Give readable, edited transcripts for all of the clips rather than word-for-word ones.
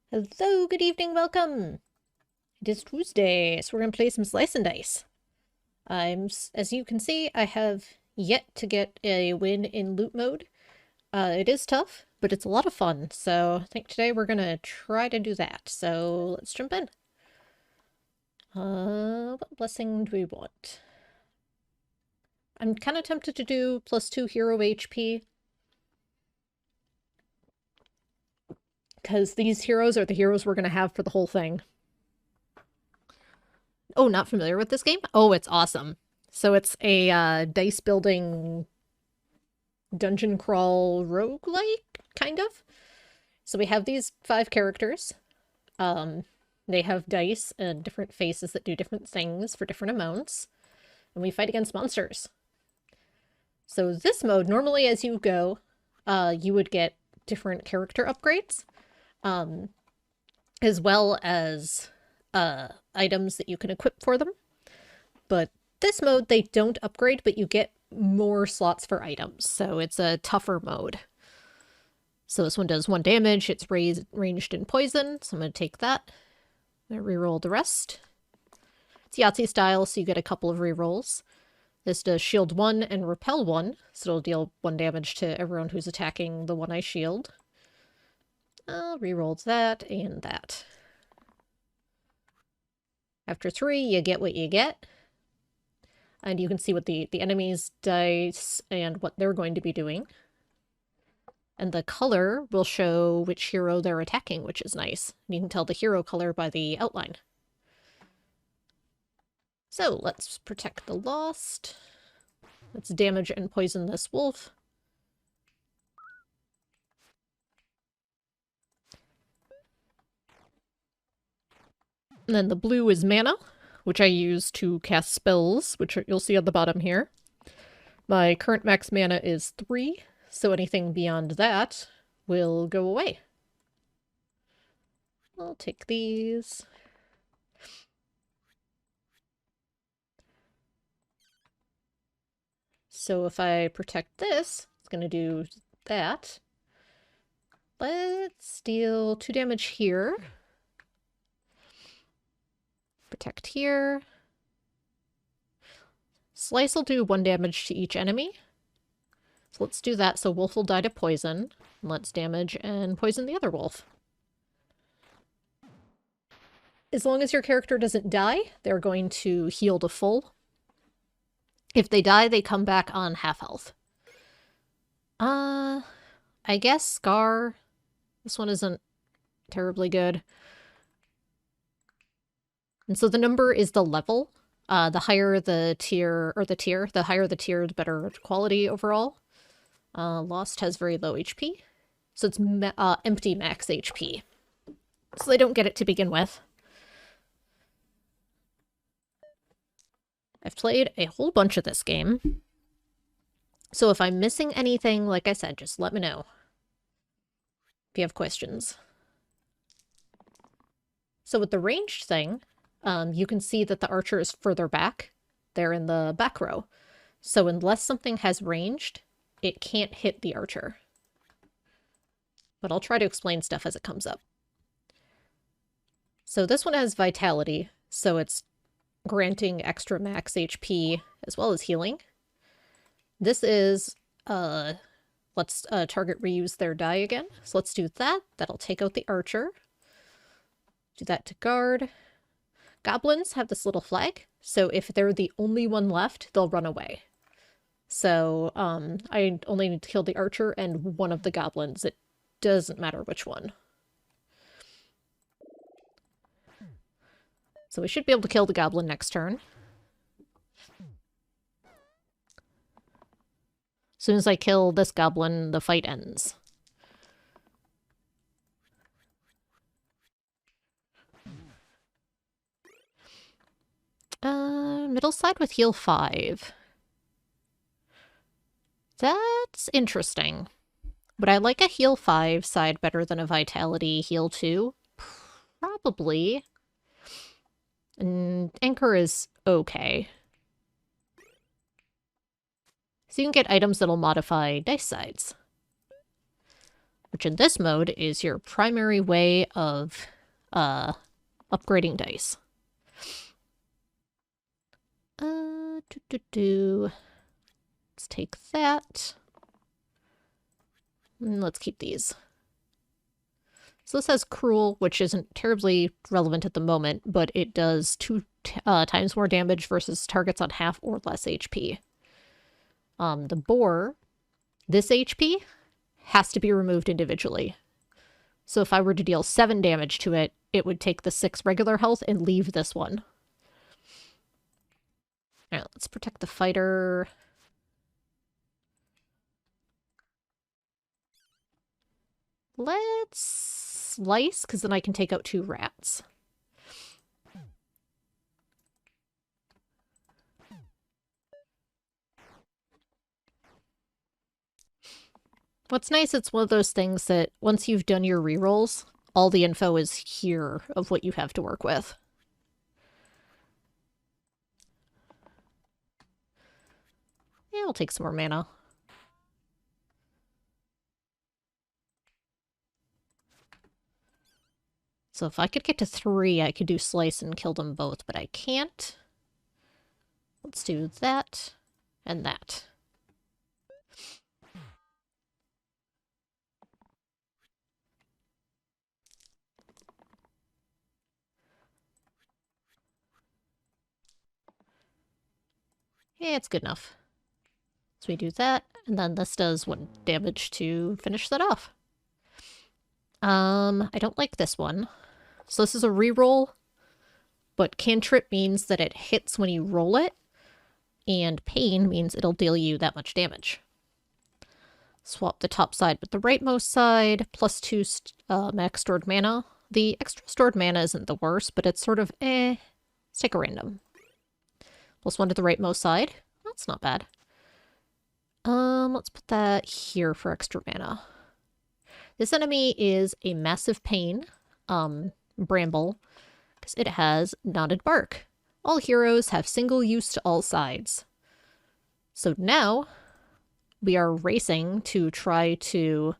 Hello, good evening, welcome! It is Tuesday, so we're gonna play some Slice and Dice. As you can see, I have yet to get a win in loot mode. It is tough, but it's a lot of fun, so I think today we're gonna try to do that. So let's jump in. What blessing do we want? I'm kind of tempted to do +2 hero HP, because these heroes are the heroes we're gonna have for the whole thing. Oh, not familiar with this game? Oh, it's awesome. So it's a dice building dungeon crawl roguelike, kind of. So we have these 5 characters. Um, they have dice and different faces that do different things for different amounts. And we fight against monsters. So this mode, normally as you go, you would get different character upgrades, um, as well as items that you can equip for them. But this mode, they don't upgrade, but you get more slots for items, so it's a tougher mode. So this one does 1 damage, it's ranged in poison, so I'm going to take that. I'm going to reroll the rest. It's Yahtzee style, so you get a couple of rerolls. This does shield 1 and repel 1, so it'll deal 1 damage to everyone who's attacking the one I shield. I'll reroll that and that. After 3, you get what you get. And you can see what the enemy's dice and what they're going to be doing. And the color will show which hero they're attacking, which is nice. You can tell the hero color by the outline. So let's protect the lost. Let's damage and poison this wolf. And then the blue is mana, which I use to cast spells, which you'll see at the bottom here. My current max mana is 3, so anything beyond that will go away. I'll take these. So if I protect this, it's going to do that. Let's deal 2 damage here. Protect here. Slice will do 1 damage to each enemy. So let's do that so wolf will die to poison. Let's damage and poison the other wolf. As long as your character doesn't die, they're going to heal to full. If they die, they come back on half health. I guess Scar. This one isn't terribly good. And so the number is the level. The higher the tier, the higher the tier, the better quality overall. Lost has very low HP. So it's empty max HP. So they don't get it to begin with. I've played a whole bunch of this game. So if I'm missing anything, like I said, just let me know. If you have questions. So with the ranged thing, you can see that the archer is further back. They're in the back row. So unless something has ranged, it can't hit the archer. But I'll try to explain stuff as it comes up. So this one has vitality, so it's granting extra max HP as well as healing. This is, let's target reuse their die again. So let's do that. That'll take out the archer. Do that to guard. Goblins have this little flag, so if they're the only one left, they'll run away. So, I only need to kill the archer and one of the goblins. It doesn't matter which one. So we should be able to kill the goblin next turn. As soon as I kill this goblin, the fight ends. Middle side with heal 5. That's interesting. Would I like a heal 5 side better than a vitality heal 2? Probably. And Anchor is okay. So you can get items that'll modify dice sides. which in this mode is your primary way of upgrading dice. Let's take that. And let's keep these. So this has Cruel, which isn't terribly relevant at the moment, but it does 2 times more damage versus targets on half or less HP. The Boar, this HP has to be removed individually. So if I were to deal 7 damage to it, it would take the 6 regular health and leave this one. Alright, let's protect the fighter. Let's slice, because then I can take out 2 rats. What's nice, it's one of those things that once you've done your rerolls, all the info is here of what you have to work with. Yeah, I'll take some more mana. So if I could get to 3, I could do slice and kill them both, but I can't. Let's do that and that. Yeah, it's good enough. So we do that, and then this does 1 damage to finish that off. I don't like this one. So this is a reroll, but cantrip means that it hits when you roll it, and pain means it'll deal you that much damage. Swap the top side with the rightmost side, plus 2 max stored mana. The extra stored mana isn't the worst, but it's sort of Let's take a random. Plus 1 to the rightmost side. That's not bad. Let's put that here for extra mana. This enemy is a massive pain, bramble, because it has knotted bark. All heroes have single use to all sides. So now we are racing to try to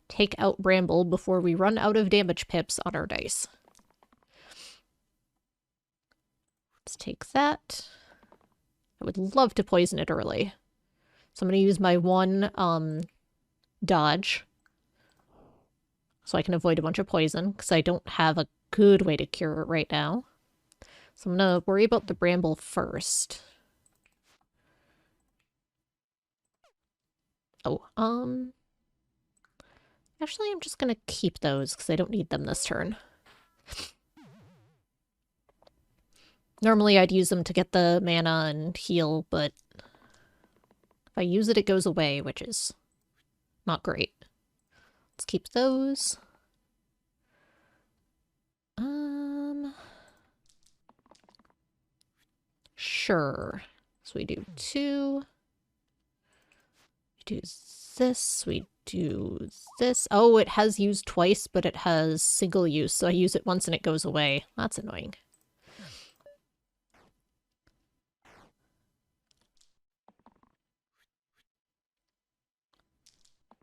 take out Bramble before we run out of damage pips on our dice. Let's take that. I would love to poison it early. So I'm going to use my 1 dodge so I can avoid a bunch of poison, because I don't have a good way to cure it right now. So I'm going to worry about the Bramble first. Oh, actually, I'm just going to keep those because I don't need them this turn. Normally, I'd use them to get the mana and heal, but if I use it, it goes away, which is not great. Let's keep those. Sure. So we do 2. We do this. We do this. Oh, it has used twice, but it has single use, so I use it once and it goes away. That's annoying.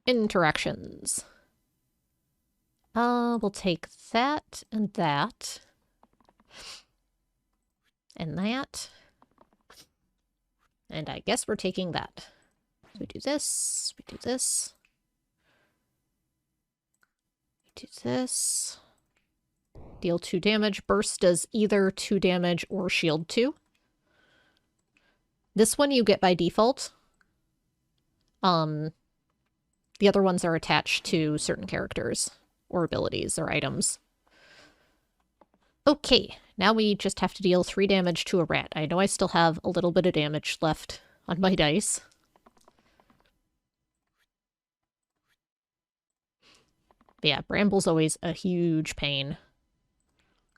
Interactions. We'll take that and that. And that. And I guess we're taking that. So we do this, we do this. We do this. Deal 2 damage. Burst does either 2 damage or shield 2. This one you get by default. The other ones are attached to certain characters or abilities or items. Okay, now we just have to deal 3 damage to a rat. I know I still have a little bit of damage left on my dice. But yeah, Bramble's always a huge pain.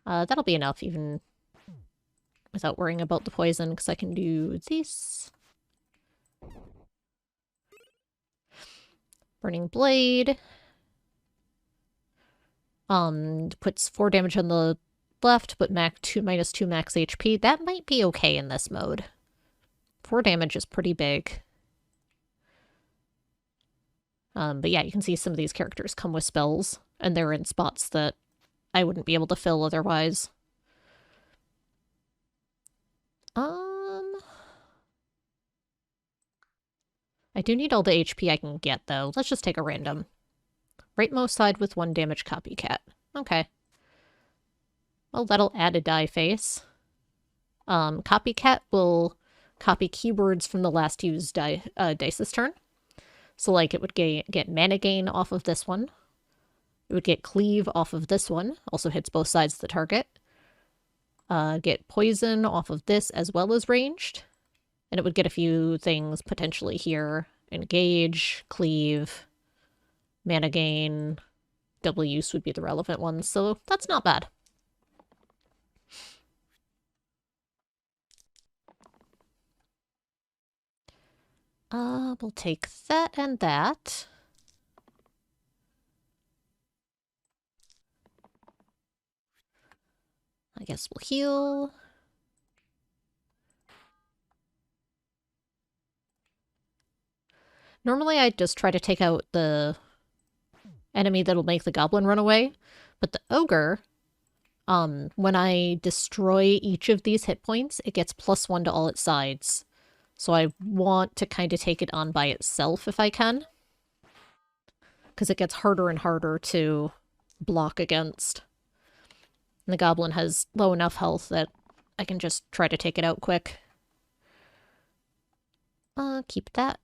That'll be enough, even without worrying about the poison, because I can do this. Burning Blade. Puts 4 damage on the left, but minus 2 max HP. That might be okay in this mode. 4 damage is pretty big. But yeah, you can see some of these characters come with spells, and they're in spots that I wouldn't be able to fill otherwise. I do need all the HP I can get, though. Let's just take a random. Rightmost side with 1 damage copycat. Okay. Well, that'll add a die face. Copycat will copy keywords from the last used dice's turn. So, like, it would get mana gain off of this one. It would get cleave off of this one. Also hits both sides of the target. Get poison off of this as well as ranged. And it would get a few things potentially here. Engage, cleave, mana gain, double use would be the relevant ones. So that's not bad. We'll take that and that. I guess we'll heal. Normally I'd just try to take out the enemy that'll make the goblin run away, but the ogre, when I destroy each of these hit points, it gets +1 to all its sides. So I want to kind of take it on by itself if I can, because it gets harder and harder to block against. And the goblin has low enough health that I can just try to take it out quick. Keep that.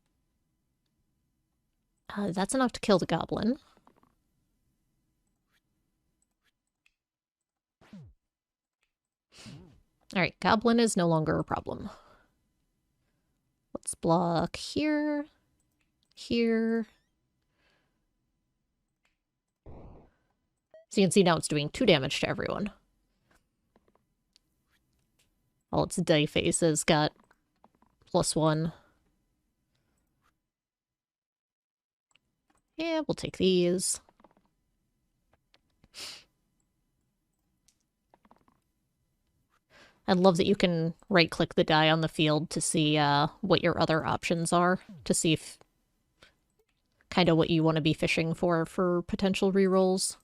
That's enough to kill the goblin. Alright, goblin is no longer a problem. Let's block here, here. So you can see now it's doing 2 damage to everyone. All its die faces got +1. Yeah, we'll take these. I love that you can right-click the die on the field to see what your other options are, to see if kind of what you want to be fishing for potential rerolls.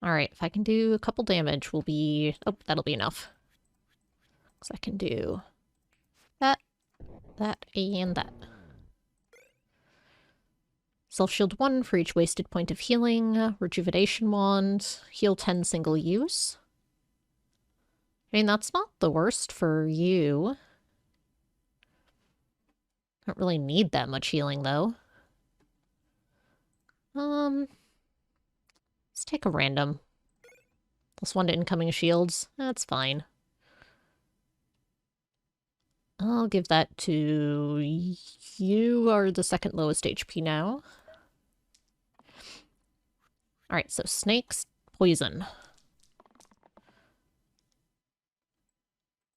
Alright, if I can do a couple damage, we'll be... Oh, that'll be enough. Because I can do that, that, and that. Self-shield 1 for each wasted point of healing. Rejuvenation wand. Heal 10 single use. I mean, that's not the worst for you. Don't really need that much healing, though. Let's take a random. +1 to incoming shields. That's fine. I'll give that to... You are the second lowest HP now. Alright, so snakes, poison.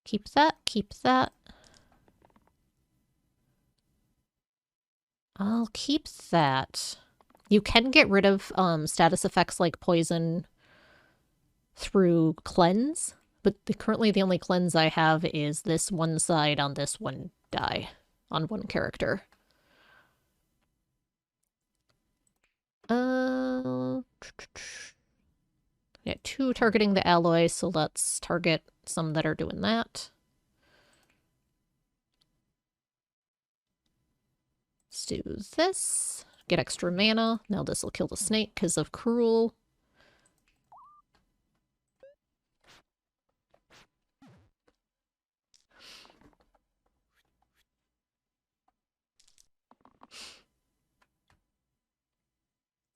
Keep that, keep that. I'll keep that. You can get rid of status effects like poison through cleanse, but currently the only cleanse I have is this one side on this one die, on one character. Yeah, 2 targeting the alloy, so let's target some that are doing that. Let's do this. Get extra mana. Now this will kill the snake because of Cruel.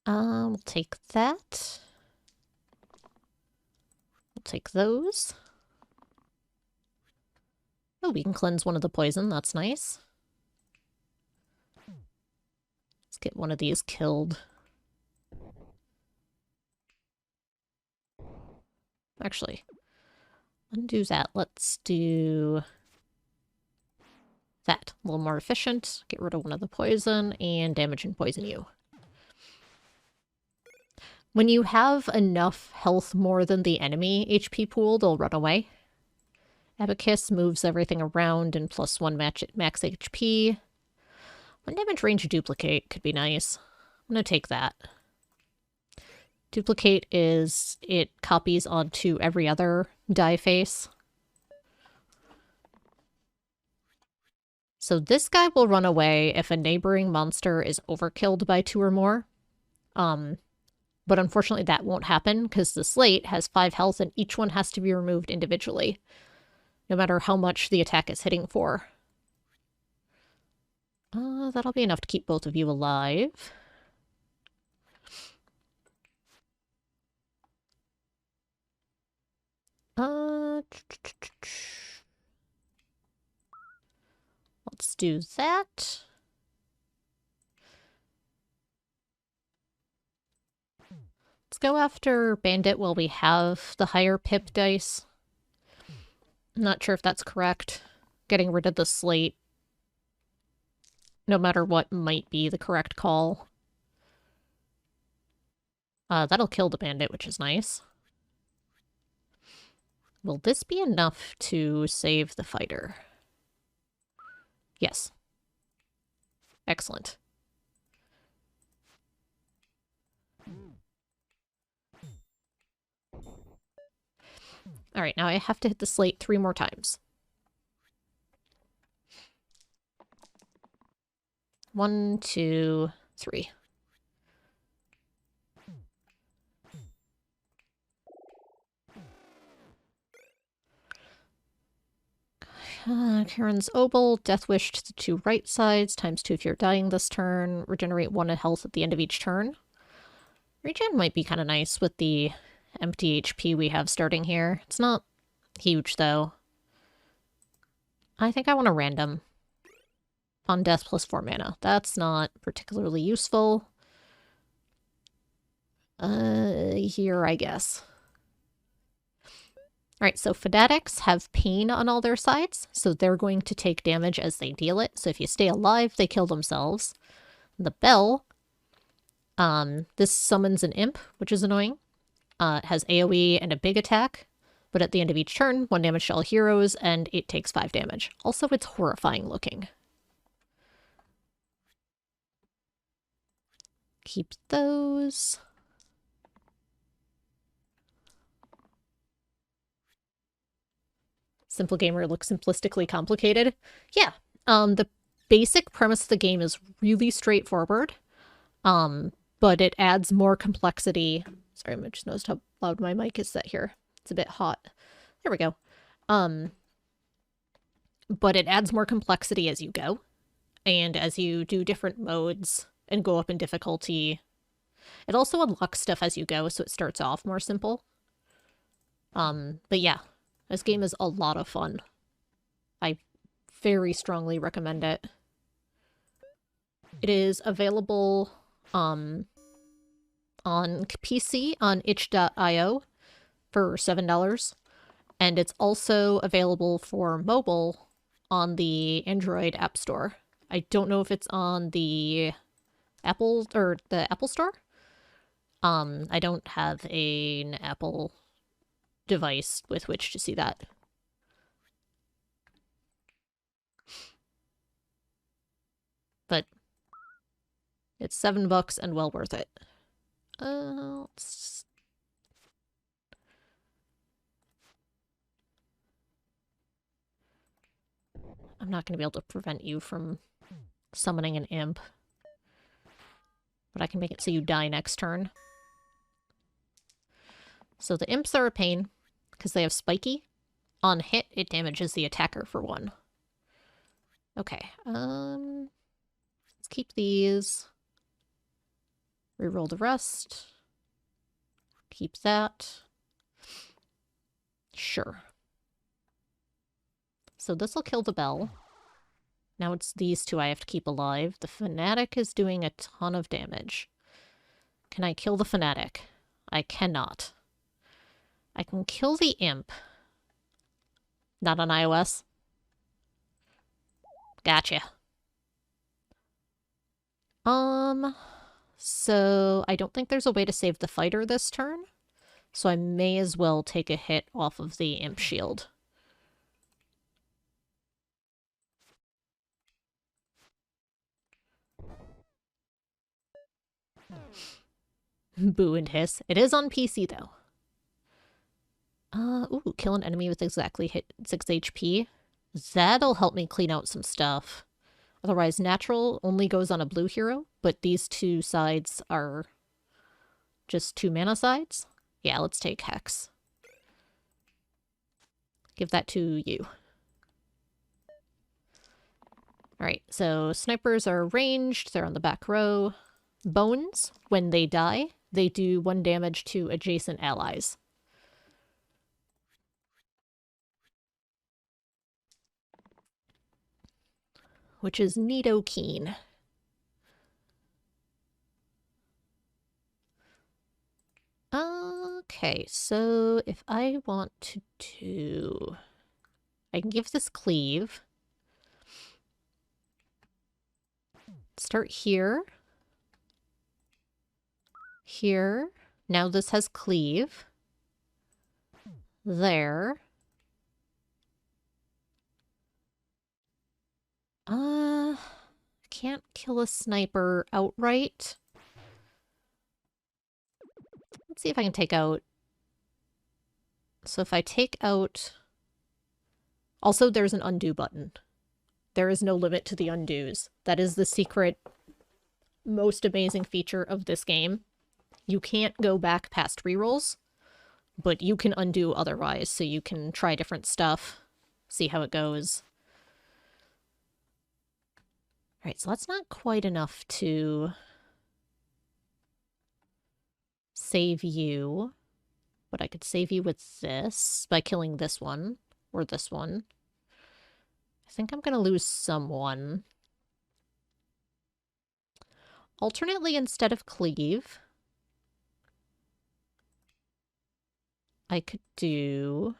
We'll take that. We'll take those. Oh, we can cleanse one of the poison. That's nice. Let's get one of these killed. Actually, undo that. Let's do that. A little more efficient. Get rid of one of the poison and damage and poison you. When you have enough health more than the enemy HP pool, they'll run away. Abacus moves everything around and +1 max HP. 1 damage range duplicate could be nice. I'm gonna take that. Duplicate is it copies onto every other die face. So this guy will run away if a neighboring monster is overkilled by 2 or more. But unfortunately that won't happen because the slate has 5 health and each one has to be removed individually, no matter how much the attack is hitting for. That'll be enough to keep both of you alive. Let's do that. Let's go after Bandit while we have the higher pip dice. I'm not sure if that's correct. Getting rid of the slate, no matter what, might be the correct call. That'll kill the Bandit, which is nice. Will this be enough to save the fighter? Yes. Excellent. Alright, now I have to hit the slate 3 more times. 1, 2, 3. Karen's Obel, Death Wish to the 2 right sides, ×2 if you're dying this turn, regenerate 1 in health at the end of each turn. Regen might be kind of nice with the empty HP we have starting here. It's not huge, though. I think I want a random. On death +4 mana. That's not particularly useful. Here, I guess. Alright, so Fanatics have pain on all their sides, so they're going to take damage as they deal it. So if you stay alive, they kill themselves. The Bell, this summons an imp, which is annoying. It has AoE and a big attack, but at the end of each turn, 1 damage to all heroes, and it takes 5 damage. Also, it's horrifying looking. Keep those. Simple gamer looks simplistically complicated. Yeah, the basic premise of the game is really straightforward, but it adds more complexity. Sorry, I just noticed how loud my mic is set here. It's a bit hot. There we go. But it adds more complexity as you go, and as you do different modes and go up in difficulty. It also unlocks stuff as you go, so it starts off more simple. But yeah, this game is a lot of fun. I very strongly recommend it. It is available on PC on itch.io for $7, and it's also available for mobile on the Android App Store. I don't know if it's on the Apple or the Apple Store. I don't have an Apple device with which to see that. But it's $7 and well worth it. I'm not going to be able to prevent you from summoning an imp, but I can make it so you die next turn. So the imps are a pain because they have spiky. On hit, it damages the attacker for 1. Okay, let's keep these. Reroll the rest. Keep that. Sure. So this will kill the Bell. Now it's these 2 I have to keep alive. The Fanatic is doing a ton of damage. Can I kill the Fanatic? I cannot. I can kill the Imp. Not on iOS. Gotcha. So I don't think there's a way to save the fighter this turn. So I may as well take a hit off of the imp shield. Boo and hiss. It is on PC though. Ooh, kill an enemy with exactly hit 6 HP. That'll help me clean out some stuff. Otherwise, natural only goes on a blue hero, but these two sides are just 2 mana sides. Yeah, let's take Hex. Give that to you. Alright, so snipers are ranged, they're on the back row. Bones, when they die, they do 1 damage to adjacent allies. Which is neato keen. Okay, so if I want to do... I can give this cleave. Start here. Here. Now this has cleave. There. Can't kill a sniper outright. Let's see if I can take out... So if I take out... Also, there's an undo button. There is no limit to the undos. That is the secret, most amazing feature of this game. You can't go back past rerolls, but you can undo otherwise, so you can try different stuff, see how it goes. Alright, so that's not quite enough to save you, but I could save you with this by killing this one, or this one. I think I'm gonna lose someone. Alternately, instead of cleave, I could do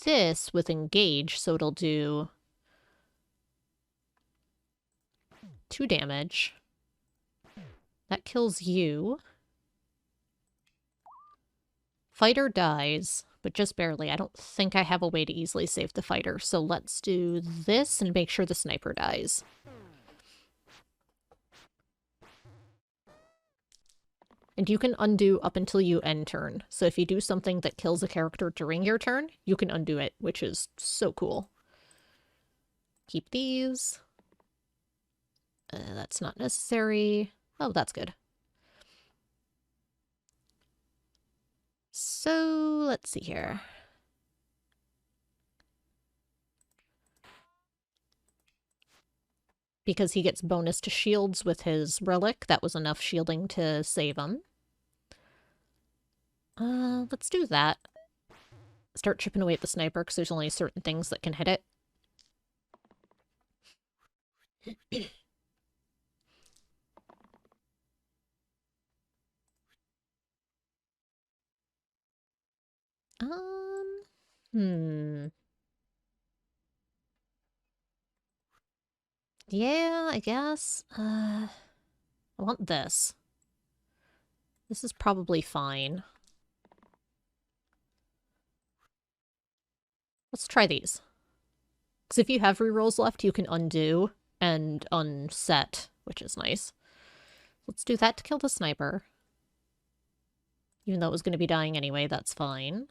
this with engage, so it'll do 2 damage. That kills you. Fighter dies, but just barely. I don't think I have a way to easily save the fighter, so let's do this and make sure the sniper dies. And you can undo up until you end turn. So if you do something that kills a character during your turn, you can undo it, which is so cool. Keep these. That's not necessary. Oh, that's good. So, let's see here. Because he gets bonus to shields with his relic, that was enough shielding to save him. Let's do that. Start chipping away at the sniper, because there's only certain things that can hit it. Yeah, I guess. I want this. This is probably fine. Let's try these. Because if you have rerolls left, you can undo and unset, which is nice. Let's do that to kill the sniper. Even though it was going to be dying anyway, that's fine.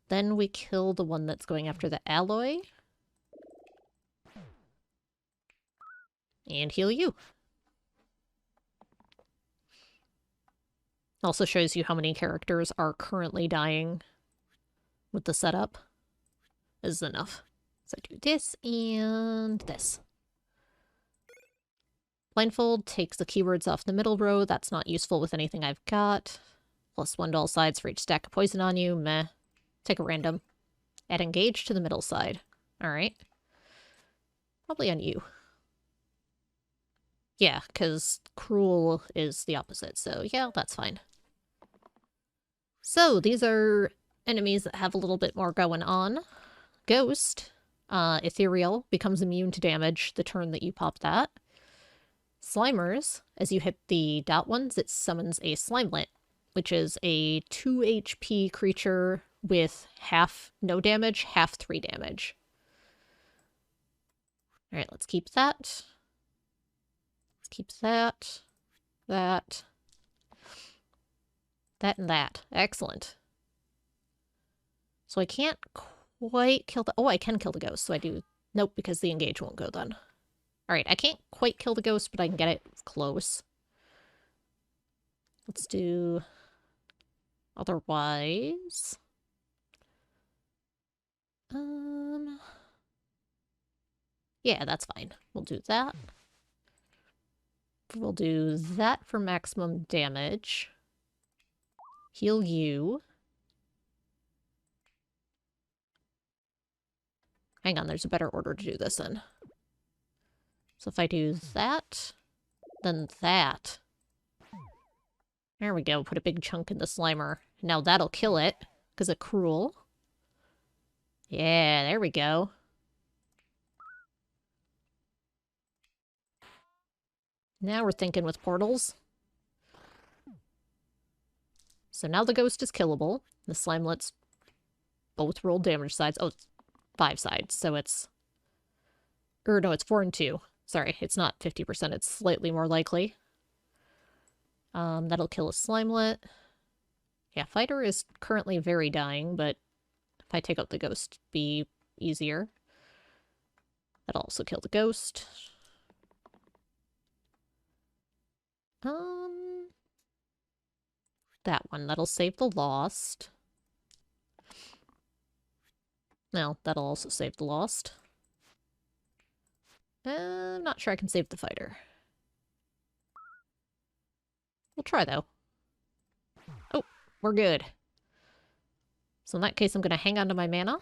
Then we kill the one that's going after the alloy. And heal you. Also shows you how many characters are currently dying with the setup. This is enough. So I do this and this. Blindfold takes the keywords off the middle row. That's not useful with anything I've got. +1 to all sides for each stack of poison on you. Meh. Take a random. Add engage to the middle side. Alright. Probably on you. Yeah, because cruel is the opposite, so yeah, that's fine. So, these are enemies that have a little bit more going on. Ghost, ethereal, becomes immune to damage the turn that you pop that. Slimers, as you hit the dot ones, it summons a Slimelet, which is a 2 HP creature with half no damage, half 3 damage. Alright, let's keep that. Let's keep that. That. That and that. Excellent. So I can't quite kill the... Oh, I can kill the ghost, so I do... Nope, because the engage won't go then. Alright, I can't quite kill the ghost, but I can get it close. Let's do... Otherwise... Yeah, that's fine. We'll do that. We'll do that for maximum damage. Heal you. Hang on, there's a better order to do this in. So if I do that, then that. There we go, put a big chunk in the Slimer. Now that'll kill it, because of Cruel. Yeah, there we go. Now we're thinking with portals. So now the ghost is killable. The Slimelets both roll damage sides. Oh, it's 5 sides, so it's... Or no, it's 4 and 2. Sorry, it's not 50%, it's slightly more likely. That'll kill a Slimelet. Yeah, Fighter is currently very dying, but if I take out the ghost, it'd be easier. That'll also kill the ghost. That one, that'll save the Lost. No, that'll also save the Lost. I'm not sure I can save the Fighter. We'll try, though. Oh, we're good. So in that case, I'm going to hang on to my mana,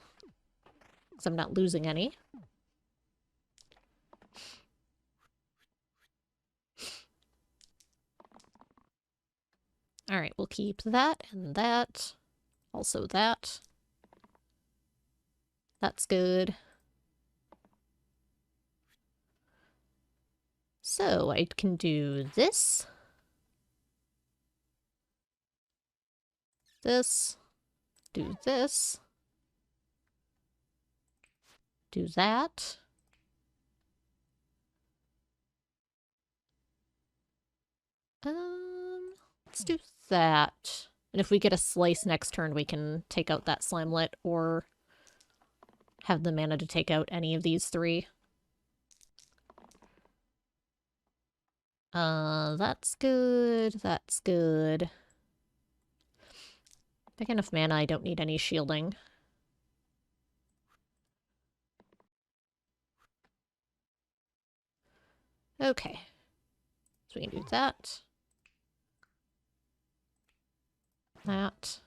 because I'm not losing any. Alright, we'll keep that and that. Also that. That's good. So I can do this. This. Do this. Do that. Let's do that. And if we get a slice next turn, we can take out that Slimelet or have the mana to take out any of these 3. That's good. That's good. Big enough mana, I don't need any shielding. Okay. So we can do that. That.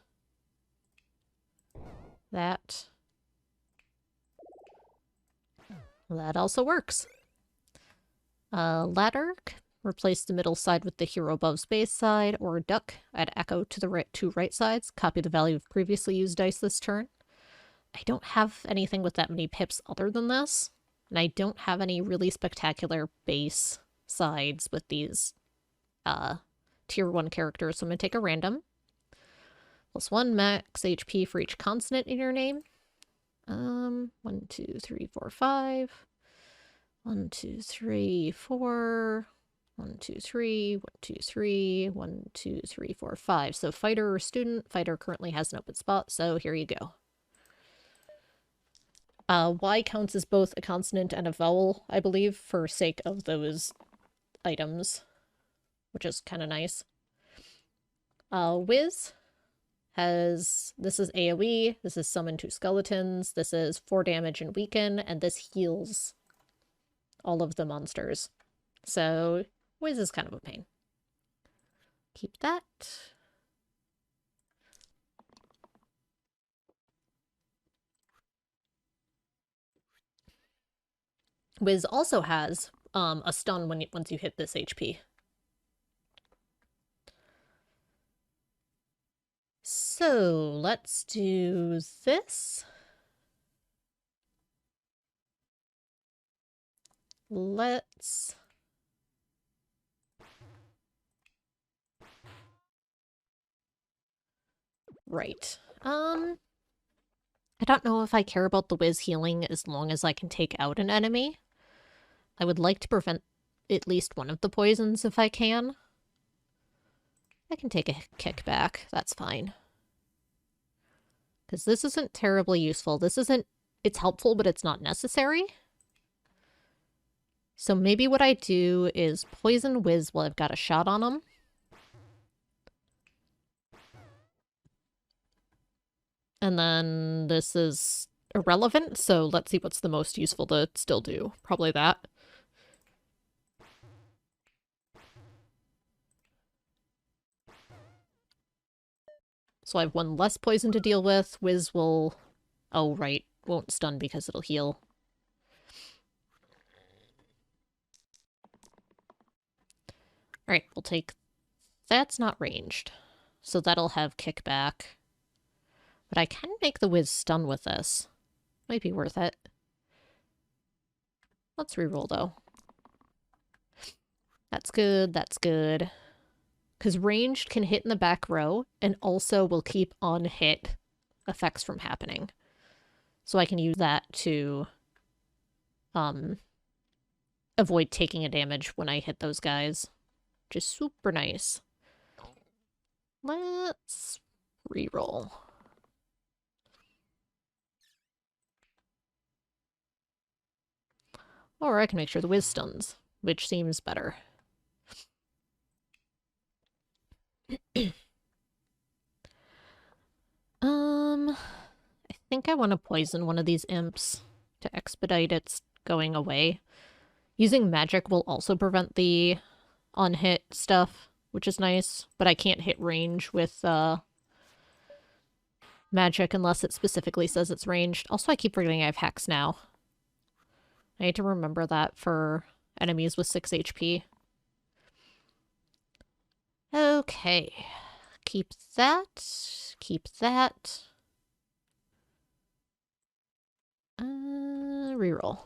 That. That also works. Ladder. Replace the middle side with the hero above space side, or duck. Add echo to the two right sides. Copy the value of previously used dice this turn. I don't have anything with that many pips other than this. And I don't have any really spectacular base sides with these tier 1 characters, so I'm going to take a random. +1 max HP for each consonant in your name. 1, 2, 3, 4, 5. 1, 2, 3, 4. 1, 2, 3. 1, 2, 3. 1, 2, 3, 4, 5. So fighter or student. Fighter currently has an open spot, so here you go. Y counts as both a consonant and a vowel, I believe, for sake of those items, which is kind of nice. Wiz has, this is AoE, this is summon 2 skeletons, this is 4 damage and weaken, and this heals all of the monsters. So, Wiz is kind of a pain. Keep that. Wiz also has a stun once you hit this HP. So, let's do this. Let's Right. I don't know if I care about the whiz healing as long as I can take out an enemy. I would like to prevent at least one of the poisons if I can. I can take a kickback. That's fine. Because this isn't terribly useful. This isn't... It's helpful, but it's not necessary. So maybe what I do is poison whiz while I've got a shot on them. And then this is irrelevant, so let's see what's the most useful to still do. Probably that. So I have one less poison to deal with. Whiz will... Oh, right. Won't stun because it'll heal. Alright, we'll take... That's not ranged. So that'll have kickback. But I can make the whiz stun with this. Might be worth it. Let's reroll, though. That's good, that's good. Because ranged can hit in the back row, and also will keep unhit effects from happening. So I can use that to avoid taking a damage when I hit those guys. Which is super nice. Let's reroll. Or I can make sure the whiz stuns, which seems better. I think I want to poison one of these imps to expedite its going away. Using magic will also prevent the unhit stuff, which is nice, but I can't hit range with magic unless it specifically says it's ranged. Also, I keep forgetting I have Hex now. I need to remember that for enemies with 6 HP. Okay. Keep that. Keep that. Reroll.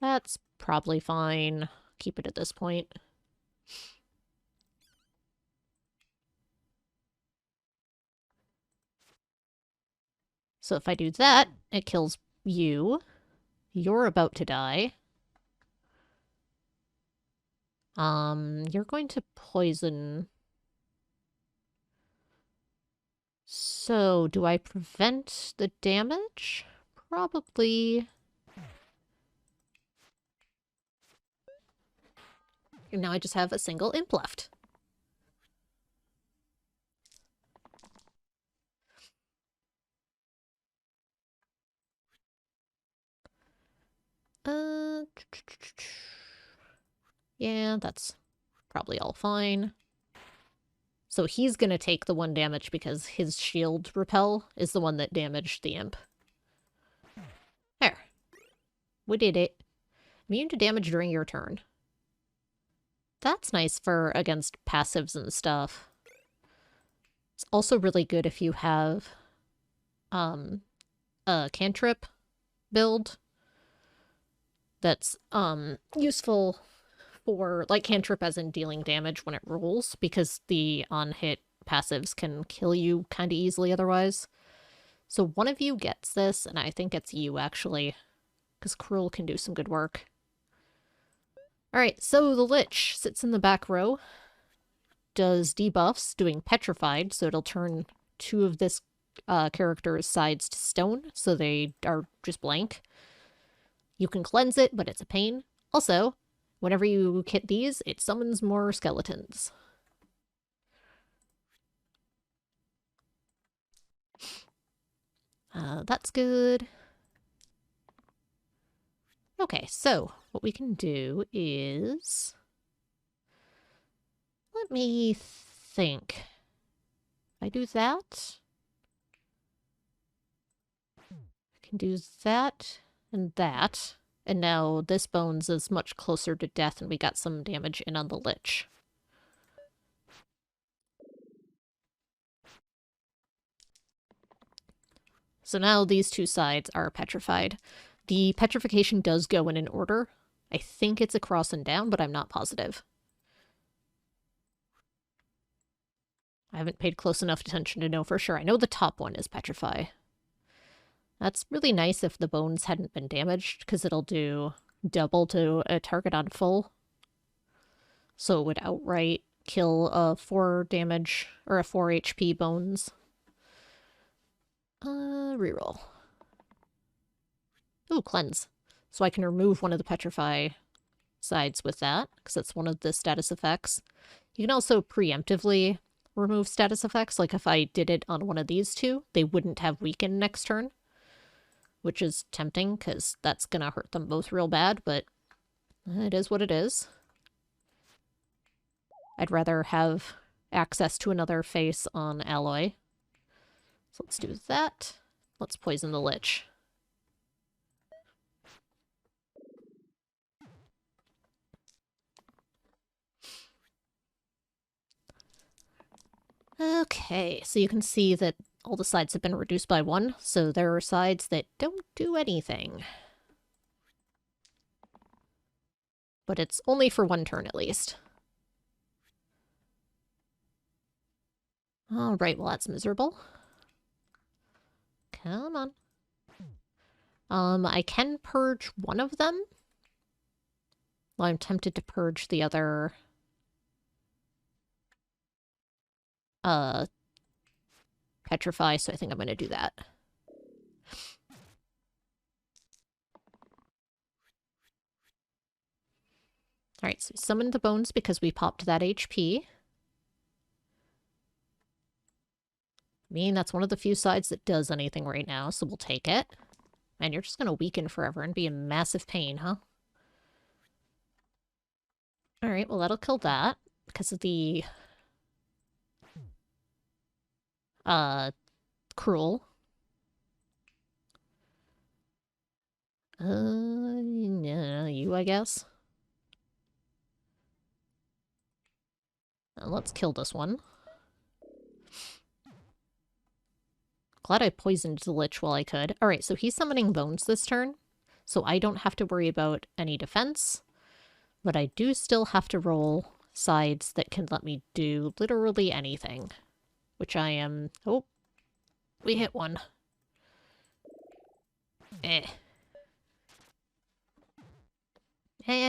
That's probably fine. Keep it at this point. So if I do that, it kills you. You're about to die. You're going to poison... So, do I prevent the damage? Probably. And now I just have a single imp left. Yeah, that's probably all fine. So he's gonna take the 1 damage because his shield repel is the one that damaged the imp. There. We did it. Immune to damage during your turn. That's nice for against passives and stuff. It's also really good if you have a cantrip build that's useful for, like, cantrip as in dealing damage when it rolls, because the on-hit passives can kill you kind of easily otherwise. So one of you gets this, and I think it's you, actually, because Cruel can do some good work. Alright, so the Lich sits in the back row, does debuffs, doing Petrified, so it'll turn 2 of this character's sides to stone, so they are just blank. You can cleanse it, but it's a pain. Also, whenever you hit these, it summons more skeletons. That's good. Okay, so what we can do is... Let me think. If I do that... I can do that and that. And now this bones is much closer to death and we got some damage in on the Lich. So now these 2 sides are petrified. The petrification does go in an order. I think it's across and down, but I'm not positive. I haven't paid close enough attention to know for sure. I know the top one is Petrify. That's really nice if the bones hadn't been damaged, because it'll do double to a target on full. So it would outright kill a 4 damage, or a 4 HP bones. Reroll. Ooh, cleanse. So I can remove one of the Petrify sides with that, because that's one of the status effects. You can also preemptively remove status effects, like if I did it on one of these two, they wouldn't have weakened next turn, which is tempting, because that's gonna hurt them both real bad, but it is what it is. I'd rather have access to another face on Alloy. So let's do that. Let's poison the Lich. Okay, so you can see that all the sides have been reduced by 1, so there are sides that don't do anything. But it's only for 1 turn at least. Alright, well that's miserable. Come on. I can purge one of them. Well, I'm tempted to purge the other... Petrify, so I think I'm going to do that. Alright, so we summoned the bones because we popped that HP. I mean, that's one of the few sides that does anything right now, so we'll take it. Man, you're just going to weaken forever and be in massive pain, huh? Alright, well that'll kill that because of the... cruel. Yeah, you, I guess. Now let's kill this one. Glad I poisoned the Lich while I could. Alright, so he's summoning bones this turn, so I don't have to worry about any defense, but I do still have to roll sides that can let me do literally anything, which I am... Oh, we hit one. And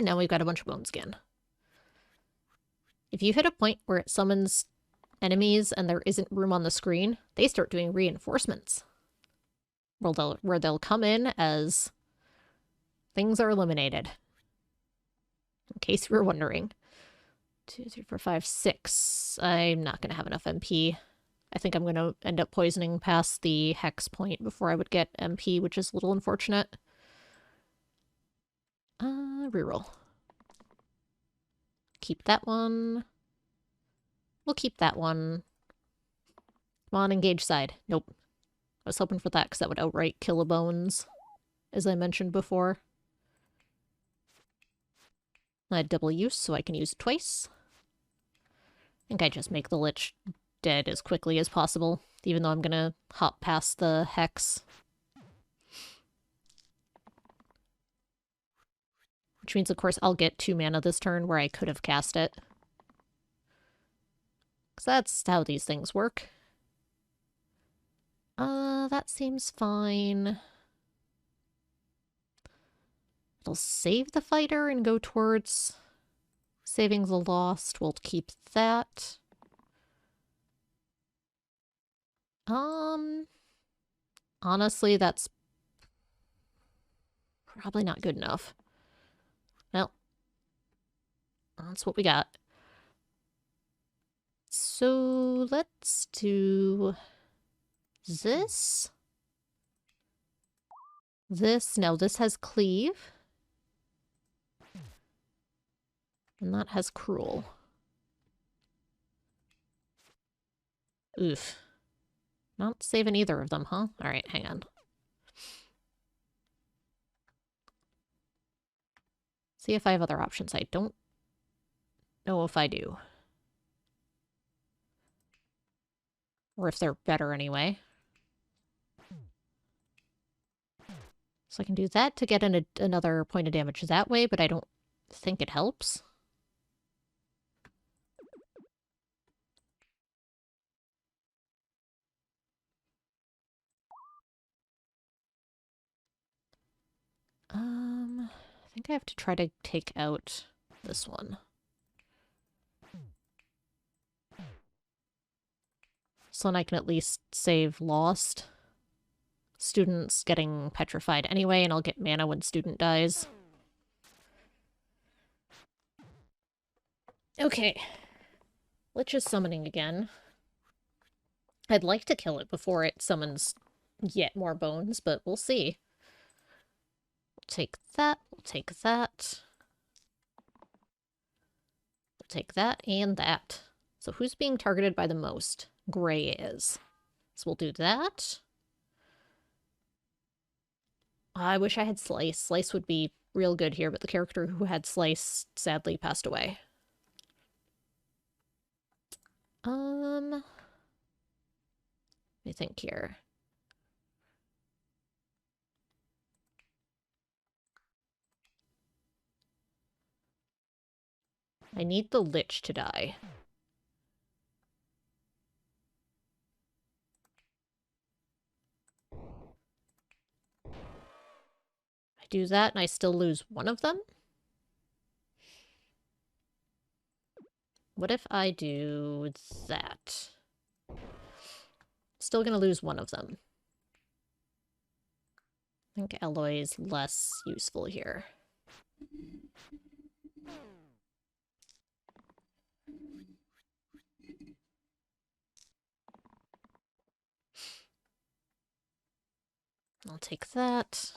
now we've got a bunch of bones again. If you hit a point where it summons enemies and there isn't room on the screen, they start doing reinforcements. Where they'll come in as things are eliminated. In case you were wondering. 2, 3, 4, 5, 6. I'm not going to have enough MP. I think I'm going to end up poisoning past the hex point before I would get MP, which is a little unfortunate. Reroll. Keep that one. We'll keep that one. Come on, engage side. Nope. I was hoping for that because that would outright kill a bones, as I mentioned before. I had double use, so I can use it twice. I think I just make the Lich dead as quickly as possible, even though I'm gonna hop past the hex. Which means, of course, I'll get 2 mana this turn where I could have cast it. Because that's how these things work. That seems fine. It'll save the fighter and go towards saving the lost. We'll keep that. Honestly, that's probably not good enough. Well, that's what we got. So let's do this. Now this has cleave. And that has cruel. Oof. Not saving either of them, huh? Alright, hang on. See if I have other options. I don't know if I do. Or if they're better anyway. So I can do that to get another point of damage that way, but I don't think it helps. think I have to try to take out this one. So then I can at least save lost. Student's getting petrified anyway, and I'll get mana when student dies. Okay. Lich is summoning again. I'd like to kill it before it summons yet more bones, but we'll see. We'll take that, we'll take that. We'll take that and that. So who's being targeted by the most? Gray is. So we'll do that. I wish I had Slice. Slice would be real good here, but the character who had Slice sadly passed away. Let me think here. I need the Lich to die. I do that and I still lose one of them? What if I do that? Still gonna lose one of them. I think Alloy is less useful here. I'll take that.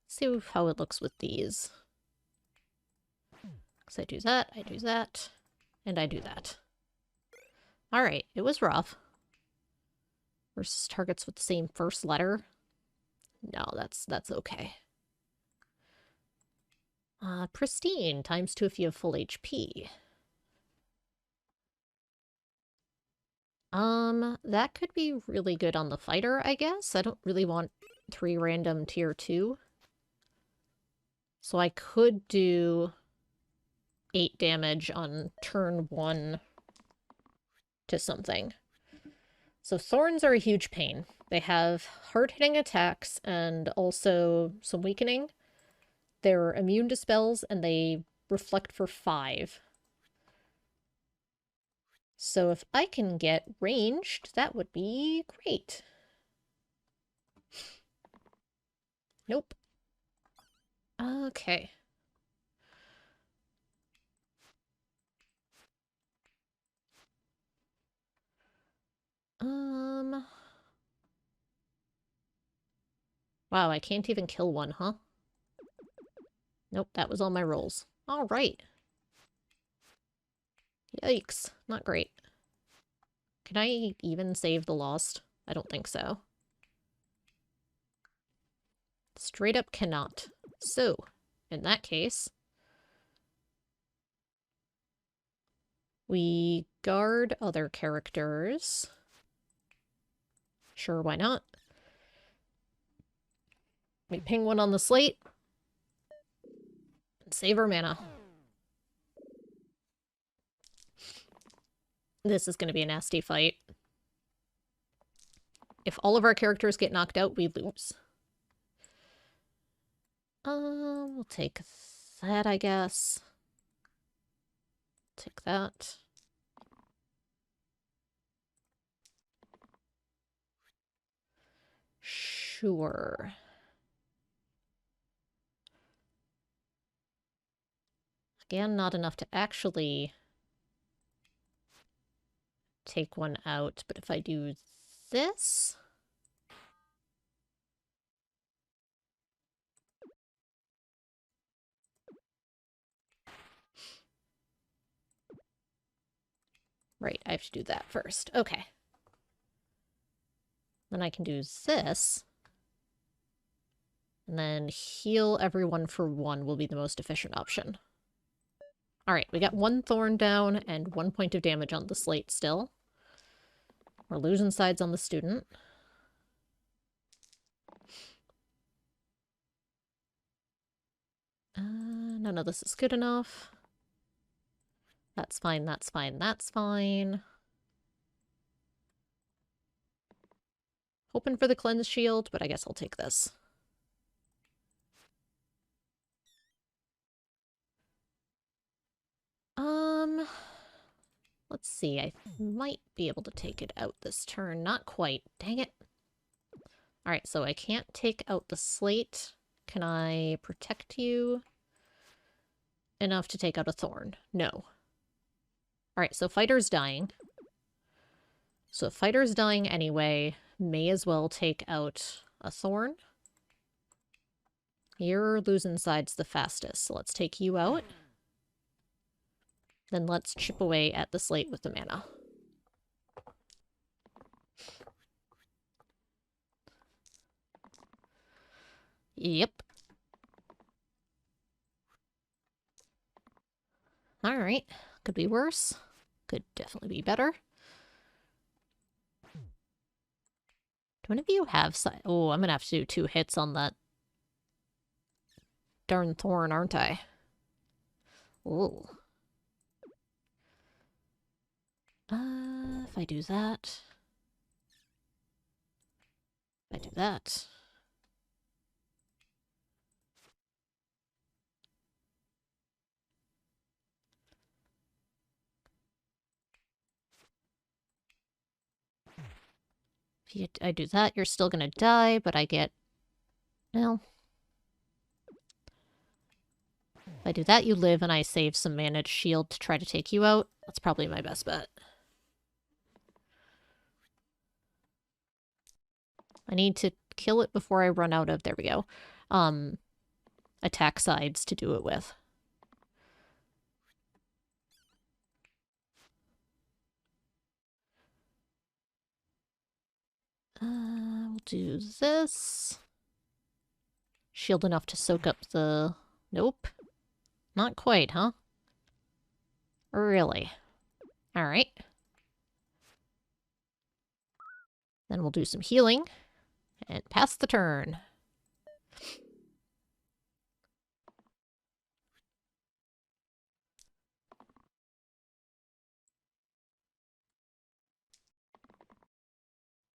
See how it looks with these. So I do that, and I do that. Alright, it was rough. Versus targets with the same first letter. No, that's okay. Pristine, ×2 if you have full HP. That could be really good on the fighter, I guess. I don't really want 3 random tier 2. So I could do 8 damage on turn 1 to something. So thorns are a huge pain. They have hard-hitting attacks and also some weakening. They're immune to spells and they reflect for 5. So if I can get ranged, that would be great. Nope. Okay. Wow, I can't even kill one, huh? Nope, that was all my rolls. Alright. Yikes. Not great. Can I even save the lost? I don't think so. Straight up cannot. So, in that case, we guard other characters. Sure, why not? We ping one on the slate. And save our mana. This is going to be a nasty fight. If all of our characters get knocked out, we lose. We'll take that, I guess. Take that. Sure. Again, not enough to actually take one out, but if I do this... Right, I have to do that first. Okay. Then I can do this. And then heal everyone for 1 will be the most efficient option. Alright, we got 1 thorn down and 1 point of damage on the slate still. We're losing sides on the student. None of this is good enough. That's fine, that's fine, that's fine. Hoping for the cleanse shield, but I guess I'll take this. Let's see, I might be able to take it out this turn. Not quite. Dang it. Alright, so I can't take out the slate. Can I protect you enough to take out a thorn? No. Alright, so fighter's dying. So if fighter's dying anyway, may as well take out a thorn. You're losing sides the fastest, so let's take you out. Then let's chip away at the slate with the mana. Yep. Alright. Could be worse. Could definitely be better. Do any of you have... Oh, I'm gonna have to do 2 hits on that darn thorn, aren't I? Ooh. If I do that... If I do that... If I do that, you're still gonna die, but I get... Well... If I do that, you live, and I save some managed shield to try to take you out. That's probably my best bet. I need to kill it before I run out of... There we go. Attack sides to do it with. We'll do this. Shield enough to soak up the... Nope. Not quite, huh? Really? Alright. Then we'll do some healing. And pass the turn.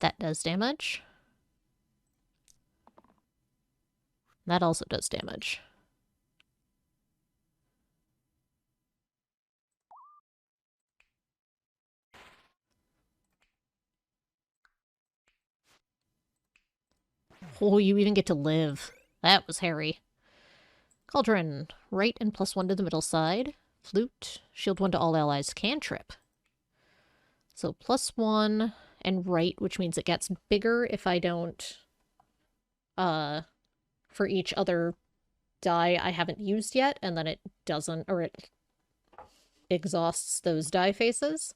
That does damage. That also does damage. Oh, you even get to live. That was hairy. Cauldron. Right and +1 to the middle side. Flute. Shield 1 to all allies. Cantrip. So +1 and right, which means it gets bigger if I don't... for each other die I haven't used yet, and then it doesn't... Or it exhausts those die faces.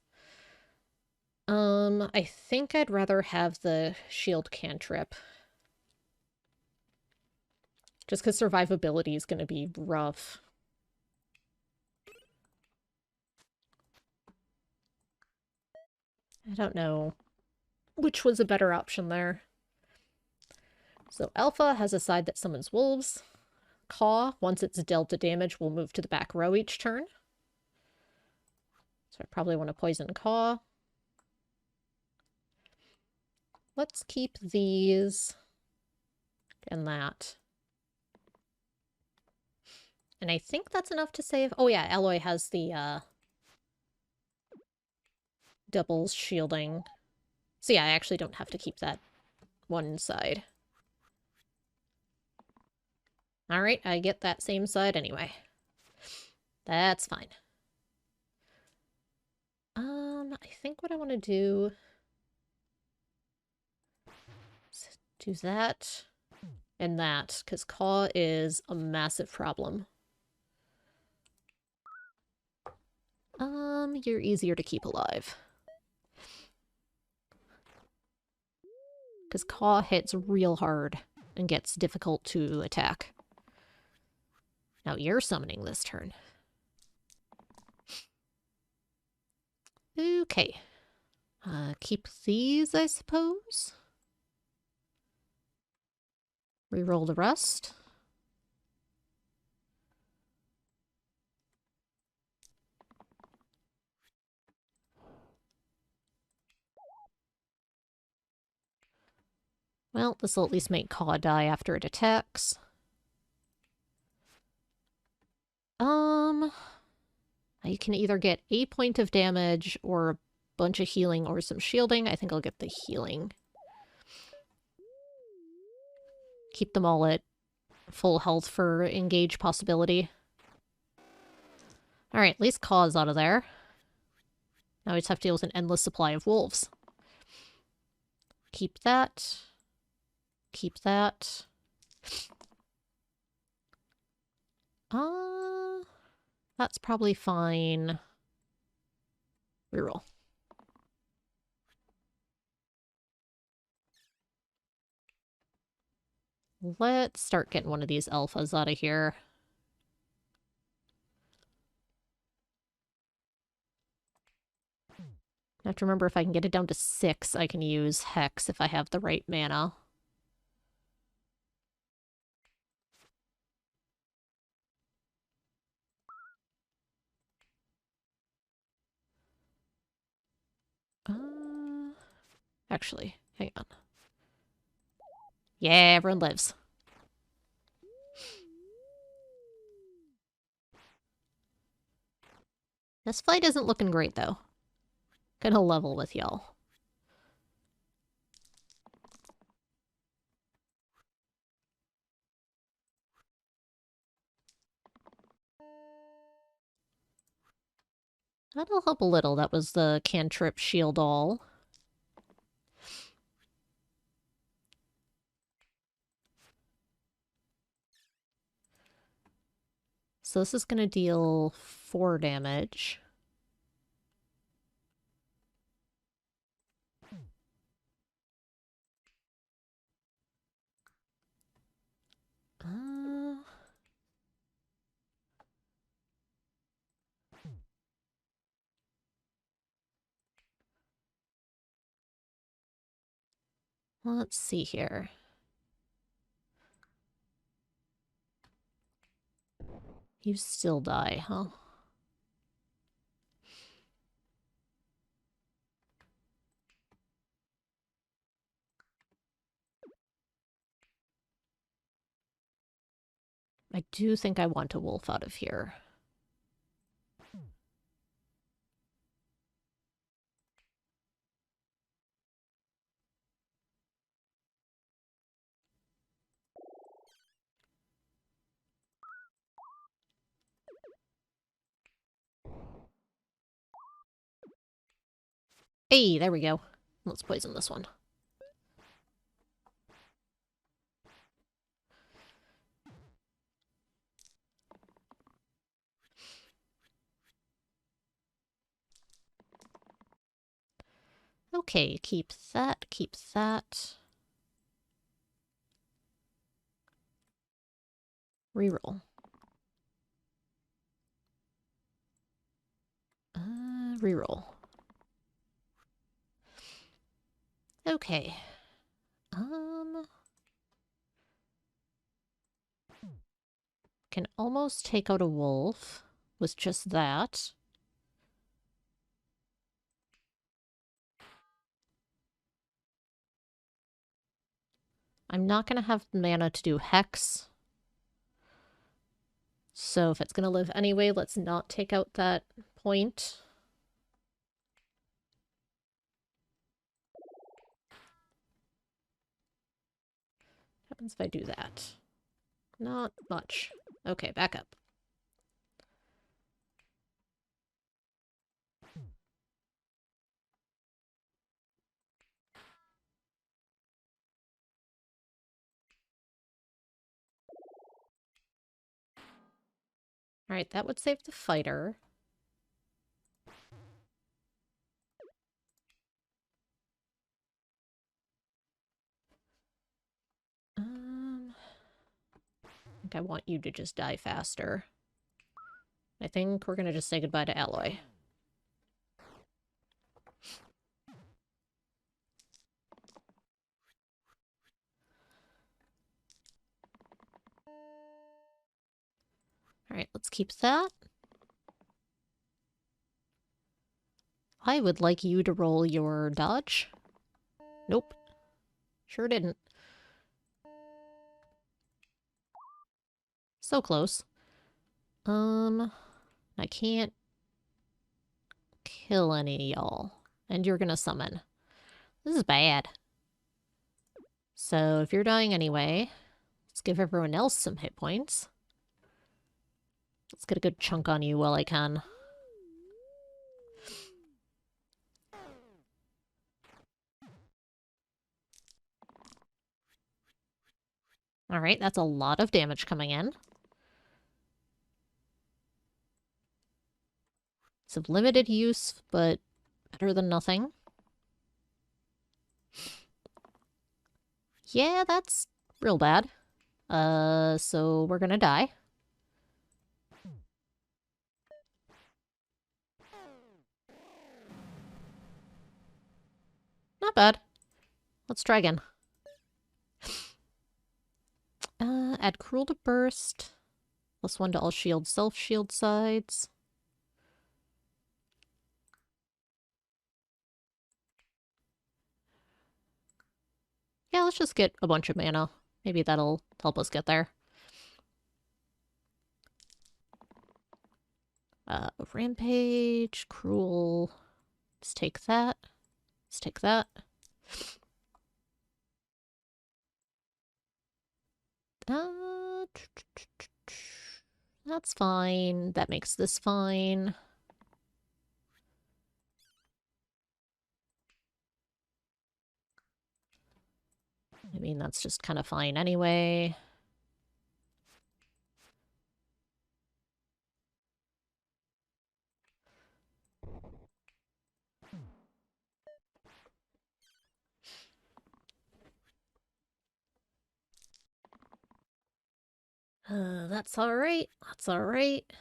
I think I'd rather have the shield cantrip. Just because survivability is going to be rough. I don't know which was a better option there. So Alpha has a side that summons wolves. Caw, once it's dealt a damage, will move to the back row each turn. So I probably want to poison Caw. Let's keep these and that. And I think that's enough to save... Oh yeah, Alloy has the doubles shielding. So yeah, I actually don't have to keep that one side. Alright, I get that same side anyway. That's fine. I think what I want to do is do that and that, because Caw is a massive problem. You're easier to keep alive. Because Caw hits real hard and gets difficult to attack. Now you're summoning this turn. Okay. Keep these, I suppose. Reroll the rest. Well, this will at least make Caw die after it attacks. I can either get a point of damage or a bunch of healing or some shielding. I think I'll get the healing. Keep them all at full health for engage possibility. Alright, at least Caw's out of there. Now we just have to deal with an endless supply of wolves. Keep that. Keep that. That's probably fine. Reroll. Let's start getting one of these alphas out of here. I have to remember if I can get it down to 6, I can use Hex if I have the right mana. Actually, hang on. Yeah, everyone lives. This fight isn't looking great, though. Gonna level with y'all. That'll help a little. That was the cantrip shield all. So this is going to deal 4 damage. Let's see here. You still die, huh? I do think I want a wolf out of here. Hey, there we go. Let's poison this one. Okay, keep that, keep that. Reroll. Reroll. Okay. Can almost take out a wolf with just that. I'm not going to have mana to do Hex. So if it's going to live anyway, let's not take out that point. What happens if I do that? Not much. Okay, back up. Alright, that would save the fighter. I think I want you to just die faster. I think we're gonna just say goodbye to Alloy. Alright, let's keep that. I would like you to roll your dodge. Nope. Sure didn't. So close. I can't kill any of y'all. And you're gonna summon. This is bad. So if you're dying anyway, let's give everyone else some hit points. Let's get a good chunk on you while I can. Alright, that's a lot of damage coming in. It's of limited use, but better than nothing. Yeah, that's real bad. So we're gonna die. Not bad. Let's try again. Add Cruel to Burst. +1 to all shield, self-shield sides. Yeah, let's just get a bunch of mana. Maybe that'll help us get there. Rampage, Cruel. Let's take that. Let's take that. That's fine. That makes this fine. I mean, that's just kind of fine anyway. That's alright. That's alright.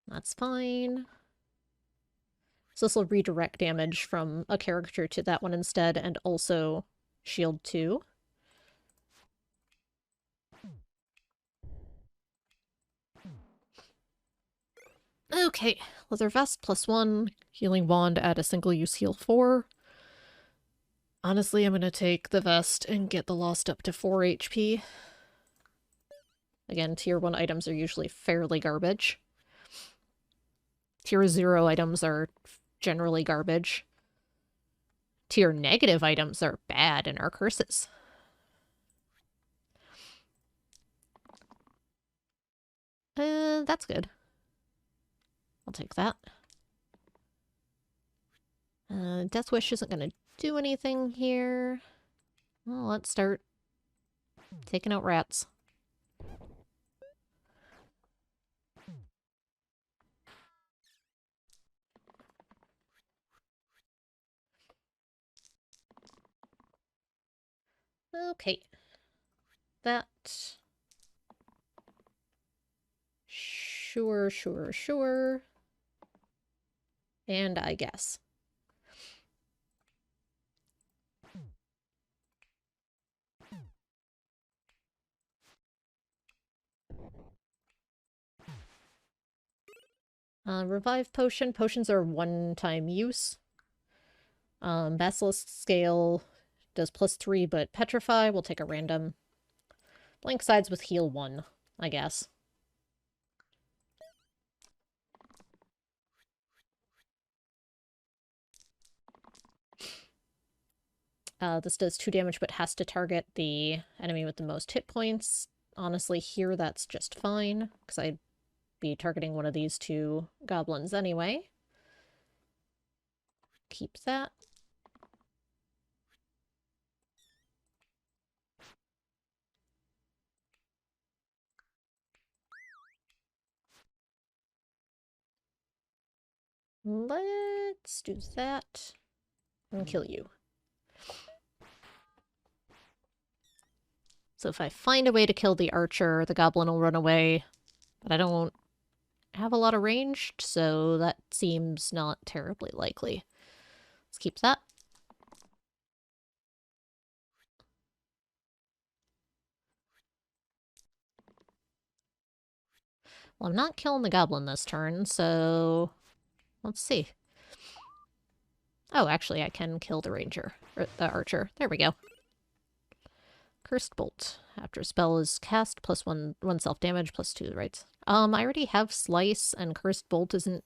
That's fine. So this will redirect damage from a character to that one instead, and also shield 2. Okay, Leather Vest +1, Healing Wand, add a single-use heal 4. Honestly, I'm gonna take the vest and get the Lost up to 4 HP. Again, tier 1 items are usually fairly garbage. Tier 0 items are generally garbage. Tier negative items are bad and are curses. That's good. I'll take that. Death Wish isn't gonna do anything here. Well, let's start taking out rats. Okay. That. Sure, sure, sure. And I guess. Revive Potion. Potions are one-time use. Basilisk Scale does +3, but Petrify. We'll take a random. Blank Sides with heal 1, I guess. This does 2 damage, but has to target the enemy with the most hit points. Honestly, here that's just fine, because I'd be targeting one of these 2 goblins anyway. Keep that. Let's do that and kill you. So if I find a way to kill the archer, the goblin will run away, but I don't have a lot of range, so that seems not terribly likely. Let's keep that. Well, I'm not killing the goblin this turn, so let's see. Oh, actually, I can kill the ranger, or the archer. There we go. Cursed Bolt. After a spell is cast, plus one self-damage, plus 2, right? I already have Slice, and Cursed Bolt isn't...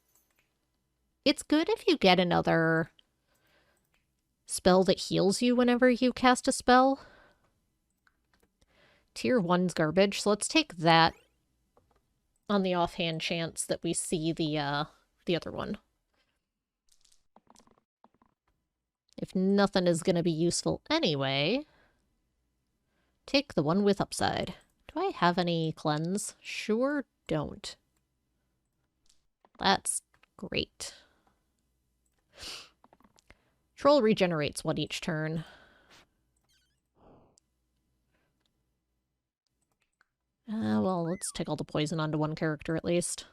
It's good if you get another spell that heals you whenever you cast a spell. Tier 1's garbage, so let's take that on the offhand chance that we see the other one. If nothing is going to be useful anyway, take the one with upside. Do I have any cleanse? Sure don't. That's great. Troll regenerates one each turn. Well, let's take all the poison onto one character at least.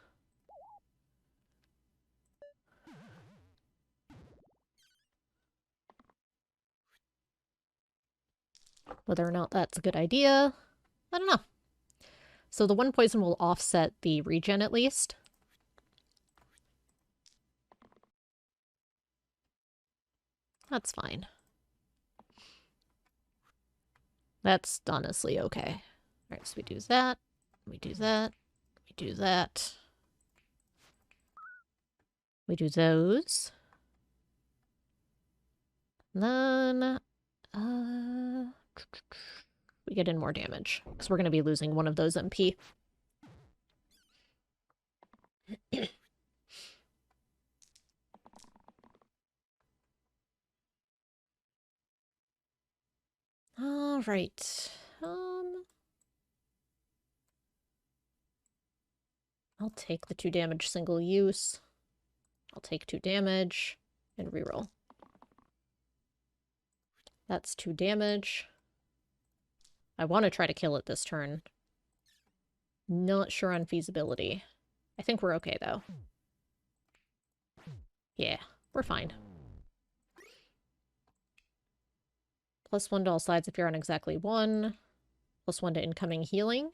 Whether or not that's a good idea, I don't know. So the one poison will offset the regen at least. That's fine. That's honestly okay. Alright, so we do that, we do that, we do that. We do those. And then, we get in more damage, because we're going to be losing one of those MP. Alright. I'll take the 2 damage single use. I'll take 2 damage and reroll. That's 2 damage. I want to try to kill it this turn. Not sure on feasibility. I think we're okay, though. Yeah, we're fine. +1 to all sides if you're on exactly 1. +1 to incoming healing.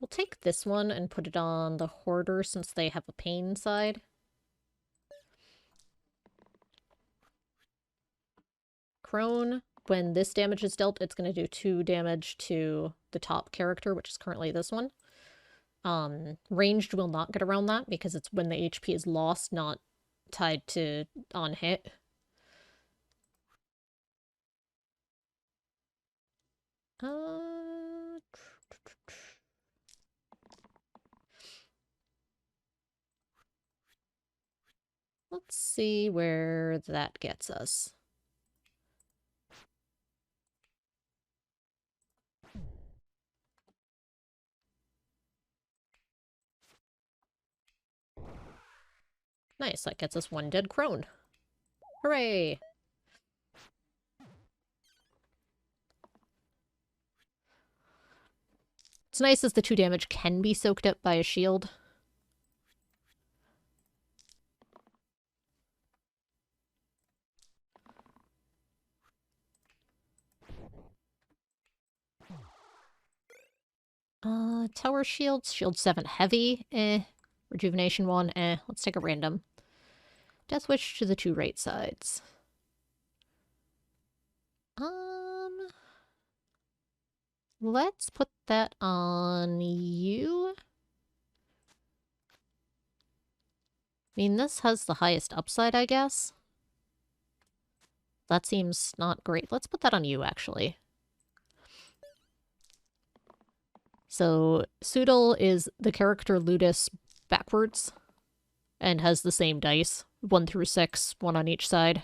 We'll take this one and put it on the Hoarder since they have a pain side. Crone, when this damage is dealt, it's going to do 2 damage to the top character, which is currently this one. Ranged will not get around that because it's when the HP is lost, not tied to on hit. Let's see where that gets us. Nice, that gets us 1 dead crone. Hooray! What's nice is the 2 damage can be soaked up by a shield. Tower shields. Shield 7 heavy. Rejuvenation 1. Let's take a random. Death Wish to the 2 right sides. Let's put that on you. I mean, this has the highest upside, I guess. That seems not great. Let's put that on you, actually. So, Soodle is the character Ludus backwards, and has the same dice. 1 through 6, 1 on each side.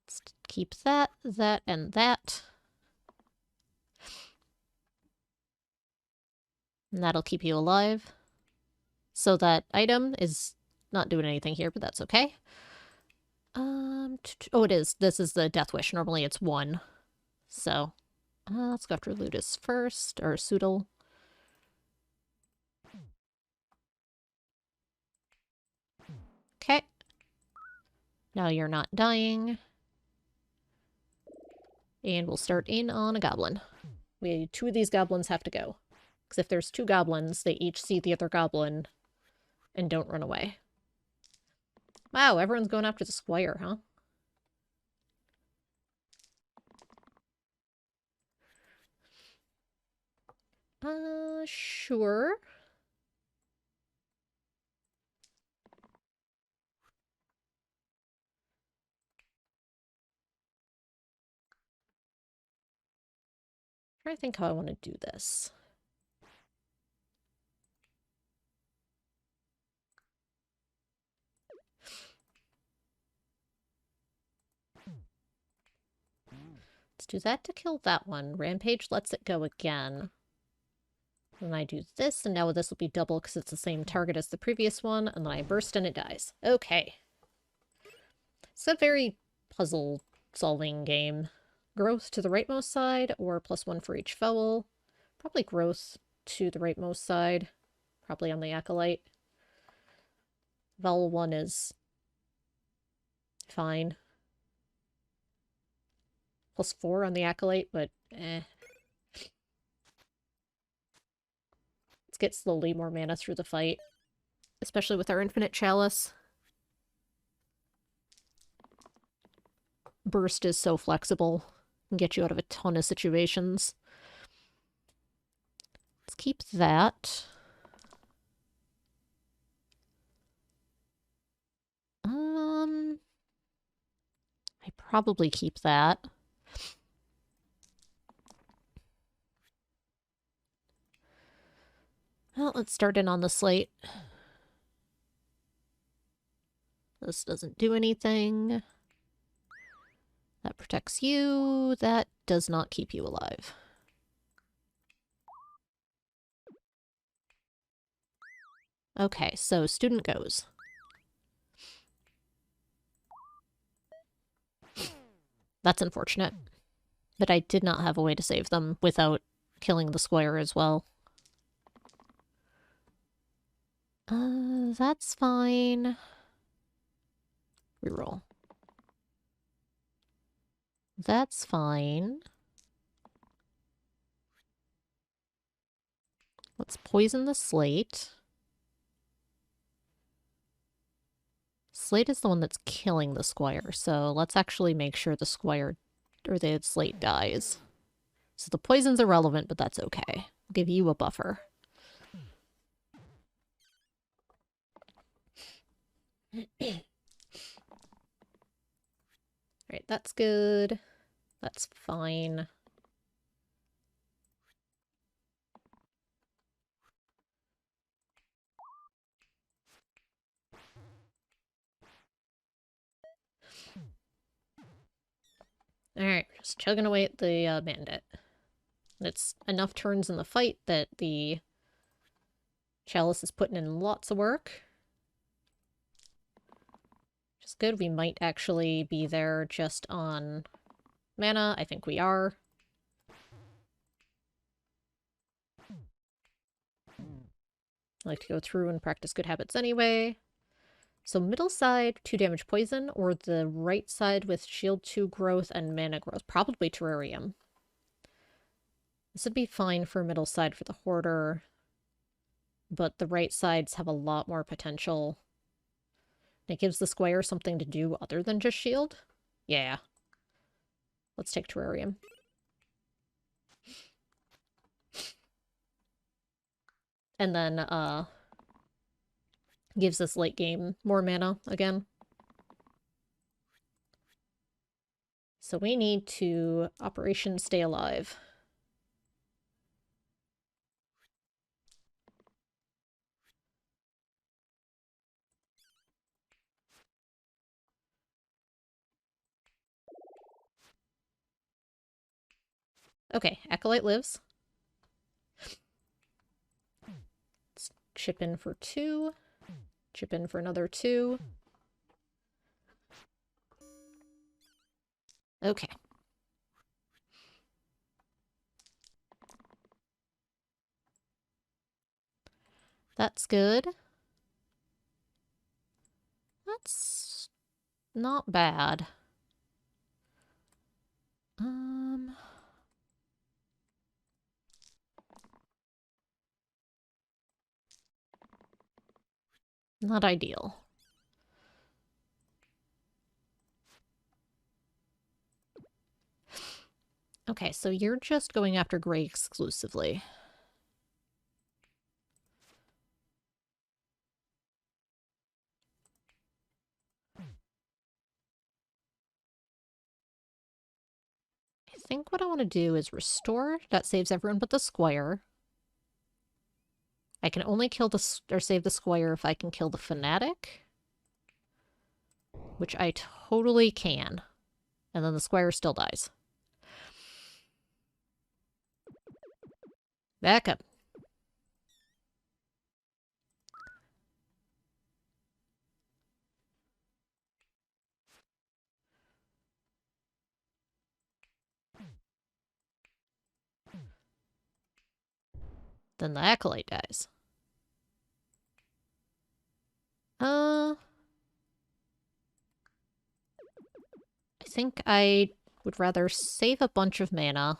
Let's keep that, that, and that. And that'll keep you alive. So that item is not doing anything here, but that's okay. Oh, it is. This is the Death Wish. Normally it's 1. So, let's go after Ludus first, or Soodle. Okay. Now you're not dying. And we'll start in on a goblin. 2 of these goblins have to go. Because if there's 2 goblins, they each see the other goblin and don't run away. Wow, everyone's going after the squire, huh? Sure. Trying to think how I want to do this. Let's do that to kill that one. Rampage lets it go again. Then I do this, and now this will be double because it's the same target as the previous one, and then I burst and it dies. Okay. It's a very puzzle-solving game. Growth to the rightmost side, or +1 for each foul. Probably growth to the rightmost side. Probably on the Acolyte. Vowel 1 is fine. +4 on the Acolyte, but eh. Let's get slowly more mana through the fight. Especially with our Infinite Chalice. Burst is so flexible. Can get you out of a ton of situations. Let's keep that. I probably keep that. Well, let's start in on the slate. This doesn't do anything. That protects you. That does not keep you alive. Okay, so student goes. That's unfortunate. But I did not have a way to save them without killing the squire as well. That's fine. Reroll. That's fine. Let's poison the slate. Slate is the one that's killing the squire, so let's actually make sure the squire or the slate dies. So the poison's irrelevant, but that's okay. I'll give you a buffer. Alright, that's good. That's fine. Alright, just chugging away at the bandit. It's enough turns in the fight that the Chalice is putting in lots of work. Which is good. We might actually be there just on mana. I think we are. I like to go through and practice good habits anyway. So middle side, 2 damage poison, or the right side with shield 2 growth and mana growth. Probably terrarium. This would be fine for middle side for the hoarder, but the right sides have a lot more potential. It gives the squire something to do other than just shield. Yeah. Let's take terrarium. And then, gives us late game more mana again. So we need to Operation Stay Alive. Okay, Acolyte lives. Let's chip in for 2. Chip in for another 2. Okay. That's good. That's not bad. Not ideal. Okay, so you're just going after gray exclusively. I think what I want to do is restore. That saves everyone but the squire. I can only kill the or save the squire if I can kill the fanatic, which I totally can. And then the squire still dies. Back up. Then the acolyte dies. I think I would rather save a bunch of mana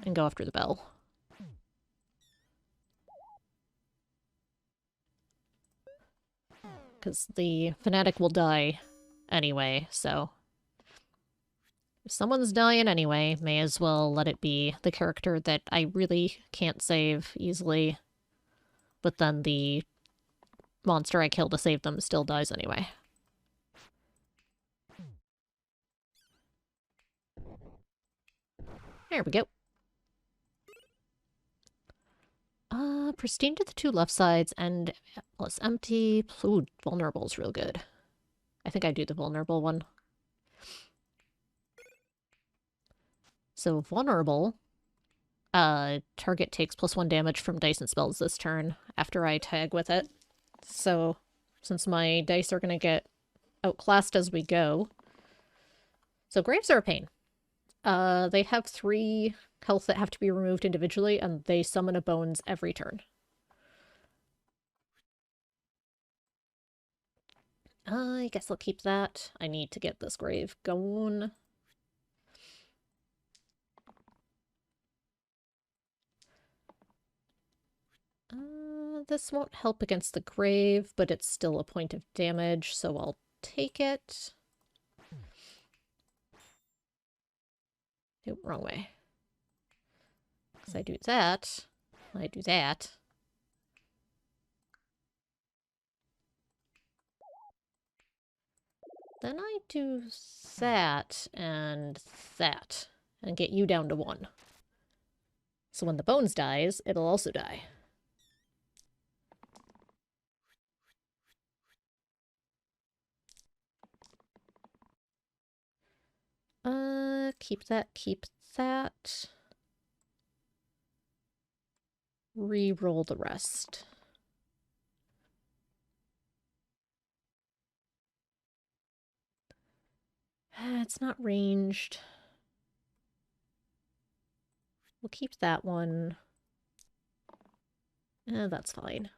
and go after the bell. Because the fanatic will die anyway, so if someone's dying anyway, may as well let it be the character that I really can't save easily, but then the monster I kill to save them still dies anyway. There we go. Pristine to the two left sides and plus empty. Ooh, vulnerable is real good. I think I do the vulnerable one. So vulnerable, target takes +1 damage from dice and spells this turn after I tag with it. So since my dice are going to get outclassed as we go. So graves are a pain. They have 3 health that have to be removed individually, and they summon a bones every turn. I guess I'll keep that. I need to get this grave going. This won't help against the grave, but it's still a point of damage, so I'll take it. Nope, wrong way. Because I do that. I do that. Then I do that, and get you down to 1. So when the bones dies, it'll also die. Keep that, keep that. Re-roll the rest. It's not ranged. We'll keep that one. That's fine.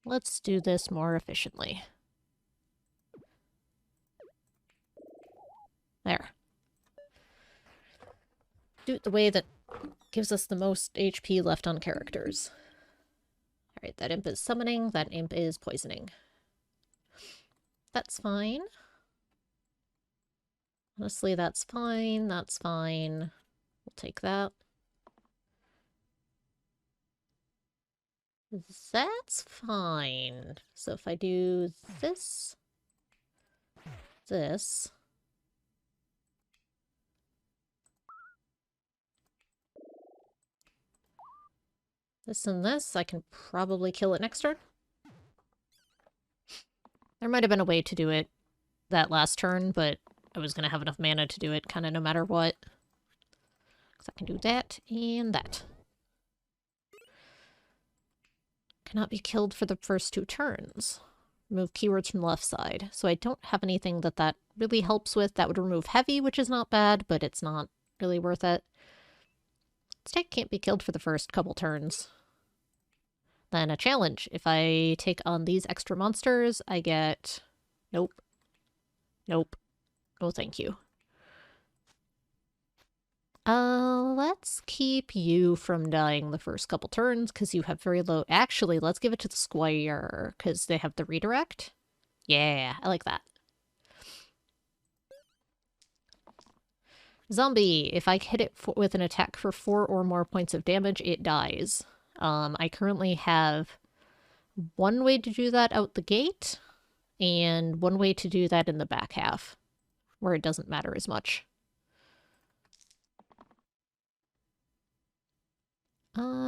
Let's do this more efficiently. There. Do it the way that gives us the most HP left on characters. Alright, that imp is summoning, that imp is poisoning. That's fine. Honestly, that's fine, that's fine. We'll take that. That's fine. So if I do this, this, and this, I can probably kill it next turn. There might have been a way to do it that last turn, but I was going to have enough mana to do it kind of no matter what. Because I can do that and that. Cannot be killed for the first 2 turns. Remove keywords from the left side. So I don't have anything that really helps with. That would remove heavy, which is not bad, but it's not really worth it. Stack can't be killed for the first couple turns. Then a challenge. If I take on these extra monsters, I get... Nope. Nope. No thank you. Let's keep you from dying the first couple turns, because you have very low... Actually, let's give it to the squire, because they have the redirect. Yeah, I like that. Zombie. If I hit it with an attack for 4 or more points of damage, it dies. I currently have one way to do that out the gate, and one way to do that in the back half, where it doesn't matter as much.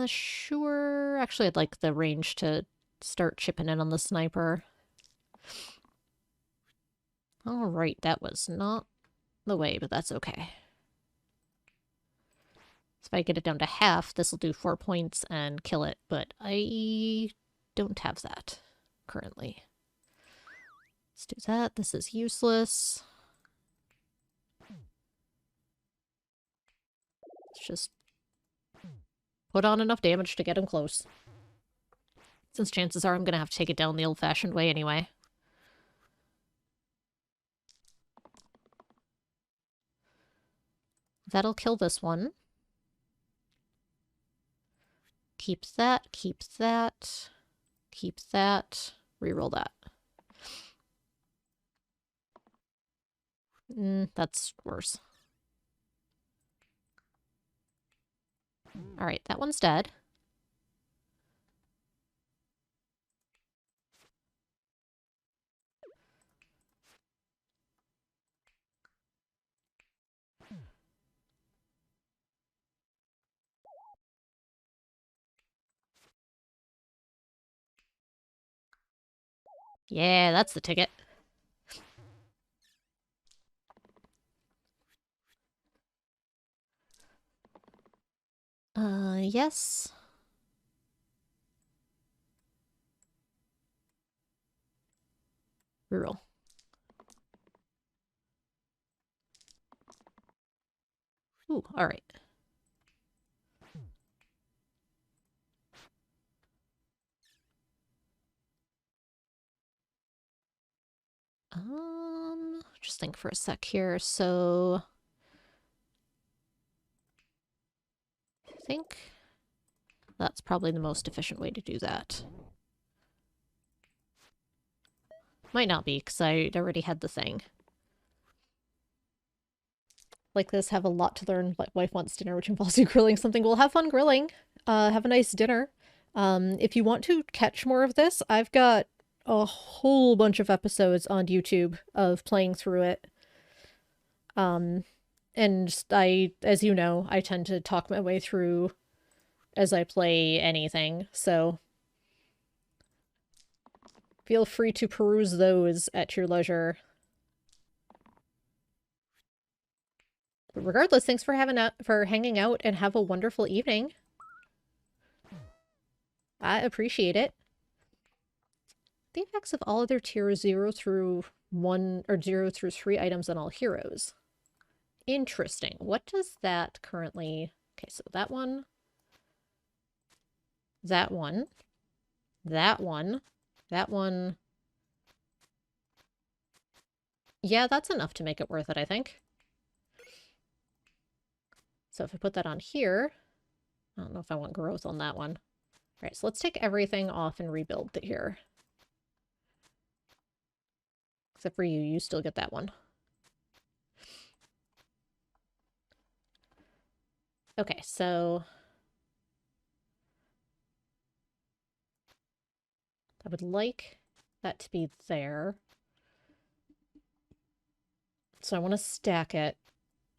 Sure. Actually, I'd like the range to start chipping in on the sniper. Alright, that was not the way, but that's okay. So if I get it down to half, this will do 4 points and kill it, but I don't have that currently. Let's do that. This is useless. Let's just put on enough damage to get him close. Since chances are I'm going to have to take it down the old-fashioned way anyway. That'll kill this one. Keep that, keep that, keep that. Reroll that. That's worse. Alright, that one's dead. Yeah, that's the ticket. Yes. Reroll. Ooh, alright. Just think for a sec here. So I think that's probably the most efficient way to do that. Might not be, because I already had the thing. Like this, have a lot to learn. Wife wants dinner, which involves you grilling something. We'll have fun grilling. Have a nice dinner. If you want to catch more of this, I've got a whole bunch of episodes on YouTube of playing through it. And as you know, I tend to talk my way through as I play anything, so feel free to peruse those at your leisure. But regardless, thanks for hanging out, and have a wonderful evening. I appreciate it. The effects of all other tiers 0 through 1 or 0 through 3 items on all heroes. Interesting. What does that currently... Okay, so that one. That one. That one. That one. Yeah, that's enough to make it worth it, I think. So if I put that on here, I don't know if I want growth on that one. All right, so let's take everything off and rebuild here. Except for you, you still get that one. Okay, so I would like that to be there. So I want to stack it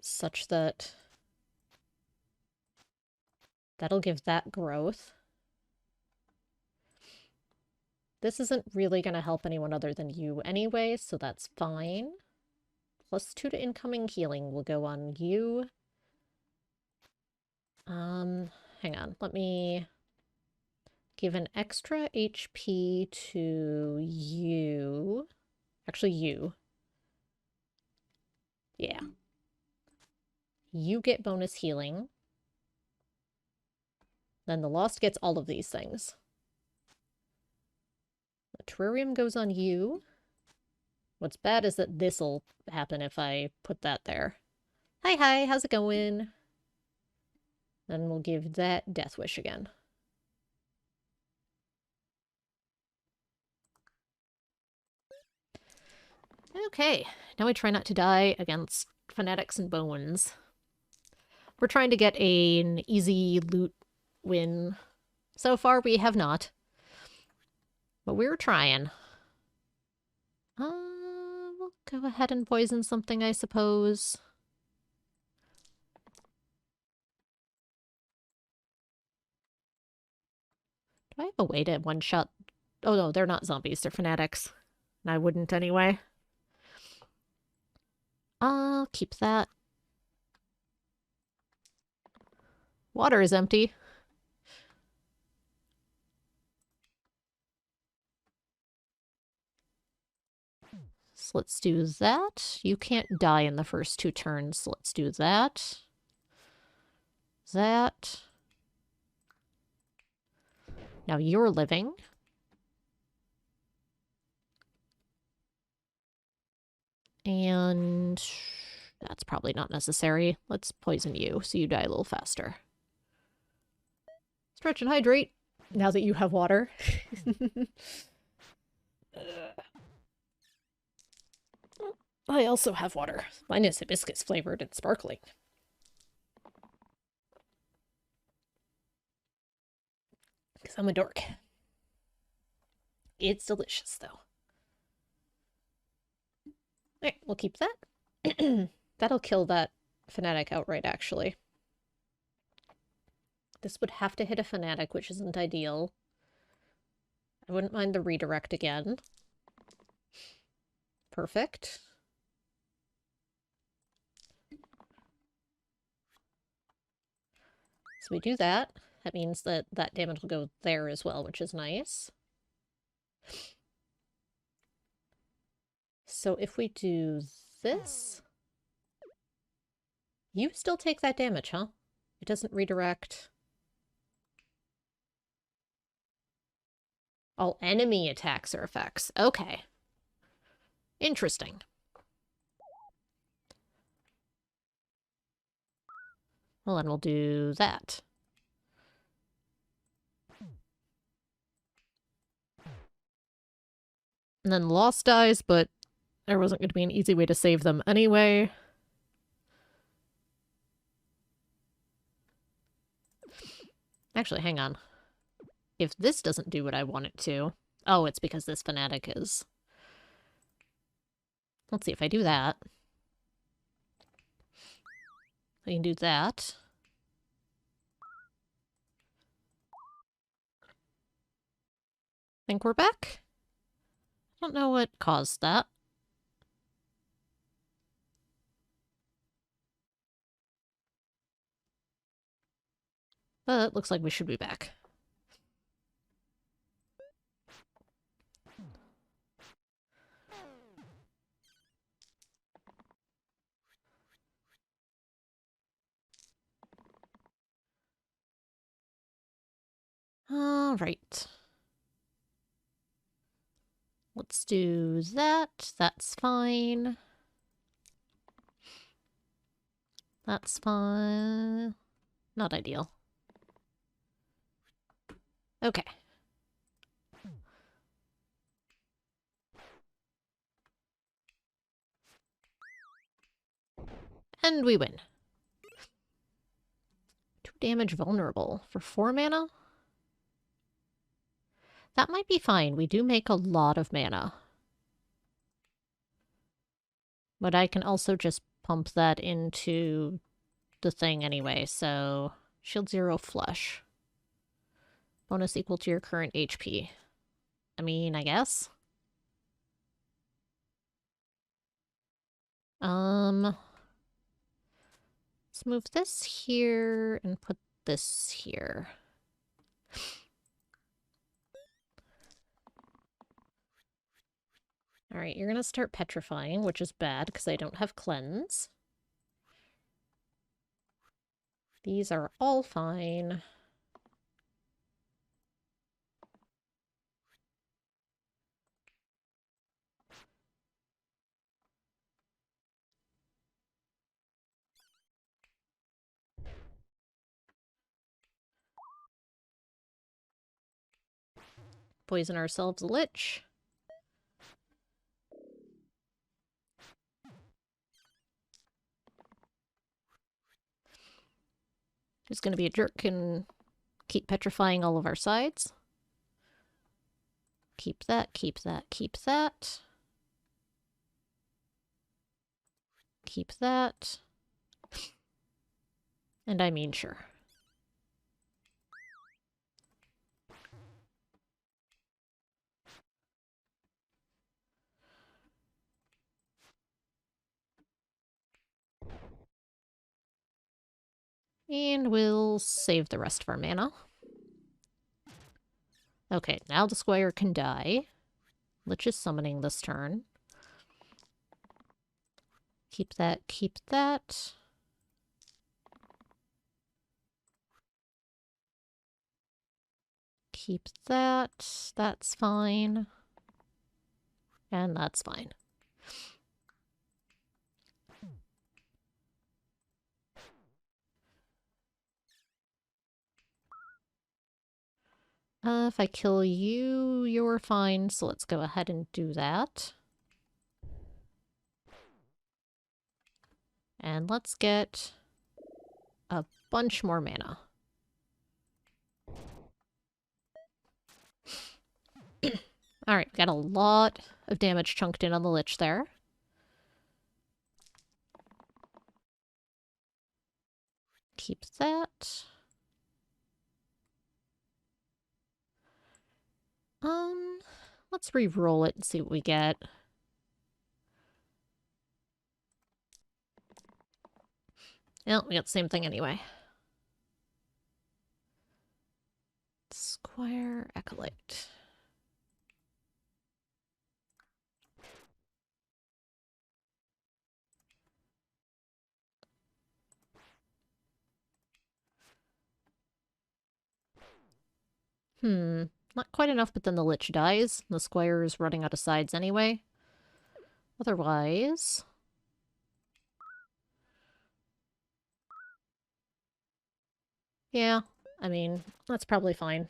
such that that'll give that growth. This isn't really going to help anyone other than you anyway, so that's fine. +2 to incoming healing will go on you. Hang on, let me give an extra HP to you. Actually, you. Yeah. You get bonus healing. Then the Lost gets all of these things. terrarium goes on you. What's bad is that this'll happen if I put that there. Hi, how's it going? Then we'll give that Death Wish again. Okay, now we try not to die against fanatics and bones. We're trying to get an easy loot win. So far, we have not. But we're trying. We'll go ahead and poison something, I suppose. Do I have a way to one-shot? Oh no, they're not zombies, they're fanatics. And I wouldn't anyway. I'll keep that. Water is empty. So let's do that. You can't die in the first 2 turns, so let's do that. That. Now you're living. And that's probably not necessary. Let's poison you so you die a little faster. Stretch and hydrate, now that you have water. I also have water. Mine is hibiscus flavored and sparkling. Because I'm a dork. It's delicious, though. Alright, we'll keep that. That'll kill that fanatic outright, actually. This would have to hit a fanatic, which isn't ideal. I wouldn't mind the redirect again. Perfect. So we do that. That means that that damage will go there as well, which is nice. So if we do this... You still take that damage, huh? It doesn't redirect. All enemy attacks or effects. Okay. Interesting. Well, then we'll do that. And then Lost dies, but there wasn't going to be an easy way to save them anyway. Actually, hang on. If this doesn't do what I want it to... Oh, it's because this fanatic is... Let's see if I do that. I can do that. Think we're back? I don't know what caused that. But it looks like we should be back. All right. Let's do that. That's fine. That's fine. Not ideal. Okay. And we win. 2 damage vulnerable for 4 mana? That might be fine. We do make a lot of mana. But I can also just pump that into the thing anyway, so... Shield 0 flush. Bonus equal to your current HP. I mean, I guess? Let's move this here and put this here. Alright, you're gonna start petrifying, which is bad because I don't have cleanse. These are all fine. poison ourselves a lich. Who's going to be a jerk and keep petrifying all of our sides. Keep that, keep that, keep that. Keep that. And I mean sure. And we'll save the rest of our mana. Okay, now the squire can die. Lich is summoning this turn. Keep that, keep that. Keep that. That's fine. And that's fine. If I kill you, you're fine, so let's go ahead and do that. And let's get a bunch more mana. Alright, got a lot of damage chunked in on the Lich there. Keep that. Let's re-roll it and see what we get. Yeah, we got the same thing anyway. Squire Acolyte. Not quite enough, but then the Lich dies. The Squire is running out of sides anyway. Otherwise... yeah, I mean, that's probably fine.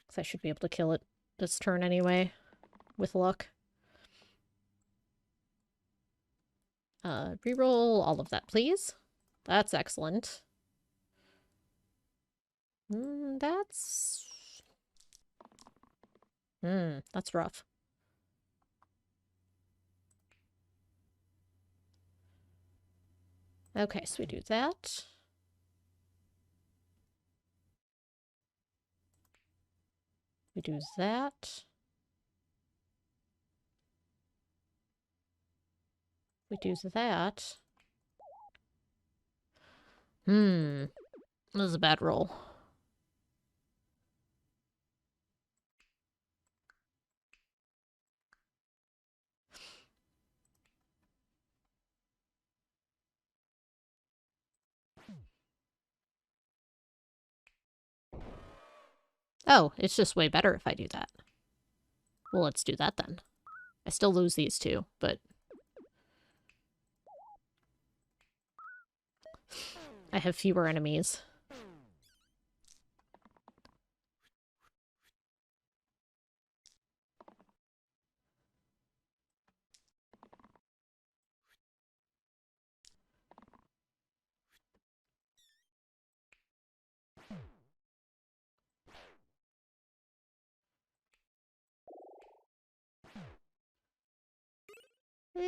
Because I should be able to kill it this turn anyway, with luck. Reroll all of that, please. That's excellent. That's rough. Okay, so we do that. We do that. We do that. This is a bad roll. Oh, it's just way better if I do that. Well, let's do that then. I still lose these two, but... I have fewer enemies.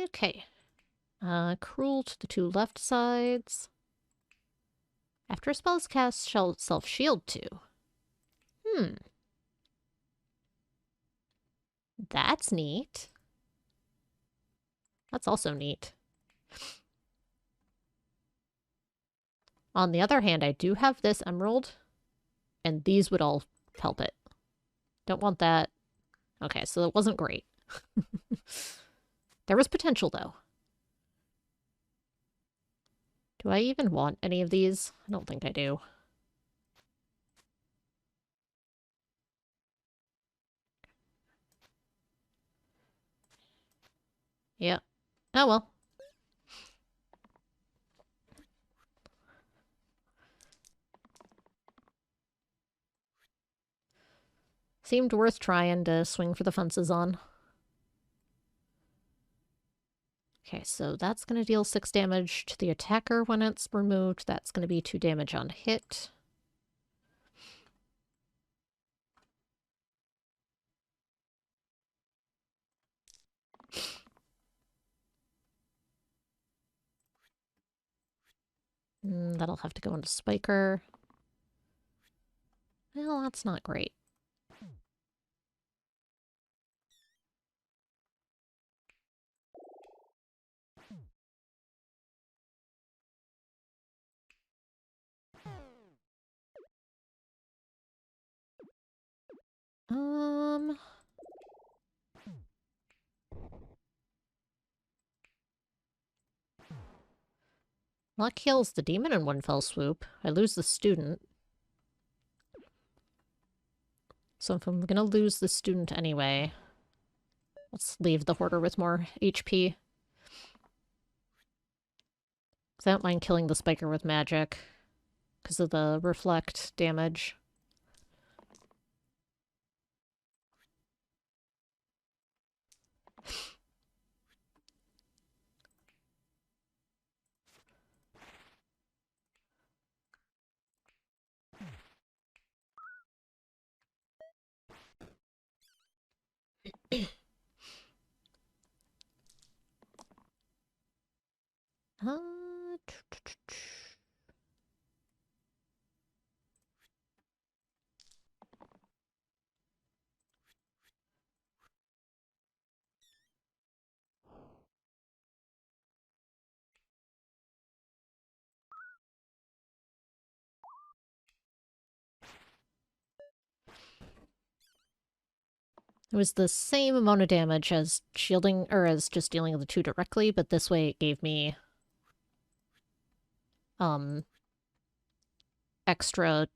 Okay. Cruel to the two left sides. After a spell is cast, shall itself shield to. That's neat. That's also neat. On the other hand, I do have this emerald, and these would all help it. Don't want that. Okay, so it wasn't great. There was potential, though. Do I even want any of these? I don't think I do. Yeah. Oh well. Seemed worth trying to swing for the fences on. Okay, so that's going to deal 6 damage to the attacker when it's removed. That's going to be 2 damage on hit. That'll have to go into Spiker. Well, that's not great. Luck kills the demon in one fell swoop. I lose the student. So if I'm gonna lose the student anyway, let's leave the hoarder with more HP. Because I don't mind killing the spiker with magic because of the reflect damage. uh, It was the same amount of damage as shielding, or as just dealing the 2 directly, but this way it gave me extra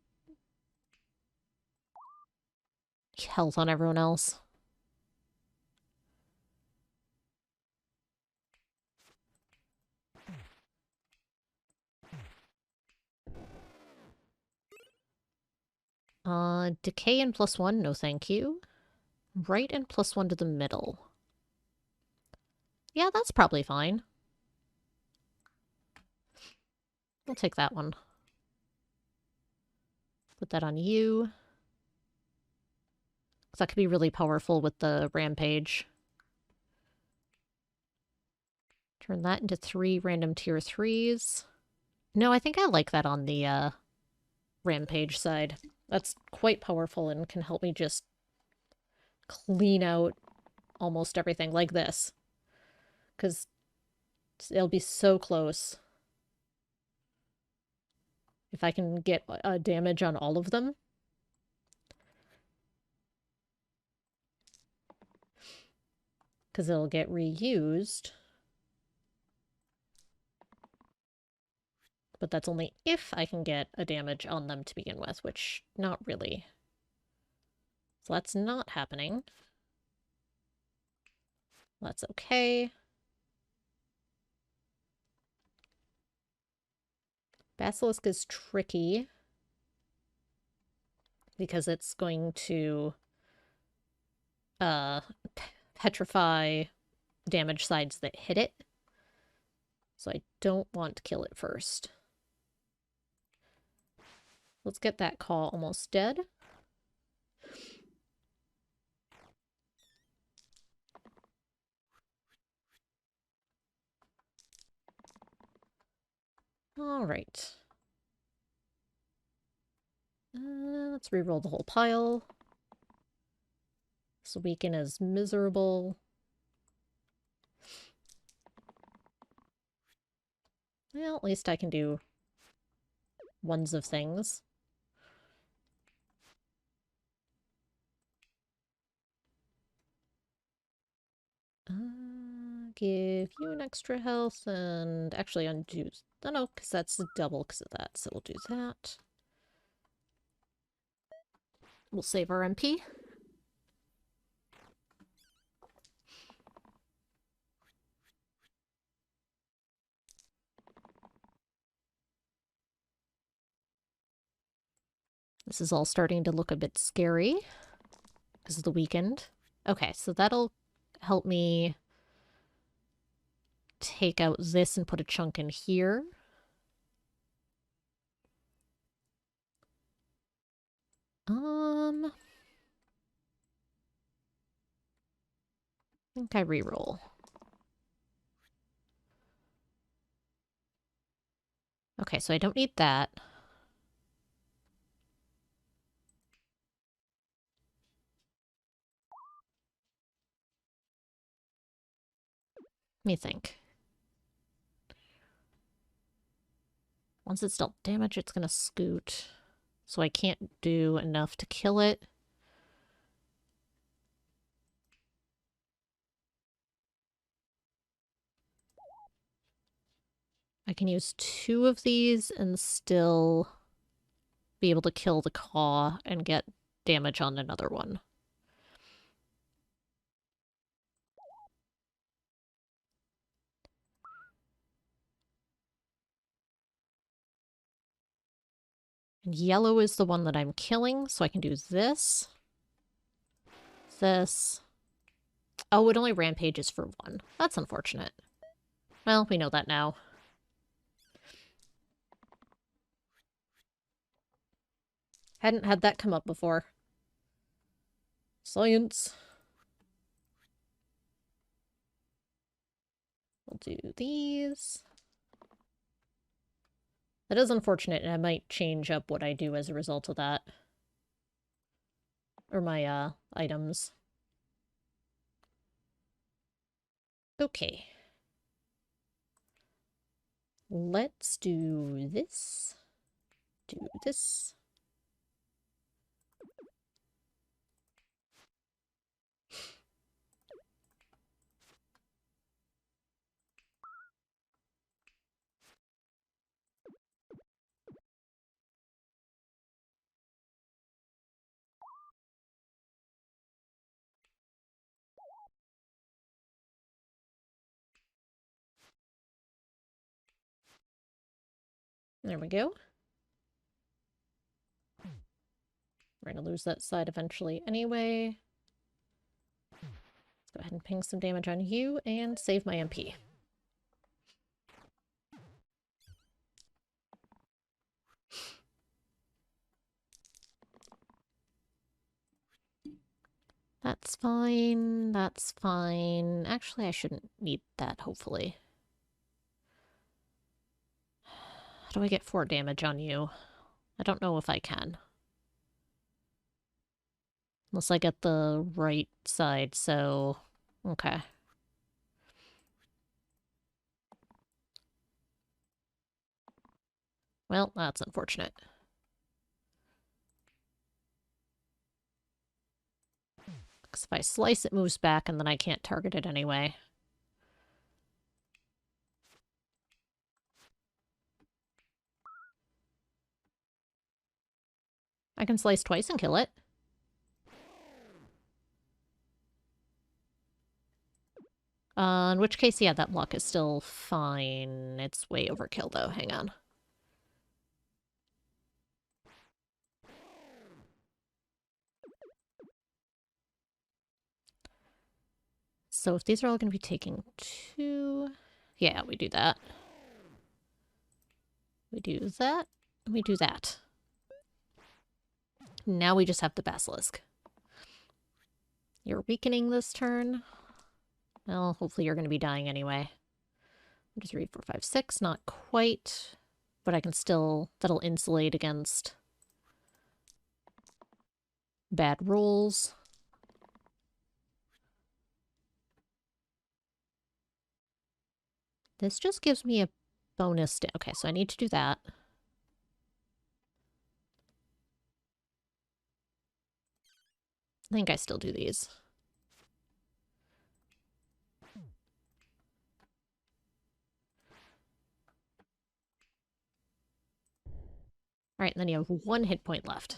health on everyone else. Decay and +1, no thank you. Right and +1 to the middle. Yeah, that's probably fine. I'll take that one. Put that on you. That could be really powerful with the rampage. Turn that into 3 random tier 3s. No, I think I like that on the rampage side. That's quite powerful and can help me just clean out almost everything like this. Because it'll be so close. If I can get damage on all of them. Because it'll get reused. But that's only if I can get a damage on them to begin with, which not really. So that's not happening. That's okay. Basilisk is tricky because it's going to petrify damage sides that hit it. So I don't want to kill it first. Let's get that call almost dead. All right. Let's re-roll the whole pile. This weaken is miserable. Well, at least I can do ones of things. Give you an extra health and actually undo... Oh no, because that's double because of that, so we'll do that. We'll save our MP. This is all starting to look a bit scary. because of the weekend. Okay, so that'll help me take out this and put a chunk in here. I think I reroll. Okay, so I don't need that. Let me think. Once it's dealt damage, it's gonna scoot. So I can't do enough to kill it. I can use 2 of these and still be able to kill the claw and get damage on another one. And yellow is the one that I'm killing, so I can do this. This. Oh, it only rampages for 1. That's unfortunate. Well, we know that now. Hadn't had that come up before. Science. We'll do these. That is unfortunate, and I might change up what I do as a result of that. Or my, items. Okay. Let's do this. Do this. There we go. We're going to lose that side eventually anyway. Let's go ahead and ping some damage on you and save my MP. That's fine. That's fine. Actually, I shouldn't need that, hopefully. How do I get 4 damage on you? I don't know if I can. Unless I get the right side, so... Okay. Well, that's unfortunate. Because if I slice, it moves back, and then I can't target it anyway. I can slice twice and kill it. In which case, yeah, that block is still fine. It's way overkill, though. Hang on. So if these are all going to be taking 2... Yeah, we do that. We do that. We do that. Now we just have the basilisk. You're weakening this turn. Well, hopefully you're going to be dying anyway. Just 3, 4, 5, 6. Not quite. But I can still... That'll insulate against bad rolls. This just gives me a bonus... Okay, so I need to do that. I think I still do these. Alright, and then you have 1 hit point left.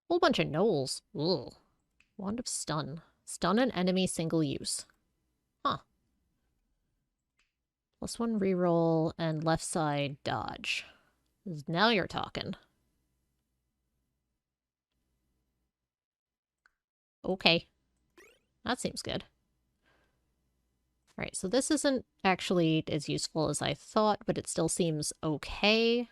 Whole bunch of gnolls. Ugh. Wand of Stun. Stun an enemy single use. Huh. +1 reroll and left side dodge. Now you're talking. Okay. That seems good. Alright, so this isn't actually as useful as I thought, but it still seems okay.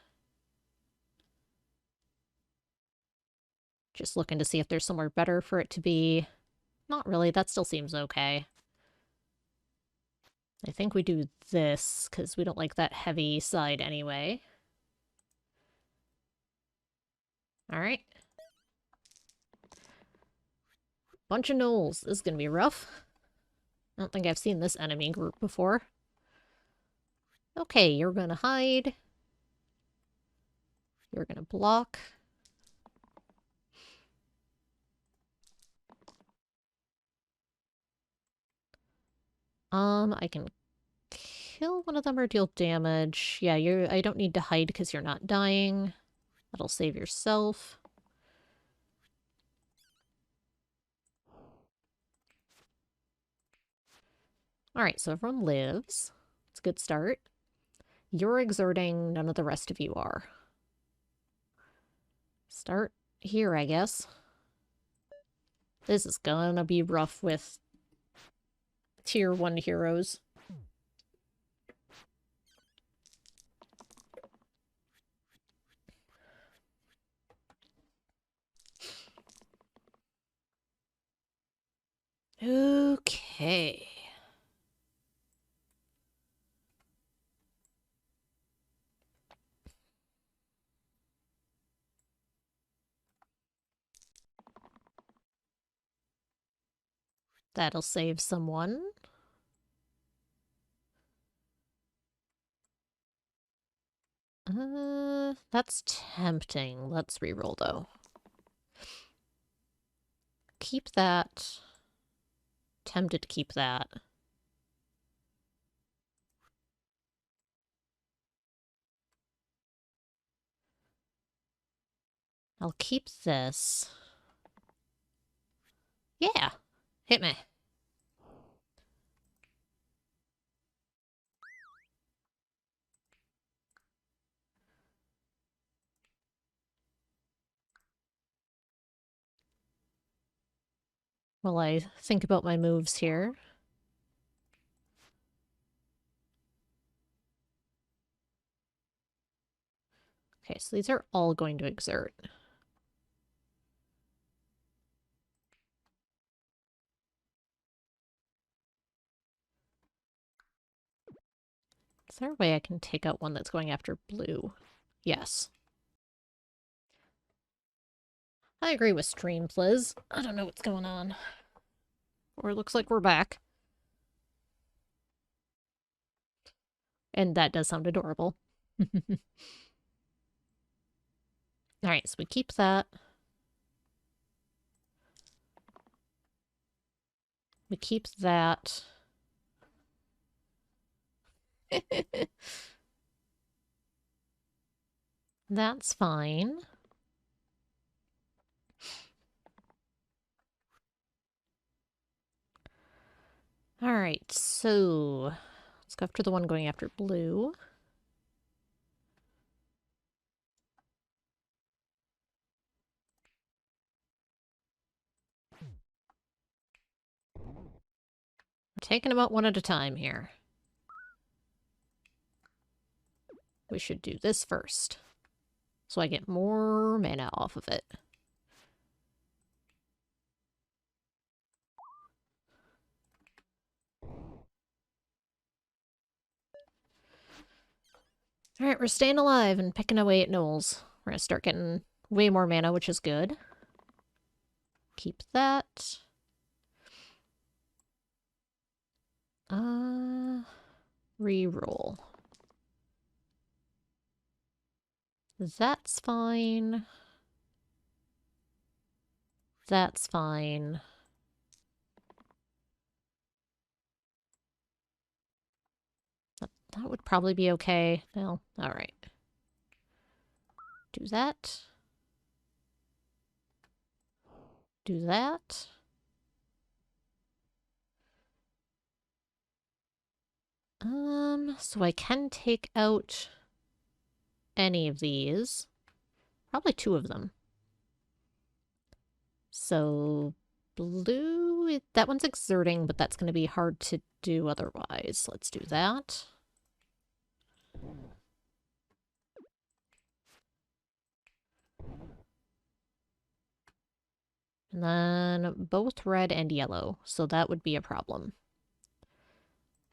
Just looking to see if there's somewhere better for it to be. Not really, that still seems okay. I think we do this, because we don't like that heavy side anyway. Alright. Bunch of gnolls. This is gonna be rough. I don't think I've seen this enemy group before. Okay, you're gonna hide. You're gonna block. I can kill one of them or deal damage. Yeah, I don't need to hide because you're not dying. That'll save yourself. Alright, so everyone lives. It's a good start. You're exerting, none of the rest of you are. Start here, I guess. This is gonna be rough with tier 1 heroes. Okay. That'll save someone. That's tempting. Let's reroll, though. Keep that. Tempted to keep that. I'll keep this. Yeah! Hit me. While I think about my moves here. Okay, so these are all going to exert. Is there a way I can take out one that's going after blue? Yes. I agree with Streampliz. I don't know what's going on. Or it looks like we're back. And that does sound adorable. Alright, so we keep that. We keep that. That's fine. Alright, so let's go after the one going after blue. We're taking them out one at a time here. We should do this first, so I get more mana off of it. Alright, we're staying alive and picking away at gnolls. We're gonna start getting way more mana, which is good. Keep that. Reroll. That's fine. That's fine. That would probably be okay. Well, alright. Do that. Do that. So I can take out any of these. Probably two of them. So, blue, that one's exerting, but that's going to be hard to do otherwise. Let's do that. And then both red and yellow, so that would be a problem.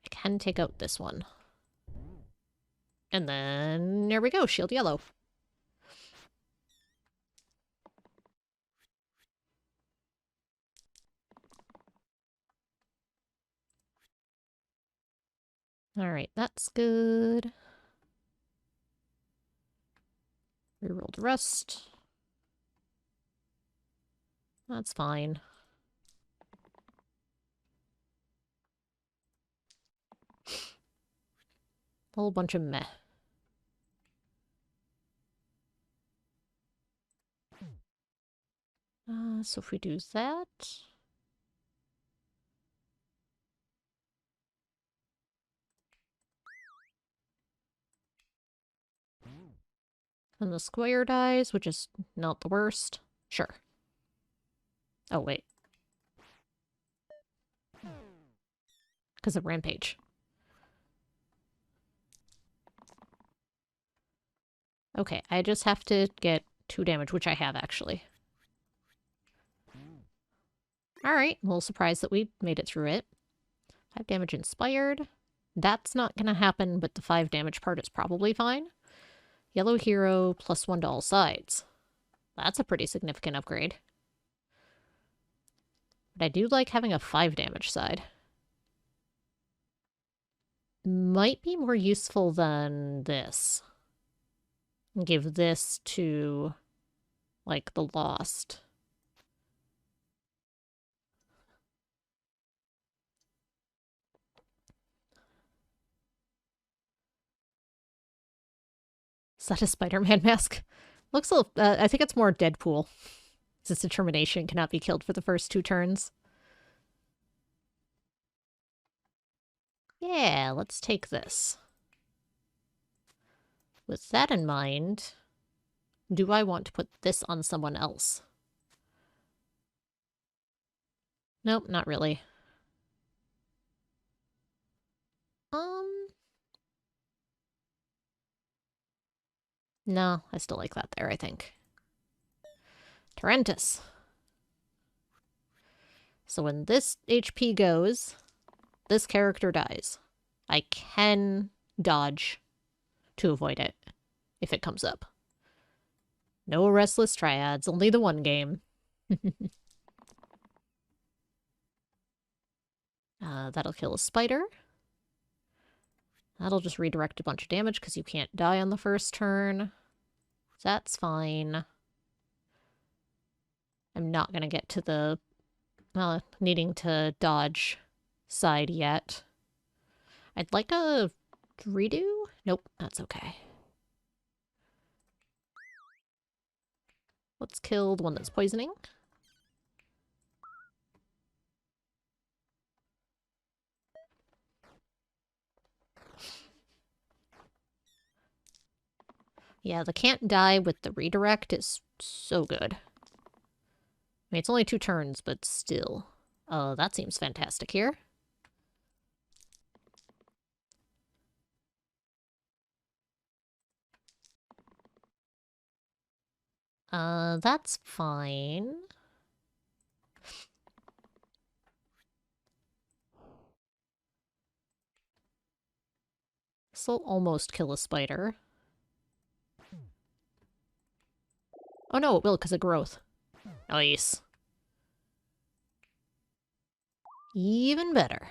I can take out this one. And then there we go, shield yellow. Alright, that's good. Reroll the rest. That's fine. A whole bunch of meh. So if we do that... And the square dies, which is not the worst. Sure. Oh, wait. Because of Rampage. Okay, I just have to get 2 damage, which I have, actually. Alright, a little surprised that we made it through it. 5 damage inspired. That's not gonna happen, but the 5 damage part is probably fine. Yellow hero, +1 to all sides. That's a pretty significant upgrade. But I do like having a 5 damage side. Might be more useful than this. Give this to, like, the Lost. Is that a Spider-Man mask? Looks a little, I think it's more Deadpool. Since determination cannot be killed for the first 2 turns. Yeah, let's take this. With that in mind, do I want to put this on someone else? Nope, not really. No, I still like that there, I think. Tarentus. So when this HP goes, this character dies. I can dodge to avoid it if it comes up. No restless triads, only the one game. That'll kill a spider. That'll just redirect a bunch of damage because you can't die on the first turn. That's fine. I'm not going to get to the needing to dodge side yet. I'd like a redo? Nope, that's okay. Let's kill the one that's poisoning. Yeah, the can't die with the redirect is so good. I mean, it's only 2 turns, but still. Oh, that seems fantastic here. That's fine. This'll almost kill a spider. Oh no, it will because of growth. Nice. Even better.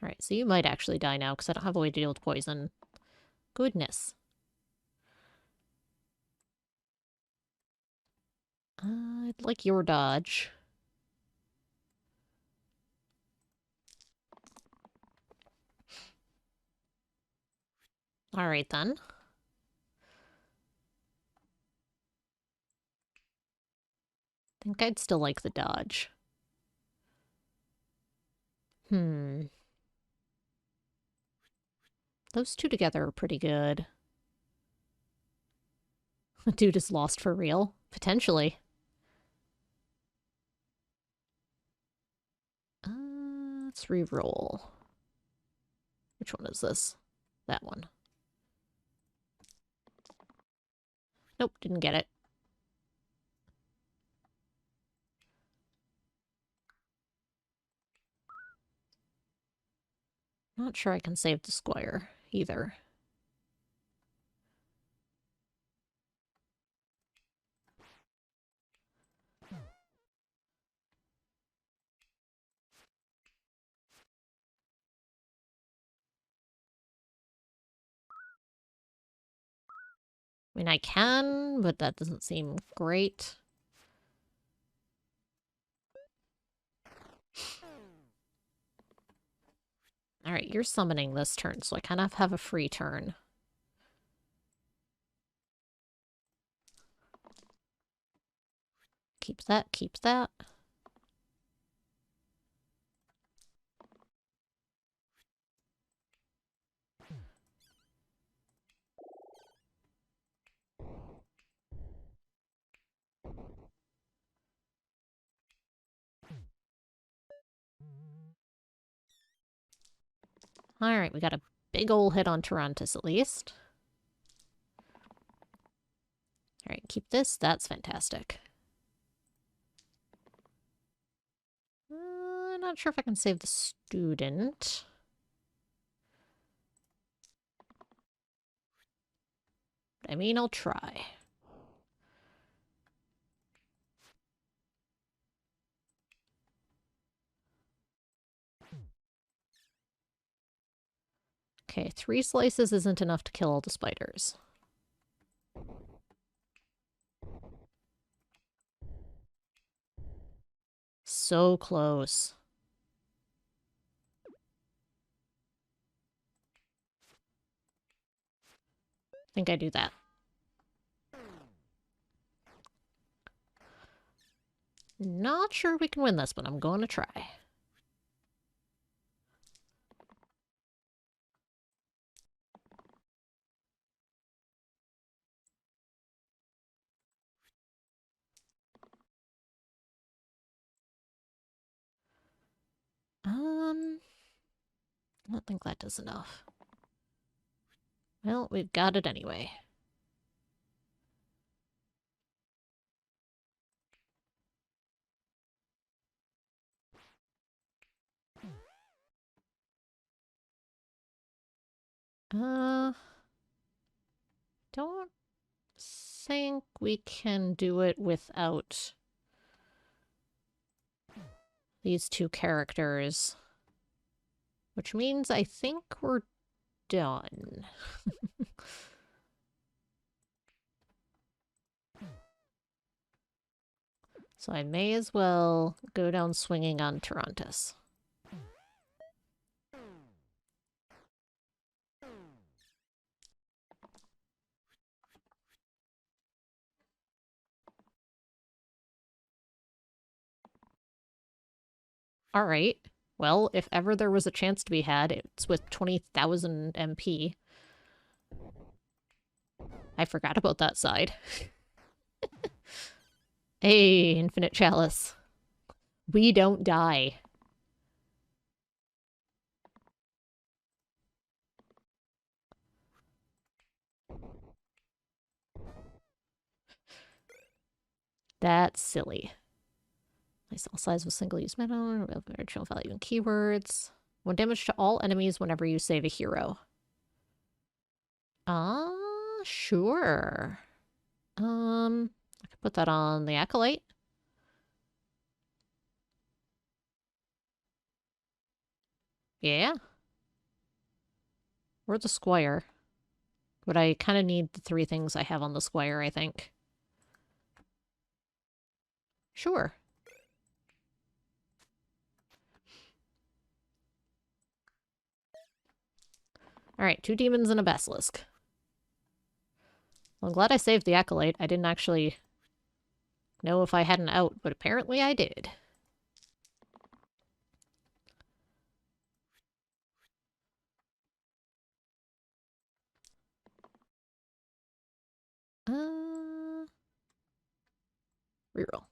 Alright, so you might actually die now because I don't have a way to deal with poison. Goodness. I'd like your dodge. Alright then. I think I'd still like the dodge. Those two together are pretty good. The dude is lost for real. Potentially. Let's re-roll. Which one is this? That one. Nope, didn't get it. Not sure I can save the squire either. I mean, I can, but that doesn't seem great. Alright, you're summoning this turn, so I kind of have a free turn. Keep that, keep that. Alright, we got a big ol' hit on Tarantus at least. Alright, keep this. That's fantastic. Not sure if I can save the student. I mean, I'll try. Okay, 3 slices isn't enough to kill all the spiders. So close. I think I do that. Not sure we can win this, but I'm going to try. I don't think that does enough. Well, we've got it anyway. Don't think we can do it without these 2 characters. Which means I think we're done. So I may as well go down swinging on Tarantus. Alright. Well, if ever there was a chance to be had, it's with 20,000 MP. I forgot about that side. Hey, Infinite Chalice. We don't die. That's silly. Nice all size with single-use metal, virtual value and keywords. 1 damage to all enemies whenever you save a hero. Sure. I could put that on the Acolyte. Yeah. Or the Squire. But I kind of need the 3 things I have on the Squire, I think. Sure. Alright, 2 demons and a basilisk. Well, I'm glad I saved the Acolyte. I didn't actually know if I had an out, but apparently I did. Reroll.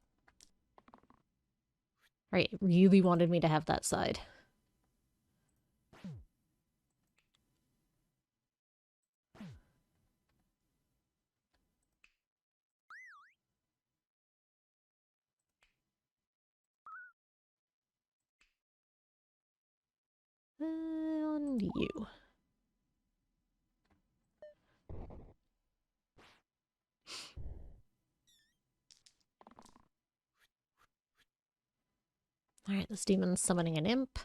Alright, it really wanted me to have that side. And you. Alright, this demon's summoning an imp.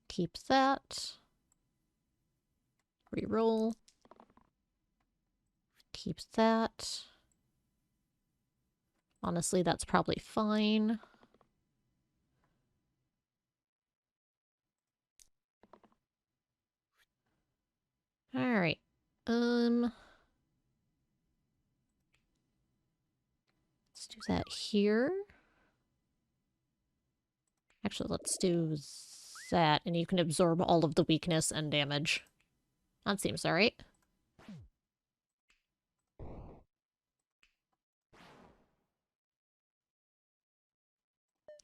Keep that. Reroll. Keep that. Honestly, that's probably fine. Alright. Let's do that here. Actually, let's do that, and you can absorb all of the weakness and damage. That seems alright.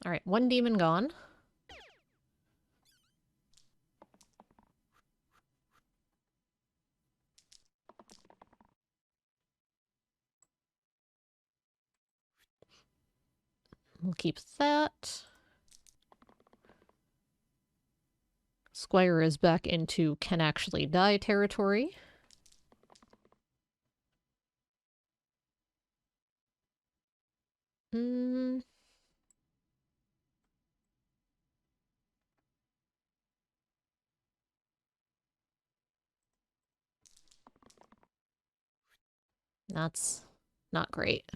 Alright, one demon gone. We'll keep that. Squire is back into can actually die territory. That's not great.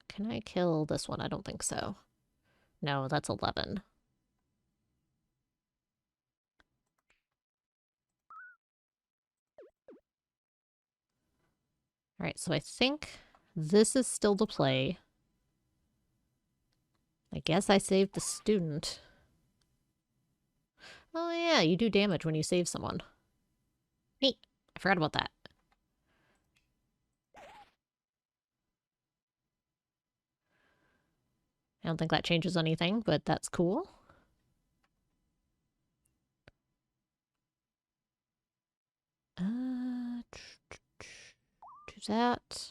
Can I kill this one? I don't think so. No, that's 11. Alright, so I think this is still the play. I guess I saved the student. Oh yeah, you do damage when you save someone. Neat. I forgot about that. I don't think that changes anything, but that's cool. Do that.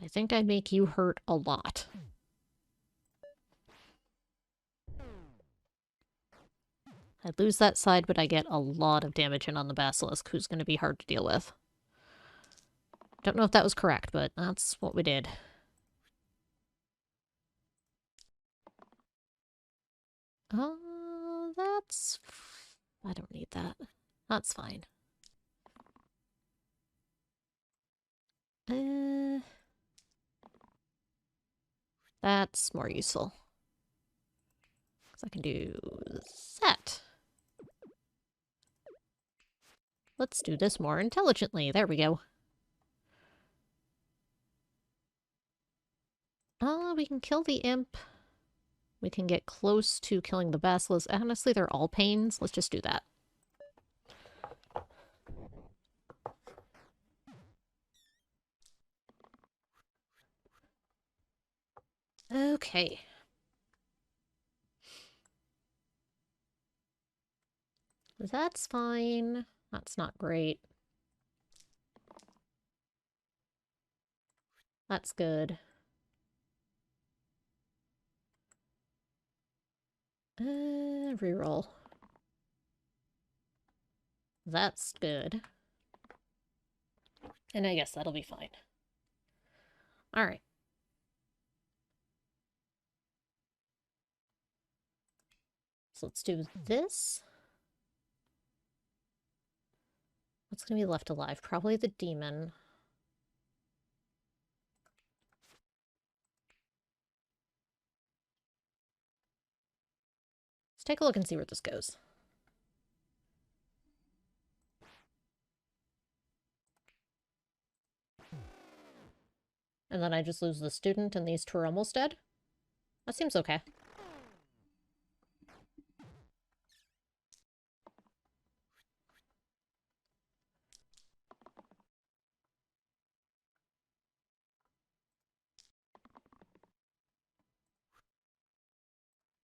I think I make you hurt a lot. I lose that side, but I get a lot of damage in on the Basilisk, who's going to be hard to deal with. Don't know if that was correct, but that's what we did. That's... I don't need that. That's fine. That's more useful. Because I can do that. Let's do this more intelligently. There we go. We can kill the imp. We can get close to killing the basilisk. Honestly, they're all pains. Let's just do that. Okay. That's fine. That's not great. That's good. Reroll. That's good. And I guess that'll be fine. Alright. So let's do this. What's going to be left alive? Probably the demon. Let's take a look and see where this goes. And then I just lose the student and these two are almost dead? That seems okay.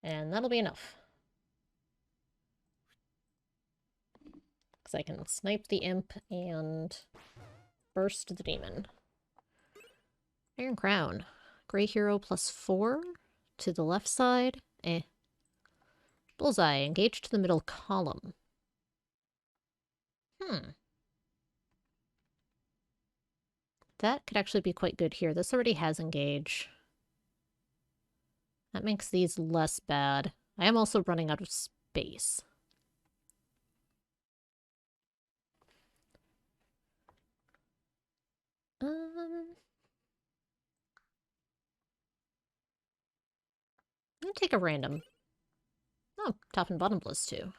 And that'll be enough. Because I can snipe the imp and burst the demon. Iron Crown. Gray Hero +4 to the left side. Bullseye. Engage to the middle column. That could actually be quite good here. This already has engage. That makes these less bad. I am also running out of space. I'm gonna take a random. Oh, top and bottom +2.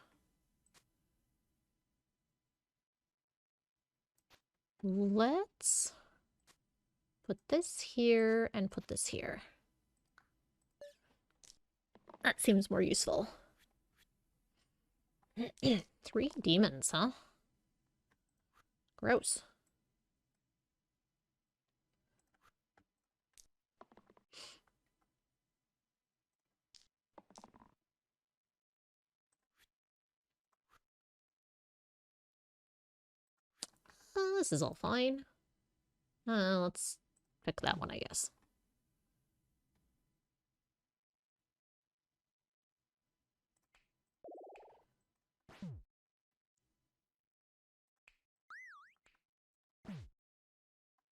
Let's put this here and put this here. That seems more useful. 3 demons, huh? Gross. This is all fine. Let's pick that one, I guess.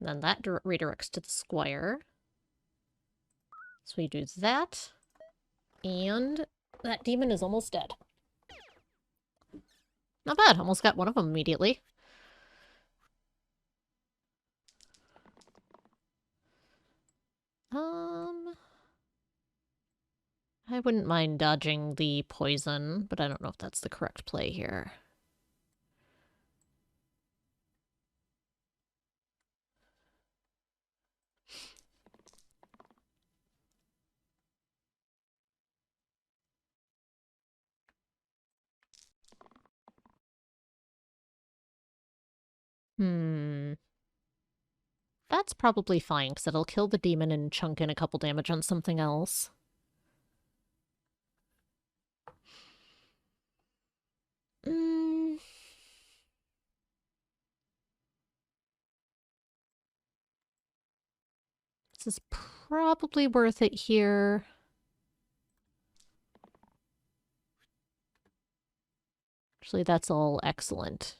Then that redirects to the squire. So we do that. And that demon is almost dead. Not bad. Almost got one of them immediately. I wouldn't mind dodging the poison, but I don't know if that's the correct play here. That's probably fine, because it'll kill the demon and chunk in a couple damage on something else. This is probably worth it here. Actually, that's all excellent.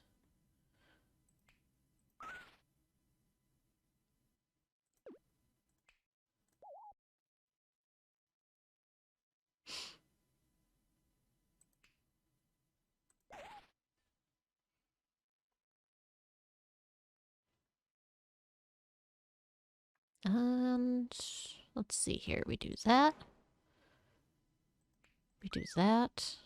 And let's see here. We do that. We do that.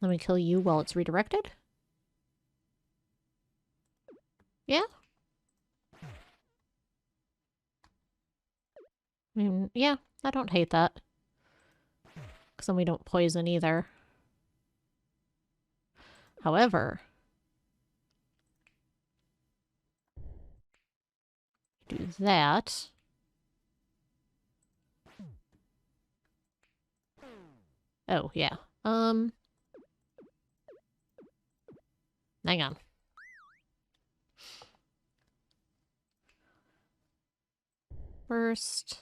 Let me kill you while it's redirected. Yeah? I mean, yeah, I don't hate that. Because then we don't poison either. However, do that. Oh, yeah. Hang on. First.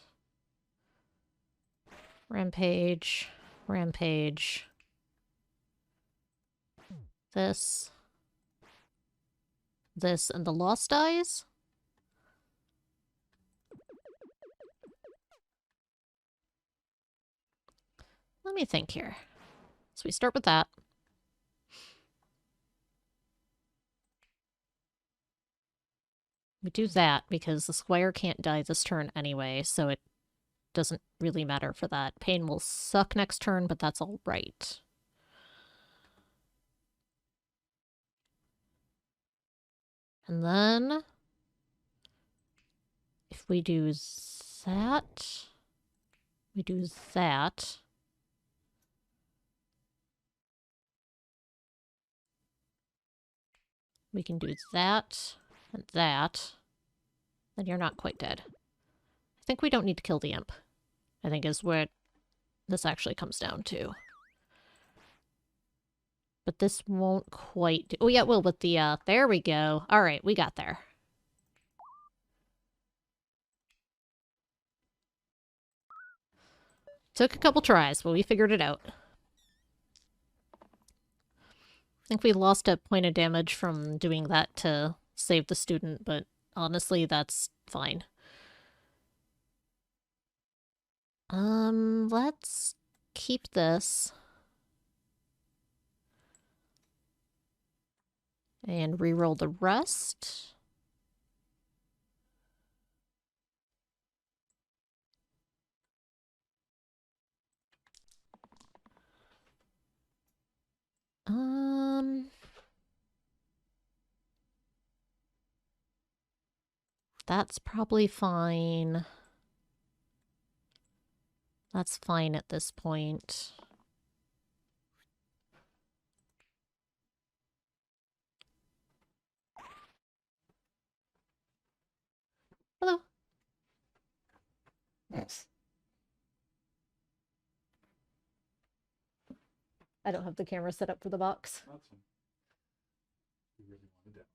Rampage. Rampage. This. This and the Lost Eyes. Let me think here. So we start with that. We do that because the squire can't die this turn anyway, so it doesn't really matter for that. Pain will suck next turn, but that's all right. And then if we do that, we do that. We can do that and that. Then you're not quite dead. I think we don't need to kill the imp, I think is what this actually comes down to. But this won't quite do— oh yeah, it will with the, there we go. Alright, we got there. Took a couple tries, but we figured it out. I think we lost a point of damage from doing that to save the student, but honestly, that's fine. Let's keep this. And reroll the rest. That's probably fine. That's fine at this point. Hello. I don't have the camera set up for the box. Awesome. You really wanted that.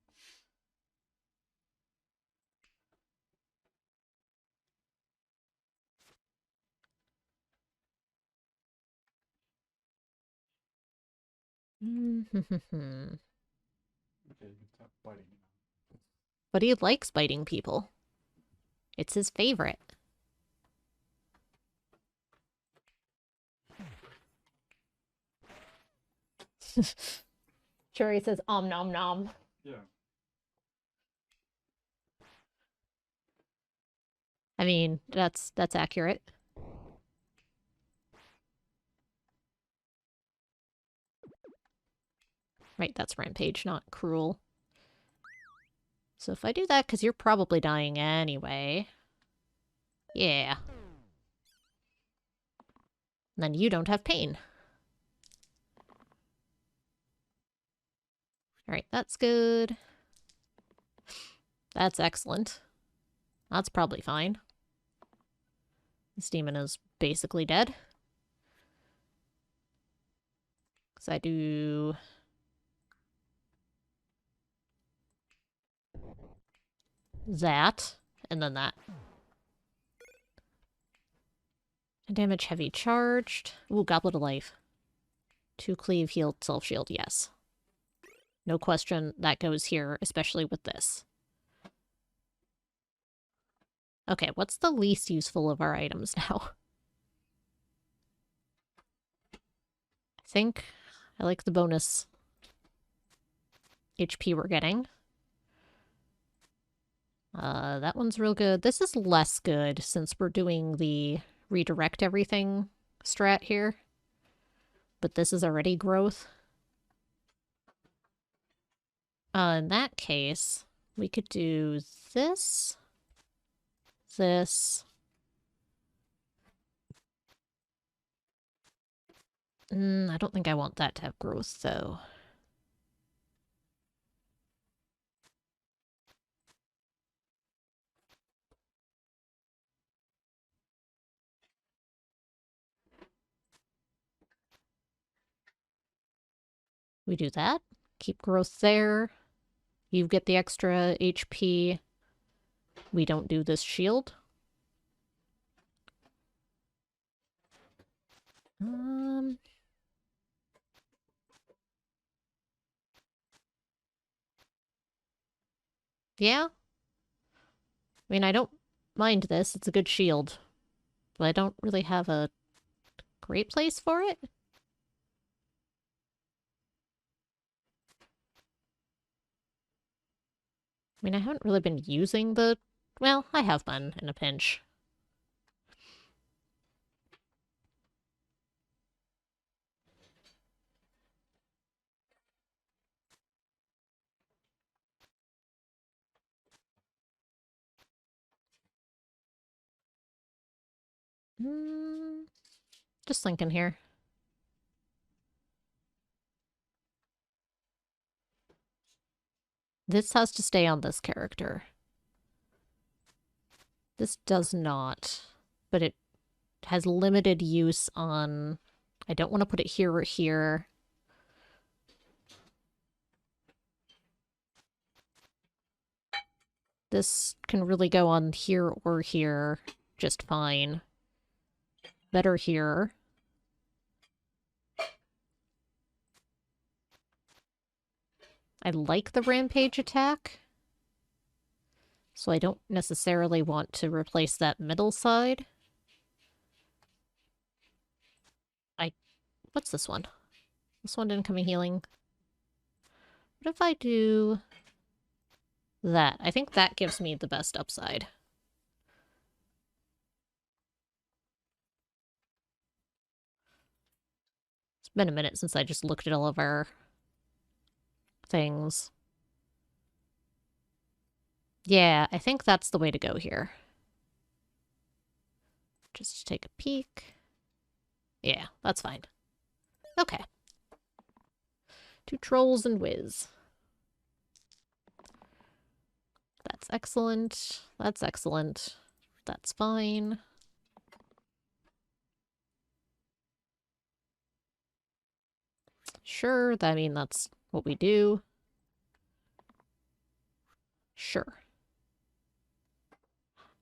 Okay, you can stop biting now. But he likes biting people. It's his favorite. Cherry says om nom nom. Yeah. I mean, that's accurate. Right, that's rampage, not cruel. So if I do that, because you're probably dying anyway. Yeah. Then you don't have pain. Alright, that's good. That's excellent. That's probably fine. This demon is basically dead. Because I do... that, and then that. Damage heavy charged. Ooh, Goblet of Life. 2 cleave, healed, self-shield, yes. No question, that goes here, especially with this. Okay, what's the least useful of our items now? I think I like the bonus HP we're getting. That one's real good. This is less good since we're doing the redirect everything strat here. But this is already growth. In that case, we could do this, this. I don't think I want that to have growth, though. We do that. Keep growth there. You get the extra HP. We don't do this shield. Yeah. I mean, I don't mind this. It's a good shield. But I don't really have a great place for it. I mean, I haven't really been using the... well, I have been in a pinch. Just thinking here. This has to stay on this character. This does not, but it has limited use on... I don't want to put it here or here. This can really go on here or here just fine. Better here. I like the rampage attack, so I don't necessarily want to replace that middle side. What's this one? This one didn't come in healing. What if I do that? I think that gives me the best upside. It's been a minute since I just looked at all of our things. Yeah, I think that's the way to go here. Just take a peek. Yeah, that's fine. Okay. 2 trolls and whiz. That's excellent. That's excellent. That's fine. Sure, I mean, that's what we do. Sure.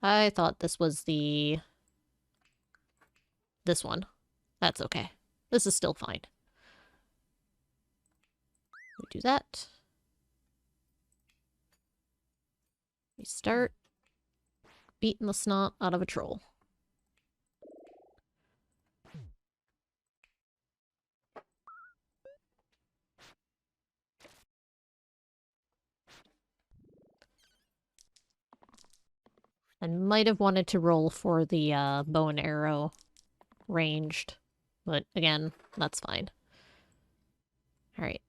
I thought this was this one. That's okay. This is still fine. We do that. We start beating the snot out of a troll. I might have wanted to roll for the bow and arrow ranged, but again, that's fine. All right.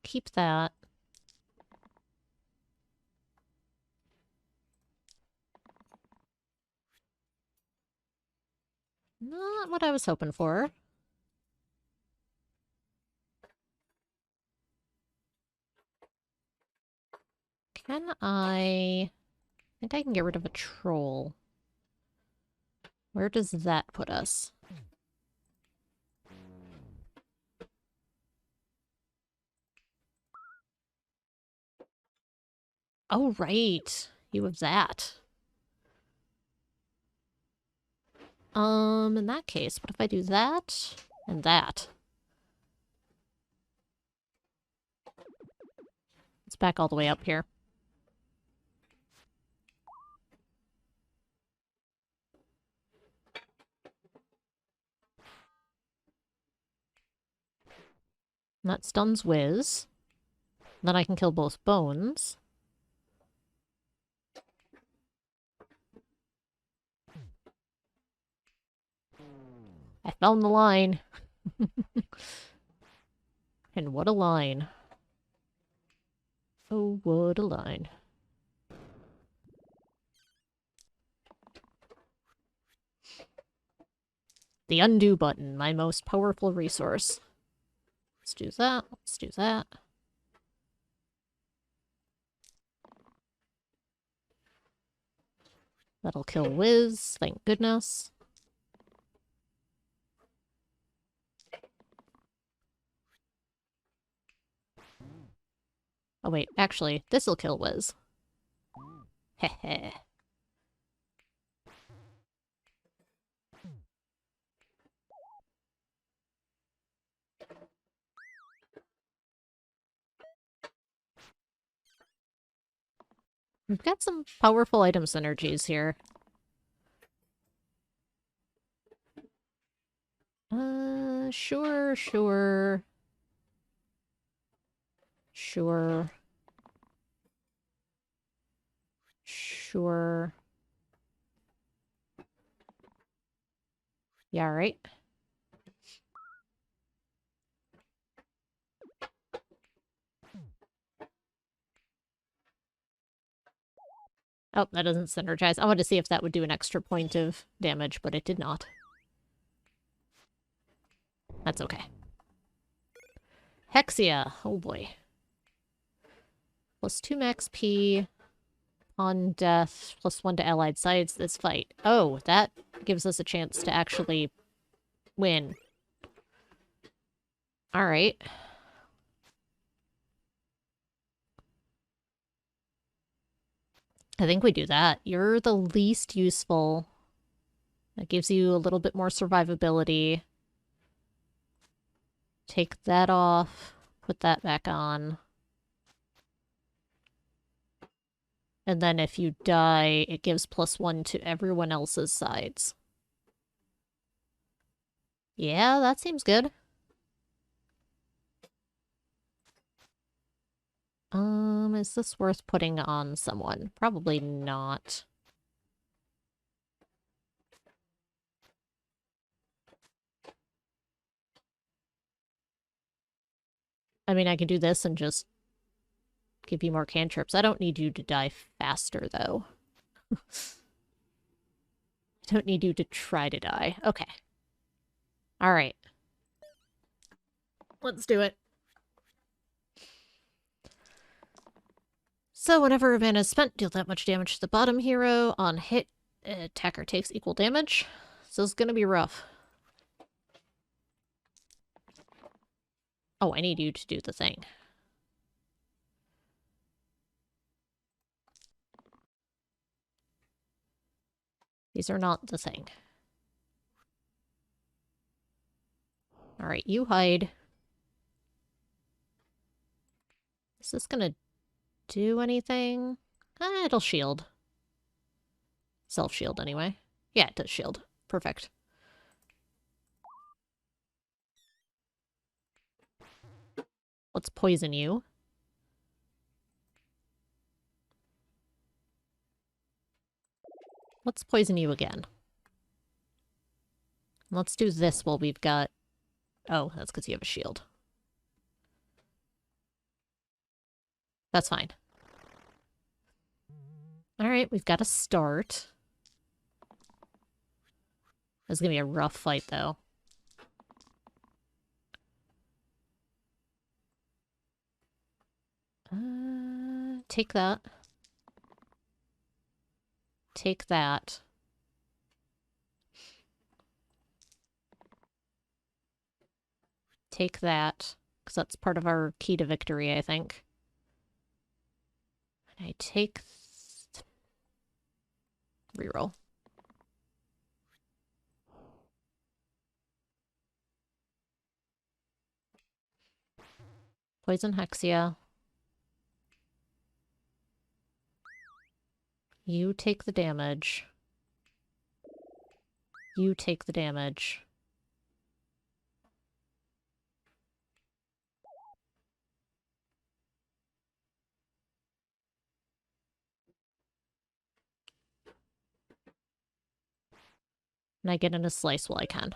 Keep that. Not what I was hoping for. Can I think I can get rid of a troll. Where does that put us? Oh, right. You have that. In that case, what if I do that and that? It's back all the way up here. And that stuns Wiz. Then I can kill both bones. I found the line. And what a line. Oh, what a line. The undo button, my most powerful resource. Let's do that. Let's do that. That'll kill Wiz, thank goodness. Oh wait, actually, this'll kill Wiz. Heh. We've got some powerful item synergies here. Sure. Sure. Yeah, right. Oh, that doesn't synergize. I wanted to see if that would do an extra point of damage, but it did not. That's okay. Hexia. Oh boy. +2 max P on death, +1 to allied sides this fight. Oh, that gives us a chance to actually win. Alright. I think we do that. You're the least useful. That gives you a little bit more survivability. Take that off. Put that back on. And then if you die, it gives +1 to everyone else's sides. Yeah, that seems good. Is this worth putting on someone? Probably not. I mean, I could do this and just give you more cantrips. I don't need you to die faster, though. I don't need you to try to die. Okay. Alright. Let's do it. So whenever a mana is spent, deal that much damage to the bottom hero. On hit, attacker takes equal damage. So it's gonna be rough. Oh, I need you to do the thing. These are not the thing. Alright, you hide. Is this gonna do anything? It'll shield. Self-shield, anyway. Yeah, it does shield. Perfect. Let's poison you. Let's poison you again. Let's do this while we've got... Oh, that's because you have a shield. That's fine. Alright, we've got a start. This is gonna be a rough fight, though. Take that. Take that. Take that. Because that's part of our key to victory, I think. I take... Reroll. Poison Hexia. You take the damage. You take the damage. And I get in a slice while I can.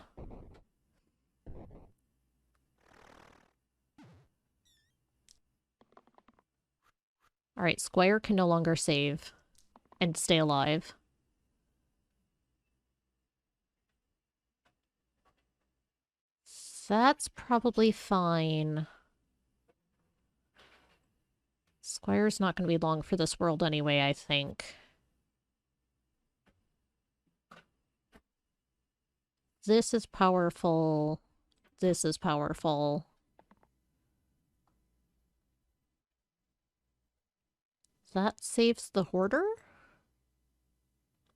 Alright, Squire can no longer save and stay alive. That's probably fine. Squire's not going to be long for this world anyway, I think. This is powerful. This is powerful. That saves the Hoarder?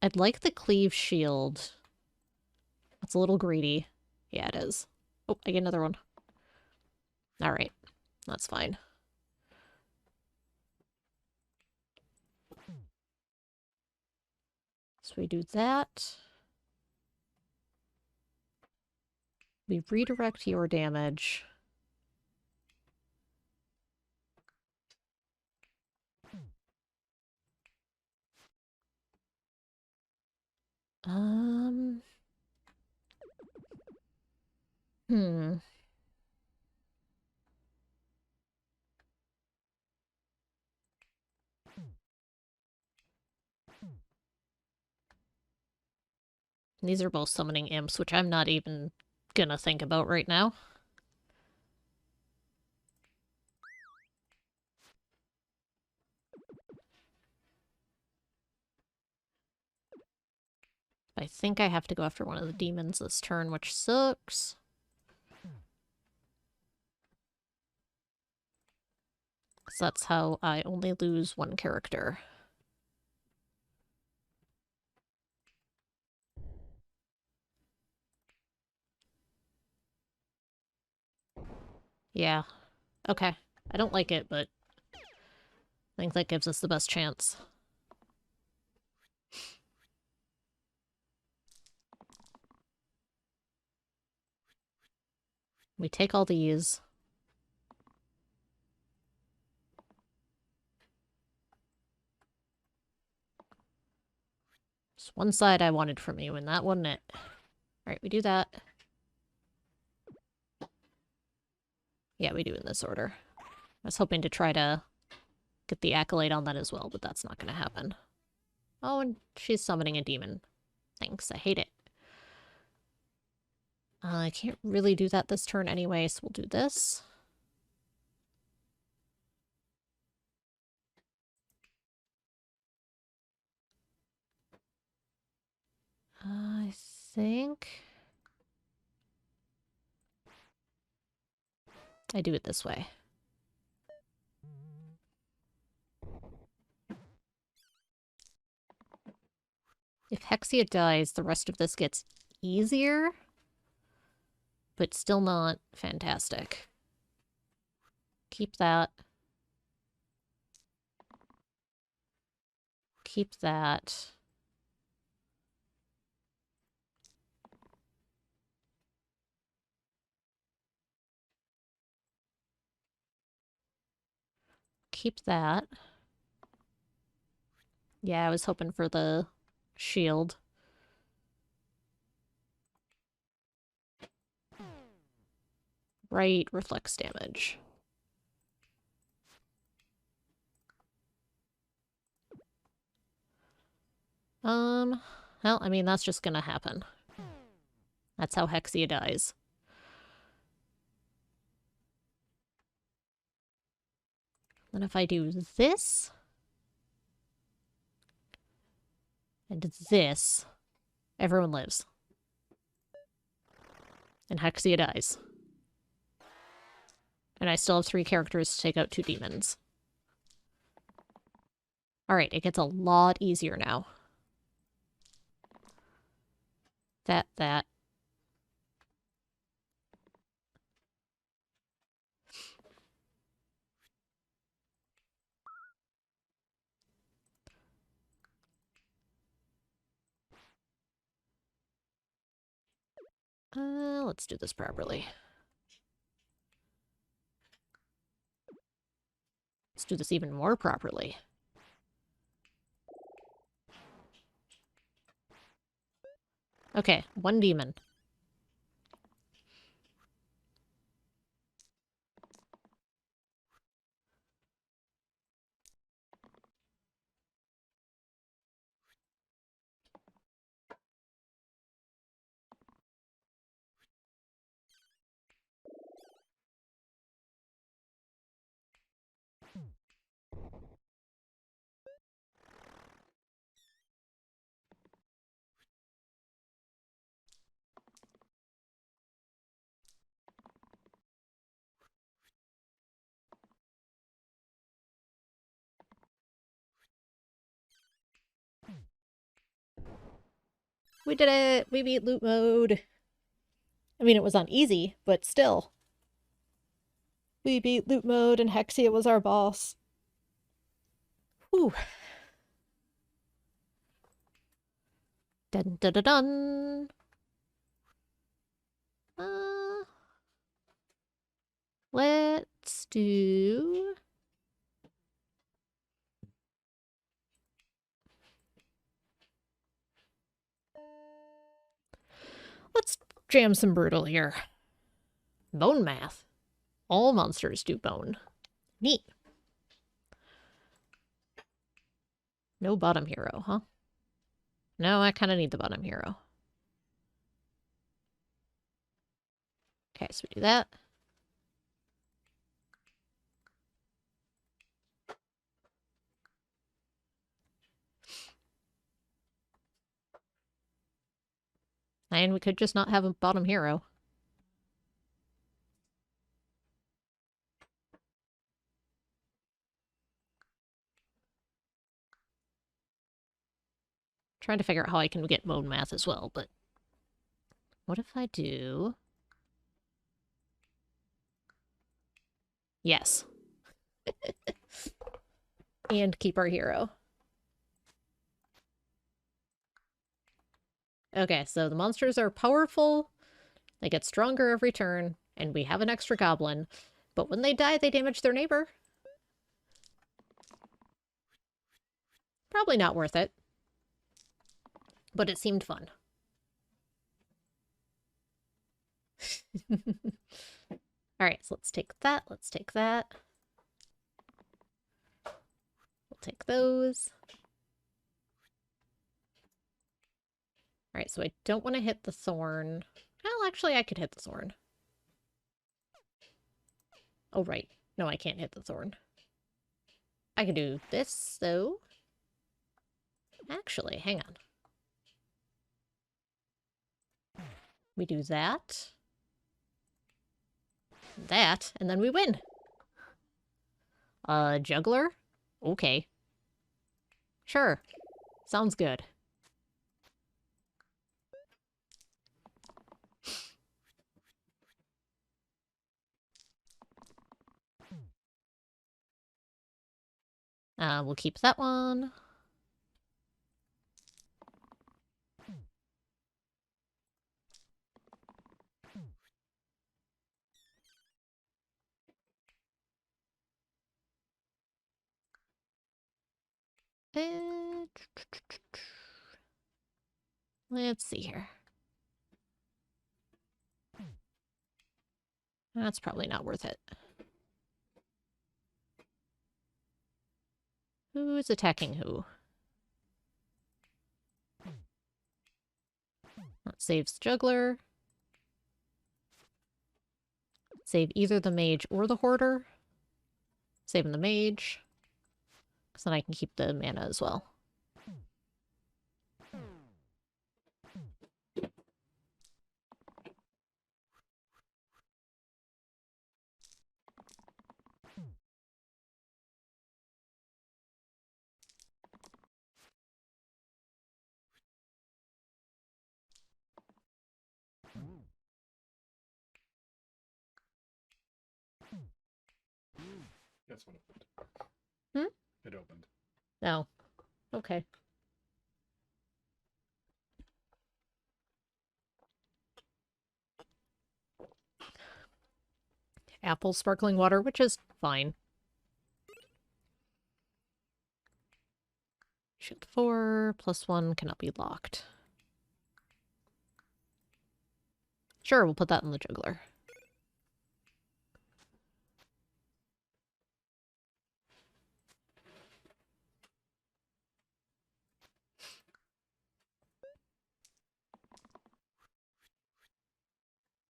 I'd like the Cleave Shield. That's a little greedy. Yeah, it is. Oh, I get another one. Alright. That's fine. So we do that. We redirect your damage. Um... Hmm. These are both summoning imps, which I'm not even gonna think about right now. I think I have to go after one of the demons this turn, which sucks. So that's how I only lose one character. Yeah. Okay. I don't like it, but I think that gives us the best chance. We take all these. There's one side I wanted from you, and that wasn't it. Alright, we do that. Yeah, we do in this order. I was hoping to try to get the accolade on that as well, but that's not going to happen. Oh, and she's summoning a demon. Thanks, I hate it. I can't really do that this turn anyway, so we'll do this. I think I do it this way. If Hexia dies, the rest of this gets easier, but still not fantastic. Keep that. Keep that. Keep that. Yeah, I was hoping for the shield. Right, reflects damage. Well, I mean, that's just gonna happen. That's how Hexia dies. Then if I do this, and this, everyone lives. And Hexia dies. And I still have 3 characters to take out 2 demons. Alright, it gets a lot easier now. That. Let's do this properly. Let's do this even more properly. Okay, 1 demon. We did it! We beat loot mode! I mean, it was on easy, but still. We beat loot mode and Hexia was our boss. Whew. Dun dun dun dun! Let's do... Let's jam some brutal here. Bone math. All monsters do bone. Neat. No bottom hero, huh? No, I kind of need the bottom hero. Okay, so we do that. And we could just not have a bottom hero. Trying to figure out how I can get mode math as well, but what if I do... Yes. And keep our hero. Okay, so the monsters are powerful, they get stronger every turn, and we have an extra goblin. But when they die, they damage their neighbor. Probably not worth it. But it seemed fun. Alright, so let's take that, let's take that. We'll take those. Alright, so I don't want to hit the thorn. Well, actually, I could hit the thorn. Oh, right. No, I can't hit the thorn. I could do this, though. Actually, hang on. We do that. That, and then we win. Juggler? Okay. Sure. Sounds good. We'll keep that one. And... let's see here. That's probably not worth it. Who's attacking who? That saves the juggler. Save either the mage or the hoarder. Saving the mage. Because then I can keep the mana as well. That's what it opened. Hmm? It opened. Oh. Okay. Apple sparkling water, which is fine. Shield 4, +1 cannot be locked. Sure, we'll put that in the juggler.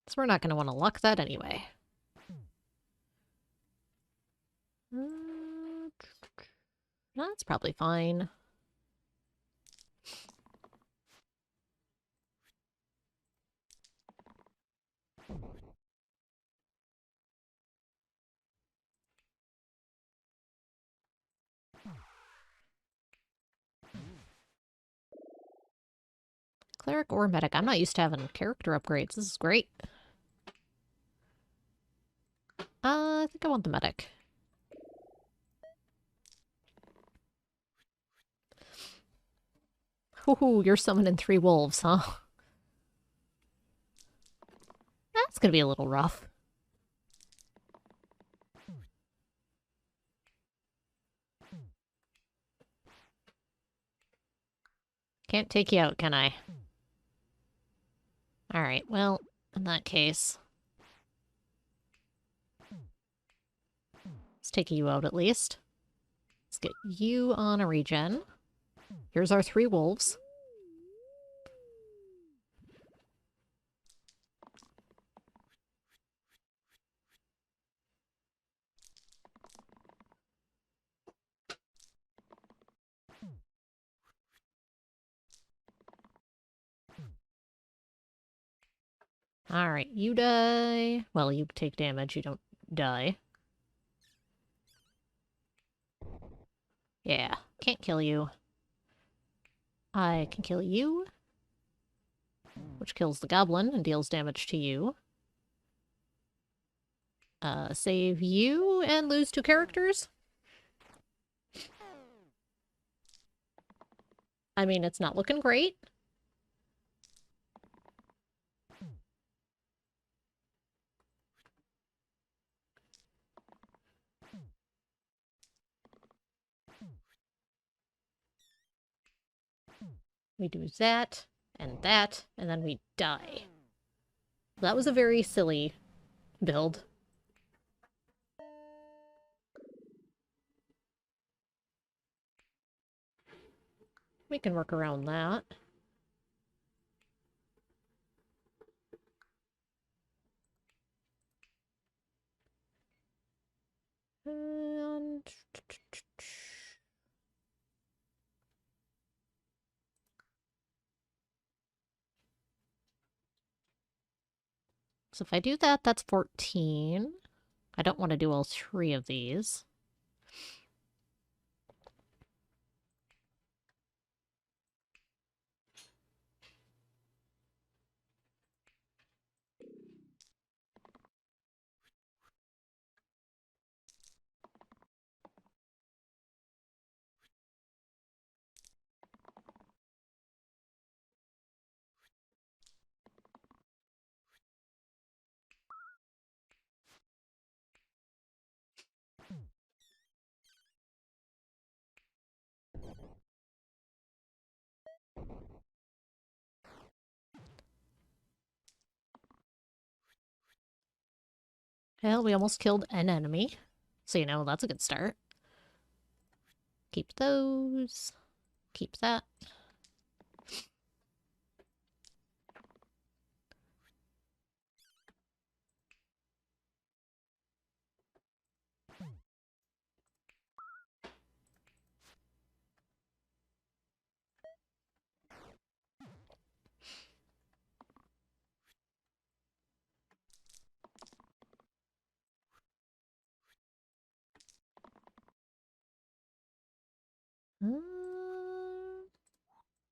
So we're not going to want to lock that anyway. That's probably fine. Cleric or medic. I'm not used to having character upgrades. This is great. I think I want the medic. Hoo-hoo, you're summoning 3 wolves, huh? That's gonna be a little rough. Can't take you out, can I? Alright, well, in that case... let's take you out at least. Let's get you on a regen. Here's our 3 wolves. Alright, you die. Well, you take damage, you don't die. Yeah, can't kill you. I can kill you, which kills the goblin and deals damage to you. Save you and lose 2 characters? I mean, it's not looking great. We do that, and then we die. That was a very silly build. We can work around that. And... so if I do that, that's 14. I don't want to do all 3 of these. Well, we almost killed an enemy. So, you know, that's a good start. Keep those. Keep that.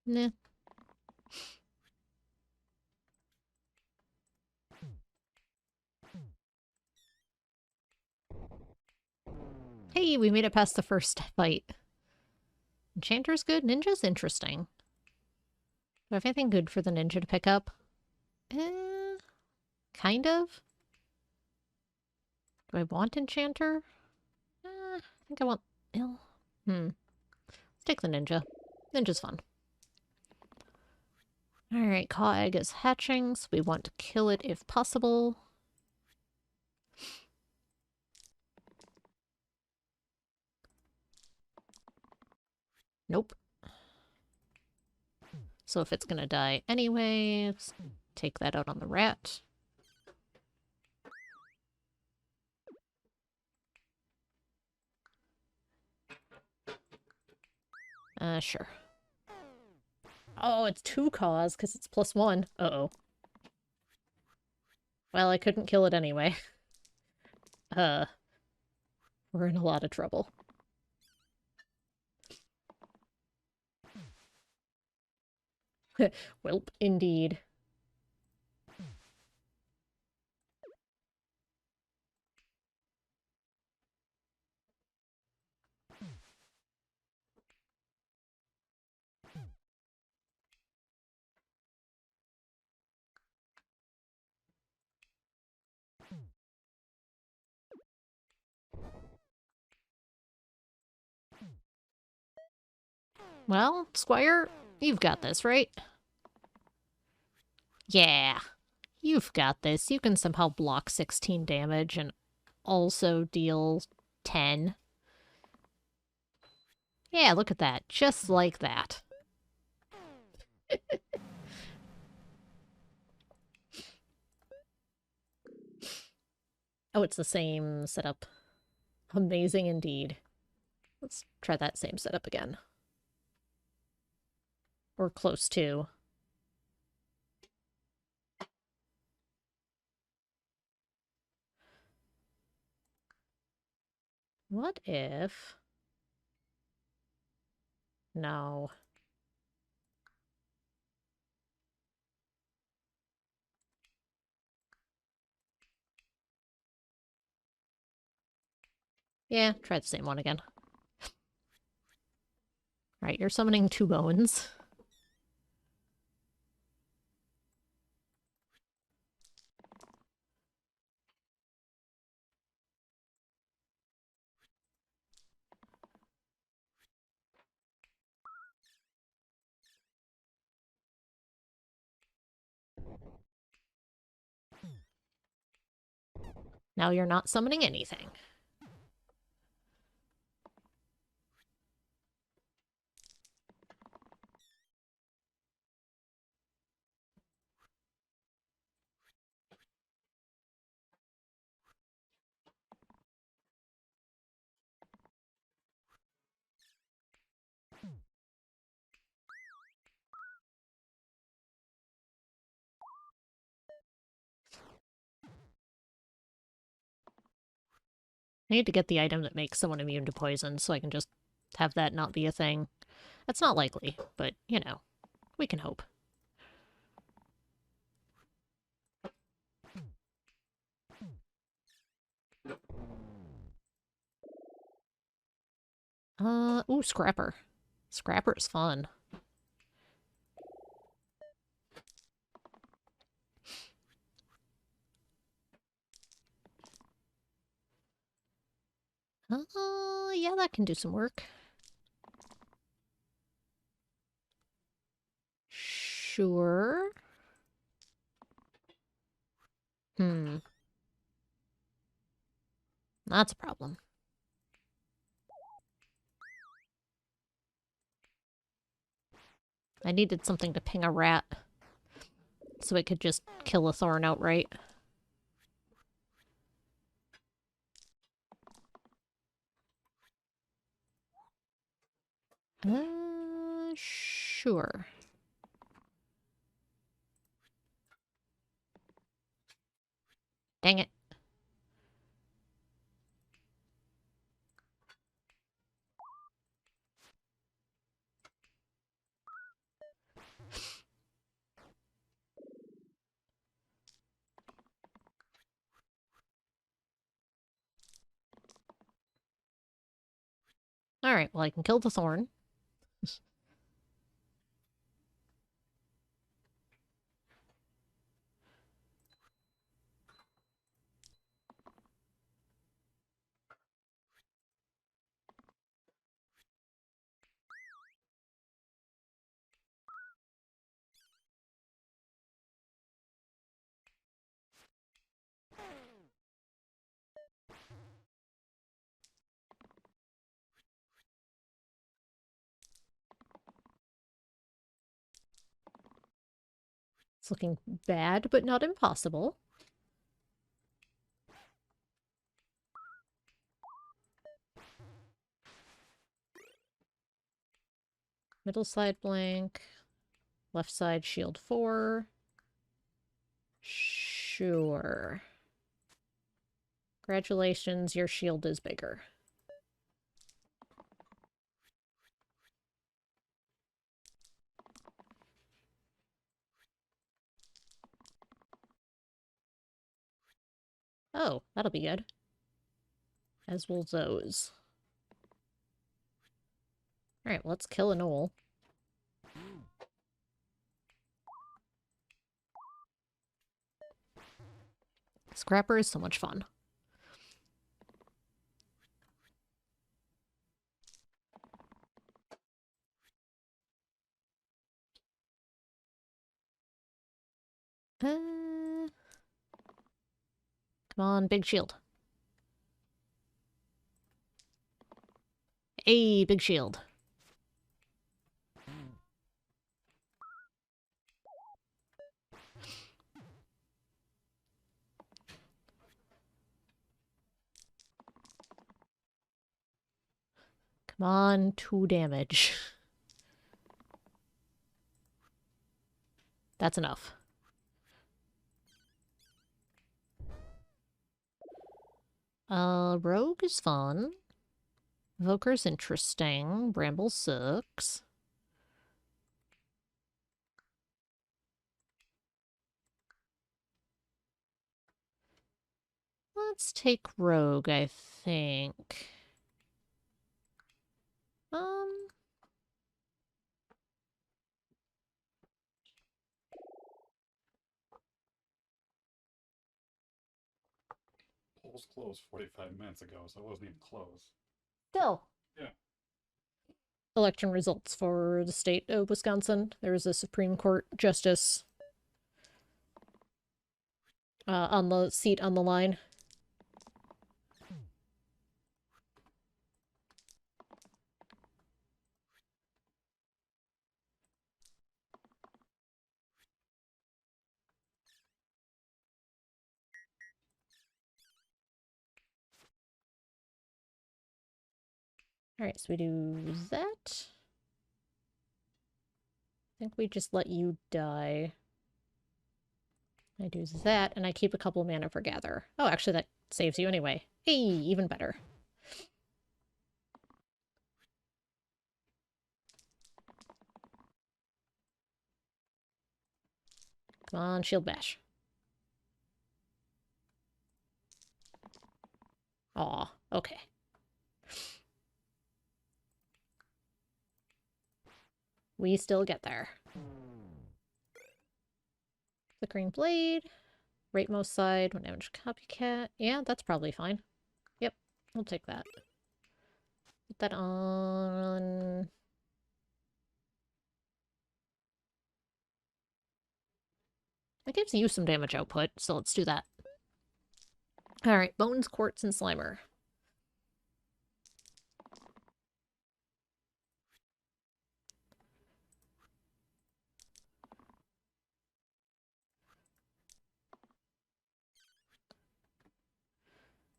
Nah. Hey, we made it past the first fight. Enchanter's good, ninja's interesting. Do I have anything good for the ninja to pick up? Kind of. Do I want enchanter? I think I want ill. Let's take the ninja. Ninja's fun. Alright, Caw Egg is hatching, so we want to kill it if possible. Nope. So if it's gonna die anyway, let's take that out on the rat. Sure. Oh, it's 2 Caws, because it's +1. Uh-oh. Well, I couldn't kill it anyway. We're in a lot of trouble. Welp, indeed. Well, Squire, you've got this, right? Yeah, you've got this. You can somehow block 16 damage and also deal 10. Yeah, look at that. Just like that. Oh, it's the same setup. Amazing indeed. Let's try that same setup again. Or close to. What if... No. Yeah, try the same one again. Alright, you're summoning 2 bones. Now you're not summoning anything. I need to get the item that makes someone immune to poison so I can just have that not be a thing. That's not likely, but, you know, we can hope. Ooh, Scrapper. Scrapper is fun. Yeah, that can do some work. Sure. Hmm. That's a problem. I needed something to ping a rat so it could just kill a thorn outright. Sure. Dang it. Alright, well I can kill the thorn. It's looking bad, but not impossible. Middle side blank. Left side shield 4. Sure. Congratulations, your shield is bigger. Oh, that'll be good. As will those. Alright, well, let's kill a gnoll. Scrapper is so much fun. Come on, big shield. Hey, big shield. Come on, 2 damage. That's enough. Rogue is fun. Evoker's interesting. Bramble sucks. Let's take Rogue, I think. Um, Polls closed 45 minutes ago, so it wasn't even closed. Still. Yeah. Election results for the state of Wisconsin. There was a Supreme Court justice on the seat on the line. Alright, so we do that. I think we just let you die. I do that, and I keep a couple mana for Gather. Oh, actually, that saves you anyway. Hey, even better. Come on, Shield Bash. Aw, okay. We still get there. Flickering Blade. Rightmost side, 1 damage copycat. Yeah, that's probably fine. Yep, we'll take that. Put that on... That gives you some damage output, so let's do that. Alright, Bones, Quartz, and Slimer.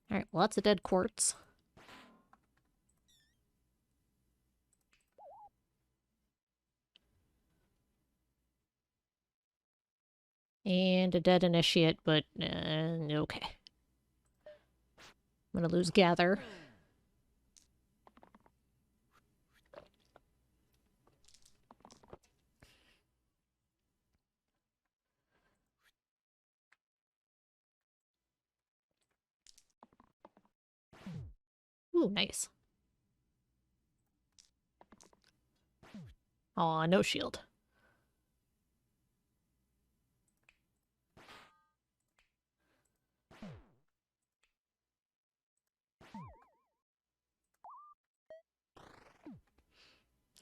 Alright, lots of dead quartz. And a dead initiate, but okay. I'm gonna lose Gather. Ooh, nice. Aw, no shield.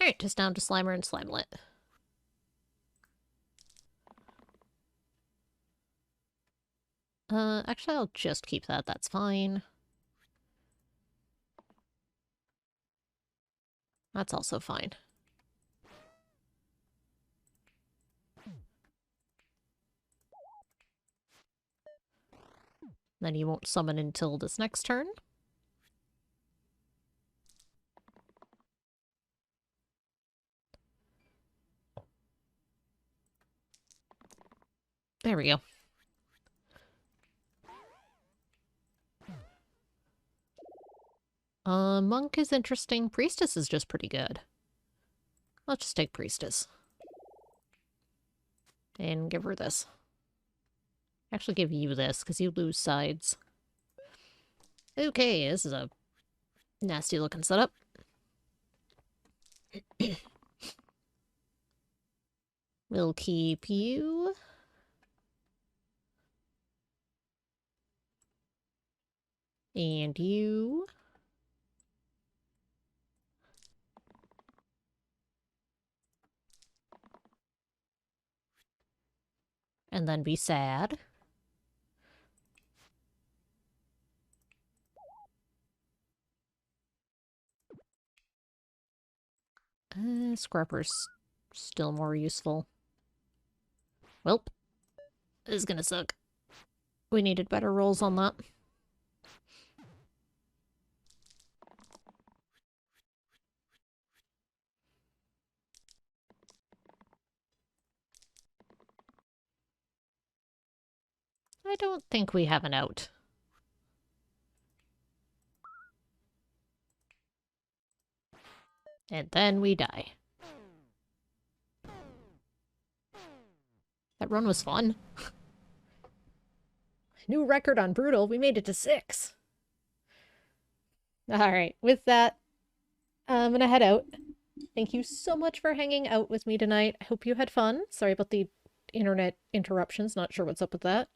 Alright, just down to Slimer and Slimelet. Actually, I'll just keep that. That's fine. That's also fine. Then you won't summon until this next turn. There we go. Monk is interesting. Priestess is just pretty good. Let's just take Priestess. And give her this. Actually give you this, because you lose sides. Okay, this is a nasty looking setup. We'll keep you. And you. And then be sad. Scrapper's still more useful. Welp. This is gonna suck. We needed better rolls on that. I don't think we have an out. And then we die. That run was fun. New record on Brutal. We made it to 6. Alright, with that, I'm gonna head out. Thank you so much for hanging out with me tonight. I hope you had fun. Sorry about the internet interruptions. Not sure what's up with that.